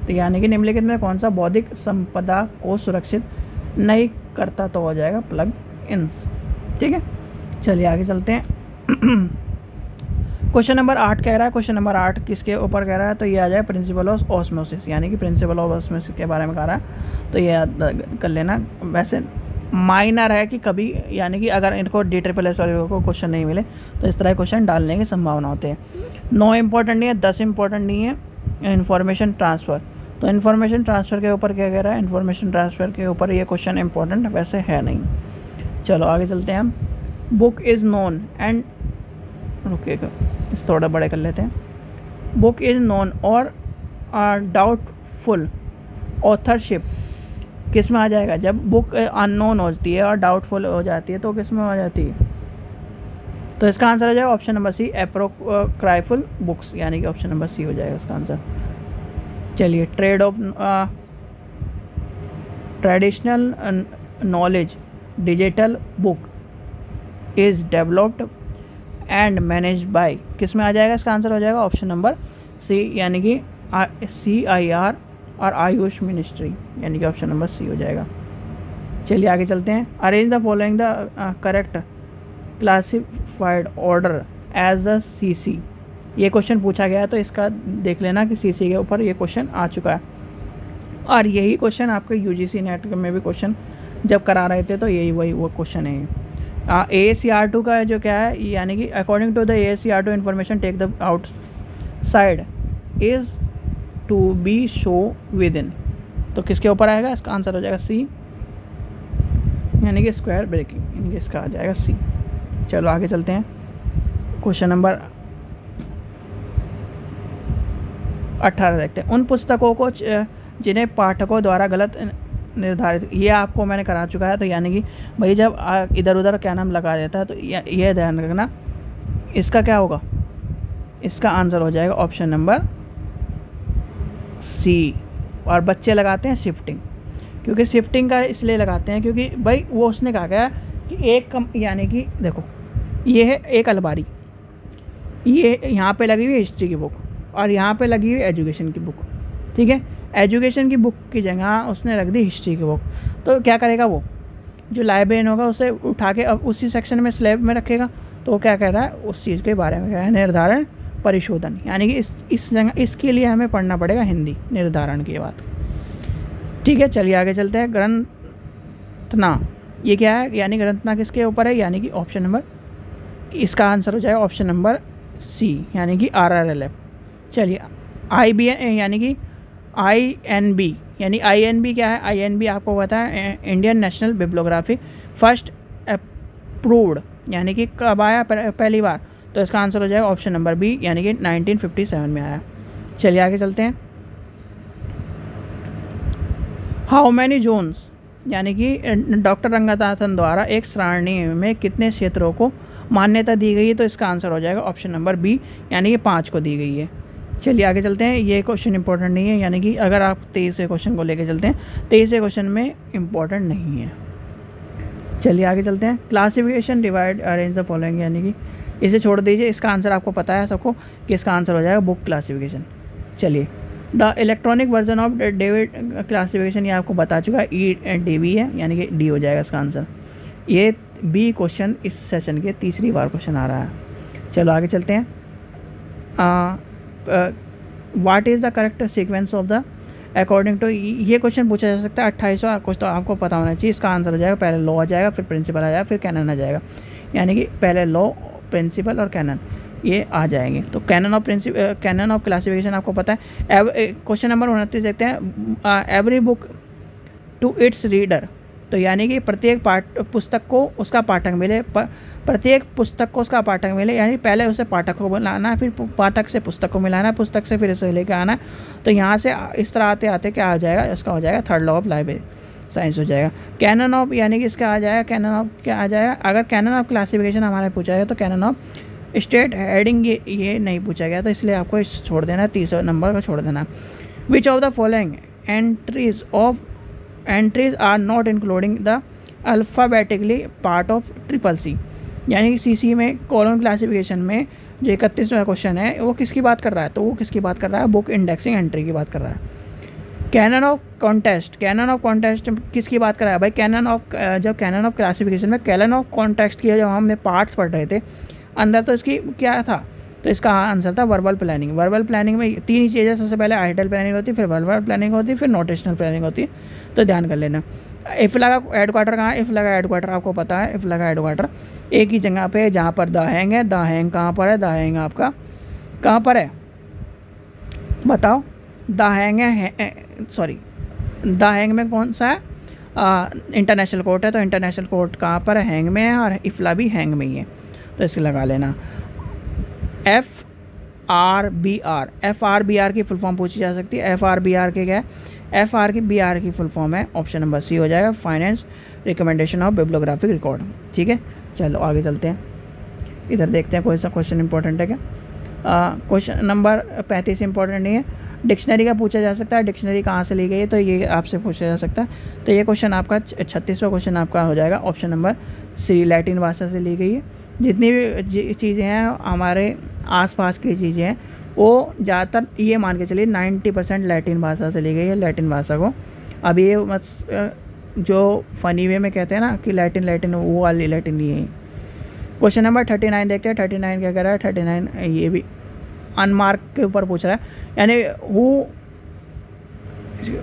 तो यानी कि निम्नलिखित में कौन सा बौद्धिक संपदा को सुरक्षित नहीं करता, तो हो जाएगा प्लग इन्स। ठीक है, चलिए आगे चलते हैं। क्वेश्चन नंबर 8 कह रहा है, क्वेश्चन नंबर 8 किसके ऊपर कह रहा है, तो ये आ जाए प्रिंसिपल ऑफ ऑस्मोसिस, यानी कि प्रिंसिपल ऑफ ऑस्मोसिस के बारे में कह रहा है। तो ये याद कर लेना। वैसे माइनर है कि कभी, यानी कि अगर इनको DSSS वाले को क्वेश्चन नहीं मिले तो इस तरह क्वेश्चन डालने की संभावना होती है। 9 इंपॉर्टेंट नहीं है, 10 इंपॉर्टेंट नहीं है। इन्फॉर्मेशन ट्रांसफ़र, तो इन्फॉर्मेशन ट्रांसफ़र के ऊपर क्या कह रहा है, इन्फॉर्मेशन ट्रांसफ़र के ऊपर ये क्वेश्चन इंपॉर्टेंट वैसे है नहीं। चलो आगे चलते हैं हम। बुक इज़ नोन एंड, रुकिएगा इस थोड़ा बड़े कर लेते हैं। बुक इज़ नोन और डाउटफुल ऑथरशिप किस में आ जाएगा, जब बुक अननोन होती है और डाउटफुल हो जाती है तो किस में आ जाती है, तो इसका आंसर हो जाएगा ऑप्शन नंबर सी, एप्रोक्राइफुल बुक्स, यानी कि ऑप्शन नंबर सी हो जाएगा इसका आंसर। चलिए, trade off traditional knowledge digital book is developed and manage by, किस में आ जाएगा, इसका आंसर हो जाएगा ऑप्शन नंबर सी, यानी कि CIR और आयुष मिनिस्ट्री, यानी कि ऑप्शन नंबर सी हो जाएगा। चलिए आगे चलते हैं। Arrange the following the correct classified order as a CC, ये क्वेश्चन पूछा गया है, तो इसका देख लेना कि CC के ऊपर ये क्वेश्चन आ चुका है, और यही क्वेश्चन आपके UGC नेट में भी क्वेश्चन जब करा रहे थे तो यही वही वो क्वेश्चन है। AACR2 का जो क्या है, यानी कि according to the AACR2 information take the outside is to be show within, तो किसके ऊपर आएगा, इसका आंसर हो जाएगा C, यानी कि स्क्वायर ब्रेकिंग, यानी कि इसका आ जाएगा C। चलो आगे चलते हैं। क्वेश्चन नंबर 18 देखते हैं। उन पुस्तकों को जिन्हें पाठकों द्वारा गलत निर्धारित, ये आपको मैंने करा चुका है, तो यानी कि भाई जब इधर उधर क्या नाम लगा देता है तो ये ध्यान रखना, इसका क्या होगा, इसका आंसर हो जाएगा ऑप्शन नंबर C। और बच्चे लगाते हैं शिफ्टिंग, क्योंकि शिफ्टिंग का इसलिए लगाते हैं क्योंकि भाई वो उसने कहा गया कि एक कम, यानी कि देखो ये है एक अलमारी, ये यहाँ पे लगी हुई हिस्ट्री की बुक और यहाँ पे लगी हुई एजुकेशन की बुक, ठीक है। एजुकेशन की बुक की जगह उसने रख दी हिस्ट्री की बुक, तो क्या करेगा वो जो लाइब्रेरियन होगा उसे उठा के अब उसी सेक्शन में स्लैब में रखेगा, तो वो क्या कह रहा है उस चीज़ के बारे में, क्या है निर्धारण परिशोधन, यानी कि इस जगह इसके लिए हमें पढ़ना पड़ेगा हिंदी निर्धारण की बात, ठीक है। चलिए आगे चलते हैं। ग्रंथना, ये क्या है, यानी ग्रंथना किसके ऊपर है, यानी कि ऑप्शन नंबर, इसका आंसर हो जाएगा ऑप्शन नंबर C, यानी कि RRLF। चलिए IBN, यानी कि INB, यानी INB क्या है, INB आपको पता है Indian national bibliography first approved, यानी कि कब आया पहली बार, तो इसका आंसर हो जाएगा ऑप्शन नंबर B, यानी कि 1957 में आया। चलिए आगे चलते हैं। हाउ मैनी जोन्स, यानी कि डॉक्टर रंगनाथन द्वारा एक सारणी में कितने क्षेत्रों को मान्यता दी गई है, तो इसका आंसर हो जाएगा ऑप्शन नंबर B, यानी कि 5 को दी गई है। चलिए आगे चलते हैं। ये क्वेश्चन इंपॉर्टेंट नहीं है, यानी कि अगर आप 23वें क्वेश्चन को लेके चलते हैं, 23वें क्वेश्चन में इंपॉर्टेंट नहीं है। चलिए आगे चलते हैं। Classification divide arrange the following, यानी कि इसे छोड़ दीजिए, इसका आंसर आपको पता है सबको कि इसका आंसर हो जाएगा बुक क्लासिफिकेशन। चलिए, the electronic version of David classification, ये आपको बता चुका है EDV है, यानी कि D हो जाएगा इसका आंसर। ये B क्वेश्चन इस सेशन के तीसरी बार क्वेश्चन आ रहा है। चलो आगे चलते हैं। What is the correct sequence of the according to, ये क्वेश्चन पूछा जा सकता है 28वां कुछ, तो आपको पता होना चाहिए। इसका आंसर हो जाएगा पहले लॉ आ जाएगा, फिर प्रिंसिपल आ जाएगा, फिर कैनन आ जाएगा, यानी कि पहले लॉ, प्रिंसिपल और कैनन ये आ जाएंगे। तो कैनन ऑफ क्लासिफिकेशन आपको पता है। क्वेश्चन नंबर 29 देखते हैं। Every book to its reader, तो यानी कि प्रत्येक पुस्तक को उसका पाठक मिले, प्रत्येक पुस्तक को उसका पाठक मिले, यानी पहले उसे पाठक को मिलाना है, फिर पाठक से पुस्तक को मिलाना है, पुस्तक से फिर इसे लेकर आना है। तो यहाँ से इस तरह आते आते क्या आ जाएगा, इसका हो जाएगा third law of library science हो जाएगा। कैनन ऑफ, यानी कि इसका आ जाएगा कैनन ऑफ, क्या आ जाएगा, अगर कैनन ऑफ क्लासिफिकेशन हमारे पूछा गया तो कैनन ऑफ स्टेट हेडिंग ये नहीं पूछा गया, तो इसलिए आपको इस छोड़ देना है, 30 नंबर को छोड़ देना। Which of the following entries are not including the alphabetically part of triple C, यानी कि सीसी में कॉलम क्लासिफिकेशन में जो 31वां क्वेश्चन है वो किसकी बात कर रहा है, तो वो किसकी बात कर रहा है, बुक इंडेक्सिंग एंट्री की बात कर रहा है। कैनन ऑफ कॉन्टेस्ट किसकी बात कर रहा है भाई, जब कैनन ऑफ क्लासिफिकेशन में कैनन ऑफ कॉन्टेक्स्ट की जब हमने पार्ट्स पढ़ रहे थे अंदर, तो इसकी क्या था, तो इसका आंसर था वर्बल प्लानिंग। वर्बल प्लानिंग में 3 ही चीज़ें, सबसे पहले आइडल प्लानिंग होती है, फिर वर्बल प्लानिंग होती है, फिर नोटेशनल प्लानिंग होती है, तो ध्यान कर लेना। इफ्ला का हेडक्वार्टर कहाँ है, इफ्ला का हेडक्वार्टर आपको पता है, इफ्ला का हेडक्वार्टर एक ही जगह पे जहाँ पर द हैंग है। द हैंग कहाँ पर है, द हैंग आपका कहाँ पर है बताओ, द हैंग है, सॉरी द हैंग में कौन सा है, इंटरनेशनल कोर्ट है, तो इंटरनेशनल कोर्ट कहाँ पर है, हैंग में है, और इफ्ला भी हैंग में ही है, तो इसके लगा लेना। FRBR की फुल फॉर्म पूछी जा सकती है। FRBR के क्या है, FRBR की फुल फॉर्म है, ऑप्शन नंबर सी हो जाएगा, finance recommendation of bibliographic record. ठीक है, चलो आगे चलते हैं, इधर देखते हैं कोई सा क्वेश्चन इंपॉर्टेंट है क्या। क्वेश्चन नंबर 35 इंपॉर्टेंट नहीं है, डिक्शनरी का पूछा जा सकता है। डिक्शनरी कहाँ से ली गई है, तो ये आपसे पूछा जा सकता है। तो ये क्वेश्चन आपका 36वां क्वेश्चन आपका हो जाएगा, ऑप्शन नंबर सी, लैटिन भाषा से ली गई है। जितनी भी चीज़ें हैं हमारे आसपास की चीज़ें हैं वो ज़्यादातर ये मान के चलिए 90% लैटिन भाषा से ली गई है, लैटिन भाषा को। अब ये जो फ़नी वे में कहते हैं ना कि लैटिन, वो वाली लैटिन नहीं है। क्वेश्चन नंबर 39 देखते हैं, 39 क्या कह रहा है, 39 ये भी अनमार्क के ऊपर पूछ रहा है, यानी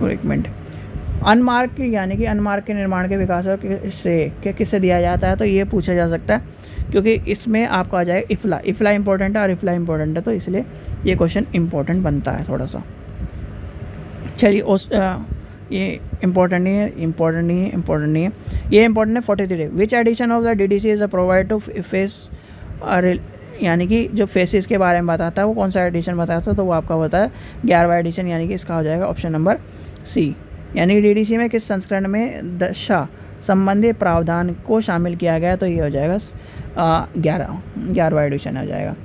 एक मिनट, अनमार्क यानी कि अनमार्क के निर्माण के विकास और श्रेय किससे दिया जाता है, तो ये पूछा जा सकता है, क्योंकि इसमें आपको आ जाएगा इफ्ला इंपॉर्टेंट है, और इफ्ला इंपॉर्टेंट है, तो इसलिए ये क्वेश्चन इंपॉर्टेंट बनता है थोड़ा सा। चलिए ये इंपॉर्टेंट नहीं है, ये इंपॉर्टेंट है। 43 which edition of the DDC is provide to face, यानी कि जो फेसिस के बारे में बताता है वो कौन सा एडिशन बताता है, तो वो आपका होता है 11वां एडिशन, यानी कि इसका हो जाएगा ऑप्शन नंबर सी। यानी DDC में किस संस्करण में दशा संबंधी प्रावधान को शामिल किया गया, तो ये हो जाएगा 11वां एडिशन हो जाएगा।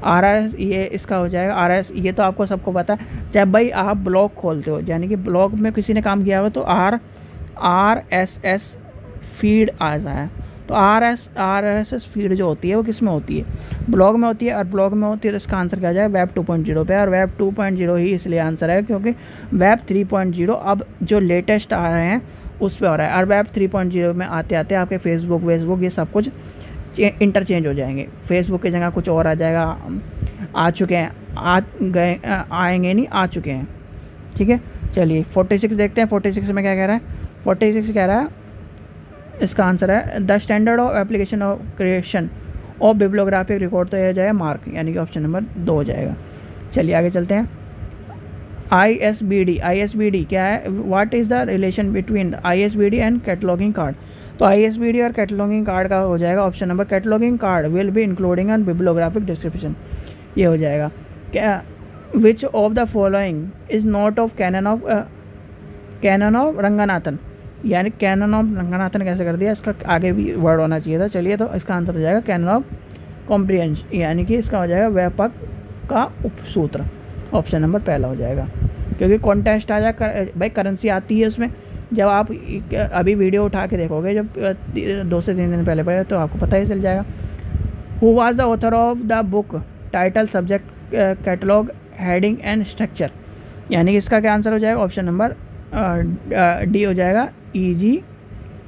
RS ये इसका हो जाएगा RS, ये तो आपको सबको पता है, जब भाई आप ब्लॉग खोलते हो, यानी कि ब्लॉग में किसी ने काम किया हुआ, तो RSS फीड आता है। तो RSS फीड जो होती है वो किस में होती है, ब्लॉग में होती है, और ब्लॉग में होती है तो इसका आंसर क्या जाएगा, वेब 2.0 पे। और वेब 2.0 ही इसलिए आंसर है क्योंकि वेब 3.0 अब जो लेटेस्ट आ रहे हैं उस पर हो रहा है, और वेब 3.0 में आते आते आपके फेसबुक ये सब कुछ इंटरचेंज हो जाएंगे। फेसबुक की जगह कुछ और आ जाएगा, आ चुके हैं, आएंगे नहीं, आ चुके हैं। ठीक है, चलिए 46 देखते हैं। 46 में क्या कह रहा है, 46 कह रहा है इसका आंसर है the standard of application of creation of bibliographic record, तो यह जाएगा मार्क, यानी कि ऑप्शन नंबर 2 हो जाएगा। चलिए आगे चलते हैं। ISBD क्या है, what is the relation between ISBD and cataloguing card, तो ISBD और कैटलॉगिंग कार्ड का हो जाएगा option number, cataloguing card will be including an bibliographic description, ये हो जाएगा। क्या which of the following is not of canon of Ranganathan, यानी कैनन ऑफ रंगनाथन कैसे कर दिया, इसका आगे भी वर्ड होना चाहिए था। चलिए, तो इसका आंसर हो जाएगा कैनन ऑफ कॉम्प्रिहेंशन, यानी कि इसका हो जाएगा व्यापक का उपसूत्र, ऑप्शन नंबर पहला हो जाएगा। क्योंकि कॉन्टेस्ट आ जाए भाई, करेंसी आती है उसमें, जब आप अभी वीडियो उठा के देखोगे जब 2 से 3 दिन पहले तो आपको पता ही चल जाएगा। Who was the author of the book, title, subject, catalogue, heading and structure, यानी कि इसका क्या आंसर हो जाएगा, ऑप्शन नंबर डी हो जाएगा, E.G.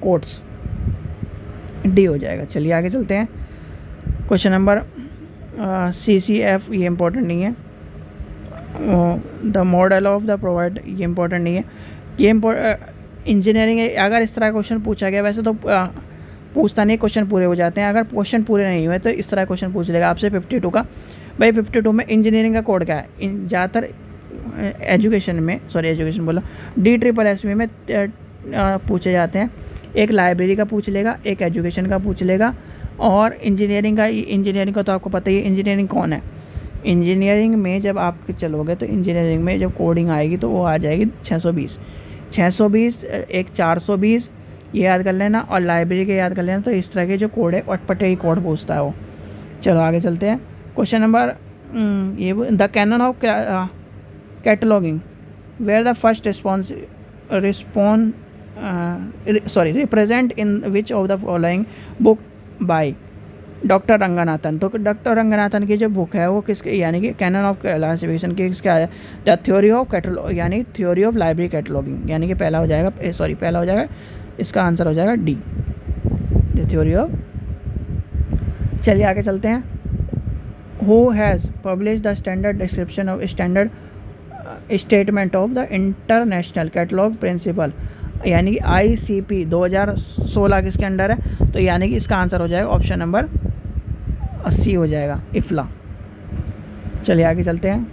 कोट्स, डी हो जाएगा। चलिए आगे चलते हैं। क्वेश्चन नंबर CCF, ये इंपॉर्टेंट नहीं है। The model of the provide, ये इंपॉर्टेंट नहीं है। ये इंजीनियरिंग, अगर इस तरह क्वेश्चन पूछा गया, वैसे तो पूछता नहीं, क्वेश्चन पूरे हो जाते हैं, अगर क्वेश्चन पूरे नहीं हुए तो इस तरह क्वेश्चन पूछ लेगा आपसे 52 का। भाई 52 में इंजीनियरिंग का कोड क्या है, ज़्यादातर एजुकेशन बोला DSSS में पूछे जाते हैं। एक लाइब्रेरी का पूछ लेगा, एक एजुकेशन का पूछ लेगा, और इंजीनियरिंग का तो आपको पता ही है इंजीनियरिंग कौन है। इंजीनियरिंग में जब आप चलोगे तो इंजीनियरिंग में जब कोडिंग आएगी तो वो आ जाएगी 620, एक 420, ये याद कर लेना, और लाइब्रेरी के याद कर लेना। तो इस तरह के जो कोड है अटपटे ही कोड पूछता है वो। चलो आगे चलते हैं। क्वेश्चन नंबर ये the canon of cataloguing where the first sorry represent in which of the following book by doctor Ranganathan. तो डॉक्टर रंगनाथन की जो बुक है वो किसके, यानी कि कैनन ऑफ क्लासिफिकेशन की किसका है, द थ्योरी ऑफ कैटलॉग, यानी थ्योरी ऑफ लाइब्रेरी कैटलॉगिंग, यानी कि पहला हो जाएगा, पहला हो जाएगा, इसका आंसर हो जाएगा डी, द थ्योरी ऑफ। चलिए आगे चलते हैं। Who has publish the standard description of standard statement of the international catalogue principle, यानी कि ICP 2016 किसके अंडर है, तो यानी कि इसका आंसर हो जाएगा ऑप्शन नंबर 80 हो जाएगा, इफ्ला। चलिए आगे चलते हैं।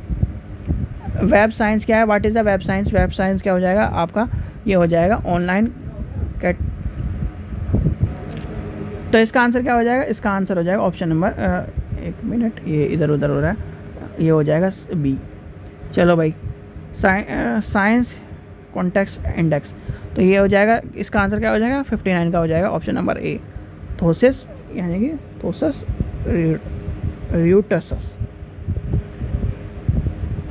वेब साइंस क्या है, what is the web science. Web science क्या हो जाएगा आपका, ये हो जाएगा ऑनलाइन कैट, तो इसका आंसर क्या हो जाएगा, इसका आंसर हो जाएगा ऑप्शन नंबर, एक मिनट ये इधर उधर हो रहा है, ये हो जाएगा बी। चलो भाई, साइंस कॉन्टेक्स्ट इंडेक्स, तो ये हो जाएगा, इसका आंसर क्या हो जाएगा 59 का हो जाएगा ऑप्शन नंबर ए, थोसिस, यानी कि थोसस रियूटसस।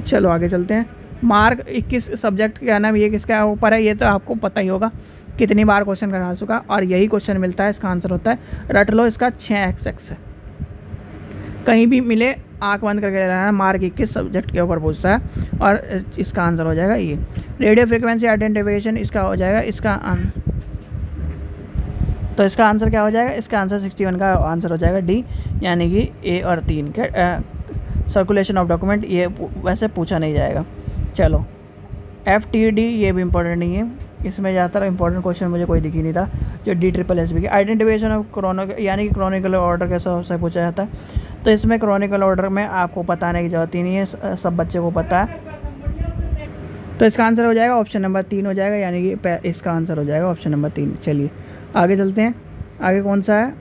चलो आगे चलते हैं। मार्क 21 सब्जेक्ट क्या नाम, ये किसका ऊपर है, ये तो आपको पता ही होगा, कितनी बार क्वेश्चन करा चुका, और यही क्वेश्चन मिलता है, इसका आंसर होता है, रट लो, इसका 6xx है, कहीं भी मिले आंख बंद करके ले लेना, मार्क 21 सब्जेक्ट के ऊपर पूछता है, और इसका आंसर हो जाएगा ये। रेडियो फ्रिक्वेंसी आइडेंटिफिकेशन इसका हो जाएगा, तो इसका आंसर क्या हो जाएगा, इसका आंसर 61 का आंसर हो जाएगा डी, यानी कि ए और 3 के सर्कुलेशन ऑफ डॉक्यूमेंट, ये वैसे पूछा नहीं जाएगा। चलो FTD, ये भी इंपॉर्टेंट नहीं है, इसमें ज़्यादातर इंपॉर्टेंट क्वेश्चन मुझे कोई दिख ही नहीं था, जो DSSB की आइडेंटिफिकेशन ऑफ यानी कि क्रॉनिकल ऑर्डर कैसे से पूछा जाता है, तो इसमें क्रॉनिकल ऑर्डर में आपको बताने की जरूरत ही नहीं है, सब बच्चे को पता है, तो इसका आंसर हो जाएगा ऑप्शन नंबर 3 हो जाएगा, यानी कि इसका आंसर हो जाएगा ऑप्शन नंबर 3। चलिए आगे चलते हैं। आगे कौन सा है,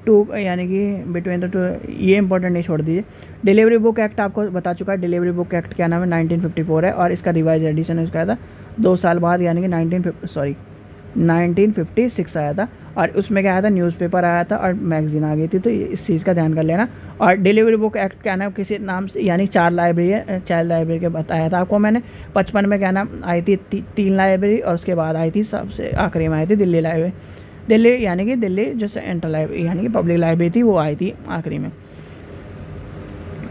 टू, यानी कि बिटवीन द टू, ये इंपॉर्टेंट नहीं, छोड़ दीजिए। डिलीवरी बुक एक्ट आपको बता चुका है, डिलीवरी बुक एक्ट क्या नाम है, 1954 है, और इसका रिवाइज एडिशन इसका था 2 साल बाद, यानी कि 1956 आया था, और उसमें क्या आया था, न्यूज़पेपर आया था और मैगजीन आ गई थी, तो इस चीज़ का ध्यान कर लेना। और डिलीवरी बुक एक्ट क्या नाम, किसी नाम से, यानी 4 लाइब्रेरी है, चाइल्ड लाइब्रेरी के बताया था आपको मैंने, 55 में क्या नाम आई थी 3 लाइब्रेरी, और उसके बाद आई थी सबसे आखिरी में आई थी दिल्ली लाइब्रेरी, दिल्ली यानी कि दिल्ली जो सेंट्रल लाइब्रेरी यानी कि पब्लिक लाइब्रेरी थी, वो आई थी आखिरी में।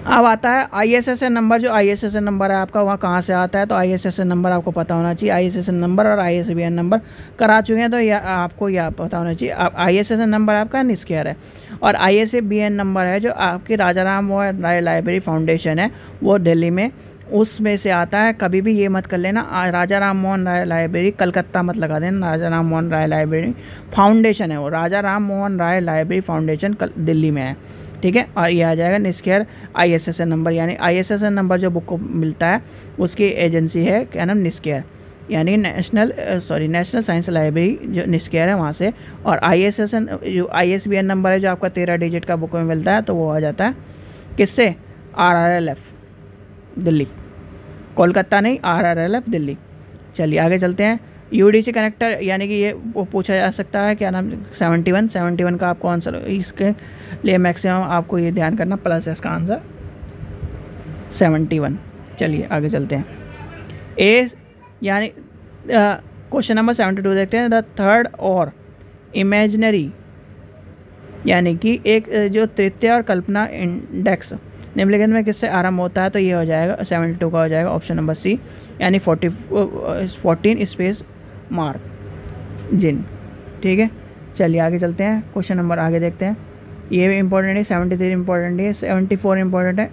अब आता है ISSN नंबर, जो ISSN नंबर है आपका वहाँ कहाँ से आता है, तो ISSN नंबर आपको पता होना चाहिए, ISSN नंबर और ISBN नंबर करा चुके हैं, तो आपको यह पता होना चाहिए। अब ISSN नंबर आपका निष्क्रिय है, और ISBN नंबर है जो आपकी राजा राम मोहन राय लाइब्रेरी फाउंडेशन है, वो दिल्ली में, उसमें से आता है। कभी भी ये मत कर लेना राजा राम मोहन राय लाइब्रेरी कलकत्ता मत लगा देना, राजा राम मोहन राय लाइब्रेरी फाउंडेशन है, वो राजा राम मोहन राय लाइब्रेरी फाउंडेशन दिल्ली में है, ठीक है। और ये आ जाएगा निष्क्रिय ISSN नंबर, यानी ISSN नंबर जो बुक को मिलता है उसकी एजेंसी है क्या नाम, निष्क्रिय, यानी नेशनल साइंस लाइब्रेरी जो निष्क्रिय है वहाँ से। और ISSN जो ISBN नंबर है जो आपका 13 डिजिट का बुक में मिलता है, तो वो आ जाता है किससे, RRLF दिल्ली, कोलकाता नहीं, RRLF दिल्ली। चलिए आगे चलते हैं। UDC कनेक्टर, यानी कि ये पूछा जा सकता है क्या नाम, 71 का आपको आंसर, इसके लिए मैक्सिमम आपको ये ध्यान करना प्लस है इसका आंसर 71। चलिए आगे चलते हैं। ए यानी क्वेश्चन नंबर 72 देखते हैं। द थर्ड और इमेजिनरी, यानी कि एक जो तृतीय और कल्पना इंडेक्स निम्नलिखित में किससे आरंभ होता है, तो ये हो जाएगा 72 का हो जाएगा ऑप्शन नंबर सी, यानी 14 स्पेस मार्क जिन, ठीक है। चलिए आगे चलते हैं, क्वेश्चन नंबर आगे देखते हैं। ये भी इंपॉर्टेंट है, 73 इंपॉर्टेंट है, 74 इंपॉर्टेंट है।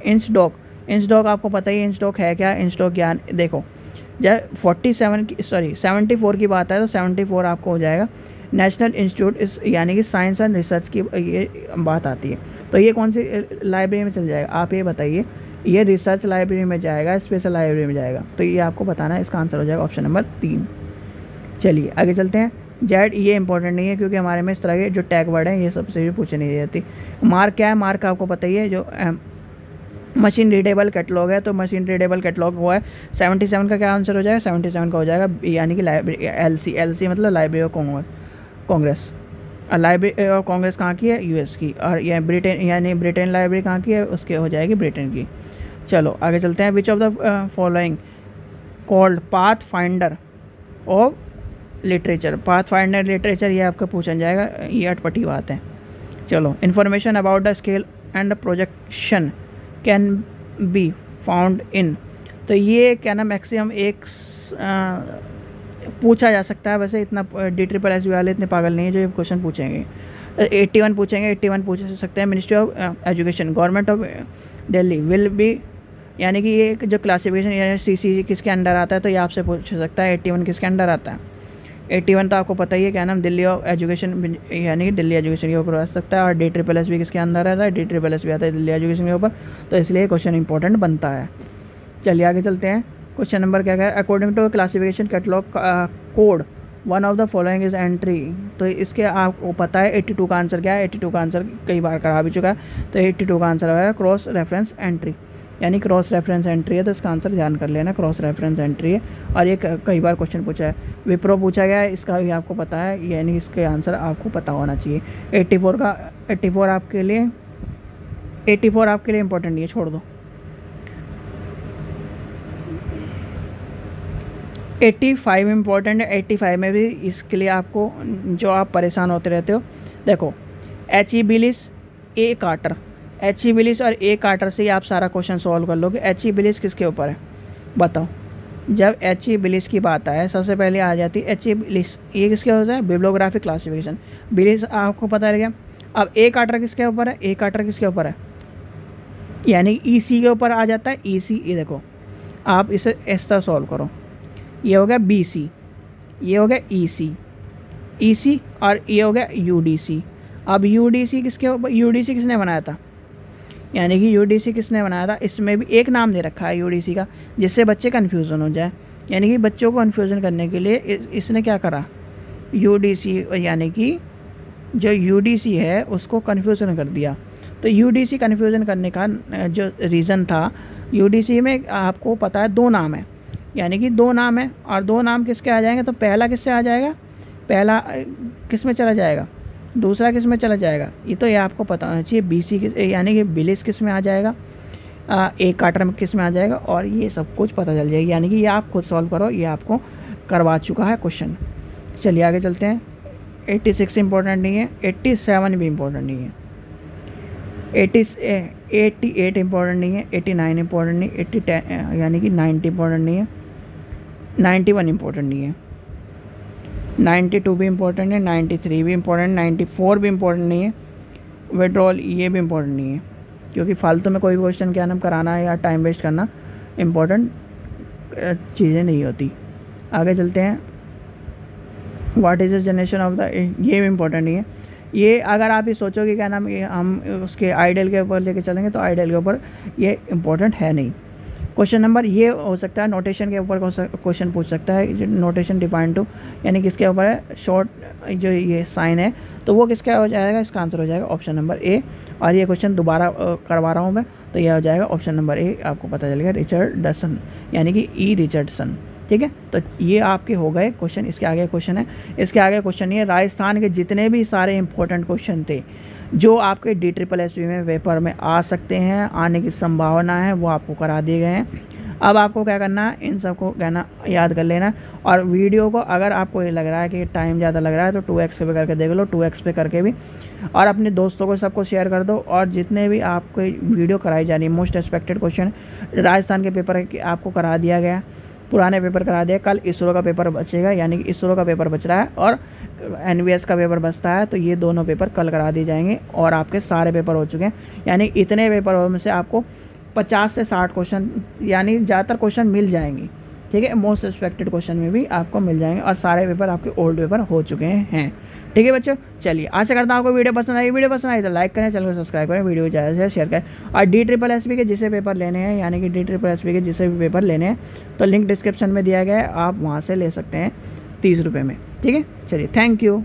इंचडॉक आपको पता ही, इंचडॉक है क्या, इंचडॉक ज्ञान देखो, जब 74 की बात है, तो 74 आपको हो जाएगा नेशनल इंस्टीट्यूट, यानी कि साइंस एंड रिसर्च की ये बात आती है, तो ये कौन सी लाइब्रेरी में चल जाएगा, आप ये बताइए, ये रिसर्च लाइब्रेरी में जाएगा, स्पेशल लाइब्रेरी में जाएगा, तो ये आपको बताना है, इसका आंसर हो जाएगा ऑप्शन नंबर 3। चलिए आगे चलते हैं। जेड, ये इंपॉर्टेंट नहीं है क्योंकि हमारे में इस तरह के जो टैग वर्ड हैं ये सबसे भी पूछे नहीं जाती। मार्क क्या है, मार्क आपको पता ही है, जो मशीन रीडेबल कैटलॉग है, तो मशीन रीडेबल कैटलॉग वो है। 77 का क्या आंसर हो जाएगा, 77 का हो जाएगा यानी कि लाइब्रेरी LC मतलब library of Congress. Library of Congress कहाँ की है, US की, और यह ब्रिटेन यानी ब्रिटेन लाइब्रेरी कहाँ की है, उसके हो जाएगी ब्रिटेन की। चलो आगे चलते हैं। विच of the following called path finder of literature, path finder literature, ये आपका पूछा जाएगा, ये अटपटी बात है। चलो, information about the scale and projection can be found in, तो ये क्या ना मैक्सिमम एक पूछा जा सकता है। वैसे इतना DSSB वाले इतने पागल नहीं है जो ये क्वेश्चन पूछेंगे। 81 पूछेंगे, 81 पूछ सकते हैं। Ministry of education, government of Delhi will be, यानी कि ये जो क्लासिफिकेशन या CC किसके अंडर आता है, तो ये आपसे पूछ सकता है 81 किसके अंडर आता है। 81 तो आपको पता ही है, क्या नाम, दिल्ली ऑफ एजुकेशन, यानी कि दिल्ली एजुकेशन के ऊपर आ सकता है। और DSSB किसके अंदर आता है, DSSB आता है दिल्ली एजुकेशन के ऊपर, तो इसलिए क्वेश्चन इंपॉर्टेंट बनता है। चलिए आगे चलते हैं। क्वेश्चन नंबर क्या है, according to classification catalogue code one of the following is entry, तो इसके आपको पता है 82 का आंसर क्या है। 82 का आंसर कई बार करा भी चुका है, तो 82 का आंसर है क्रॉस रेफरेंस एंट्री, यानी क्रॉस रेफरेंस एंट्री है, तो इसका आंसर ध्यान कर लेना, क्रॉस रेफरेंस एंट्री है। और ये कई बार क्वेश्चन पूछा है, विप्रो पूछा गया है, इसका भी आपको पता है, यानी इसके आंसर आपको पता होना चाहिए। 84 आपके लिए इंपॉर्टेंट नहीं है, छोड़ दो। 85 इम्पोर्टेंट है। 85 में भी इसके लिए आपको, जो आप परेशान होते रहते हो, देखो H.E. बिलिस और ए कार्टर से ही आप सारा क्वेश्चन सॉल्व कर लोगे। H.E. बिलिस किसके ऊपर है बताओ। जब H.E. बिलिस की बात आए, सबसे पहले आ जाती है H.E. बिलिस, ये किसके होता है, बिब्लियोग्राफिक क्लासिफिकेशन। बिलिस आपको पता लग गया। अब ए कार्टर किसके ऊपर है, ए कार्टर किसके ऊपर है, यानी E.C. के ऊपर आ जाता है। E.C. ये देखो, आप इसे इस तरह सॉल्व करो, ये हो गया B.C., ये हो गया E.C. और ये हो गया U.D.C. अब U.D.C. किसके ऊपर, U.D.C. किसने बनाया था, यानी कि U.D.C. किसने बनाया था, इसमें भी एक नाम दे रखा है U.D.C. का, जिससे बच्चे कन्फ्यूज़न हो जाए। यानी कि बच्चों को कन्फ्यूज़न करने के लिए इसने क्या करा, U.D.C. यानी कि जो U.D.C. है उसको कन्फ्यूज़न कर दिया। तो U.D.C. कन्फ्यूज़न करने का जो रीज़न था, U.D.C. में आपको पता है 2 नाम है, यानी कि 2 नाम है, और 2 नाम किसके आ जाएंगे, तो पहला किससे आ जाएगा, पहला किस में चला जाएगा, दूसरा किस में चला जाएगा, ये आपको पता होना चाहिए। B.C. यानी कि बिलिस किस में आ जाएगा, ए कार्टर में किस में आ जाएगा, और ये सब कुछ पता चल जाएगी। यानी कि ये आप खुद सॉल्व करो, ये आपको करवा चुका है क्वेश्चन। चलिए आगे चलते हैं। 86 इंपॉर्टेंट नहीं है, 87 भी इंपॉर्टेंट नहीं है, 88 इंपॉर्टेंट नहीं है, 89 इंपॉर्टेंट नहीं, 80 यानी कि 90 इंपॉर्टेंट नहीं है, 91 इंपॉर्टेंट नहीं है, 92 भी इंपॉर्टेंट है, 93 भी इंपॉर्टेंट, 94 भी इंपॉर्टेंट नहीं है, विड्रॉल ये भी इंपॉर्टेंट नहीं है, क्योंकि फालतू में कोई क्वेश्चन क्या नाम कराना है या टाइम वेस्ट करना इंपॉर्टेंट चीज़ें नहीं होती। आगे चलते हैं। What is the generation of the, ये भी इंपॉर्टेंट नहीं है। ये अगर आप ये सोचोगे क्या नाम, ये हम उसके आइडियल के ऊपर लेके चलेंगे, तो आइडियल के ऊपर ये इंपॉर्टेंट है नहीं। क्वेश्चन नंबर ये हो सकता है, नोटेशन के ऊपर क्वेश्चन पूछ सकता है। नोटेशन डिफाइन टू, यानी किसके ऊपर है, शॉर्ट जो ये साइन है, तो वो किसका हो जाएगा, इसका आंसर हो जाएगा ऑप्शन नंबर ए। और ये क्वेश्चन दोबारा करवा रहा हूँ मैं, तो यह हो जाएगा ऑप्शन नंबर ए, आपको पता चलेगा रिचर्डसन, यानी कि E. रिचर्डसन। ठीक है, तो ये आपके हो गए क्वेश्चन। इसके आगे क्वेश्चन है, इसके आगे क्वेश्चन ये राजस्थान के जितने भी सारे इंपॉर्टेंट क्वेश्चन थे जो आपके DSSB में पेपर में आ सकते हैं, आने की संभावना है, वो आपको करा दिए गए हैं। अब आपको क्या करना है, इन सबको कहना याद कर लेना। और वीडियो को अगर आपको ये लग रहा है कि टाइम ज़्यादा लग रहा है, तो 2x पे करके देख लो, 2x पे करके भी, और अपने दोस्तों को सबको शेयर कर दो। और जितने भी आपको वीडियो कराई जा रही है, मोस्ट एक्सपेक्टेड क्वेश्चन राजस्थान के पेपर आपको करा दिया गया, पुराने पेपर करा दिया। कल इसरो का पेपर बचेगा, यानी कि इसरो का पेपर बच रहा है और NVS का पेपर बचता है, तो ये दोनों पेपर कल करा दिए जाएंगे और आपके सारे पेपर हो चुके हैं। यानी इतने पेपर में से आपको 50 से 60 क्वेश्चन, यानी ज़्यादातर क्वेश्चन मिल जाएंगे। ठीक है, मोस्ट एक्सपेक्टेड क्वेश्चन में भी आपको मिल जाएंगे, और सारे पेपर आपके ओल्ड पेपर हो चुके हैं। ठीक है बच्चों, चलिए आशा करता हूँ आपको वीडियो पसंद आई। वीडियो पसंद आई तो लाइक करें, चैनल को सब्सक्राइब करें, वीडियो ज़्यादा से शेयर करें। और DSSB के जिसे पेपर लेने हैं, यानी कि DSSB के जिसे भी पेपर लेने हैं, तो लिंक डिस्क्रिप्शन में दिया गया है, आप वहाँ से ले सकते हैं 30 रुपये में। ठीक है, चलिए, थैंक यू।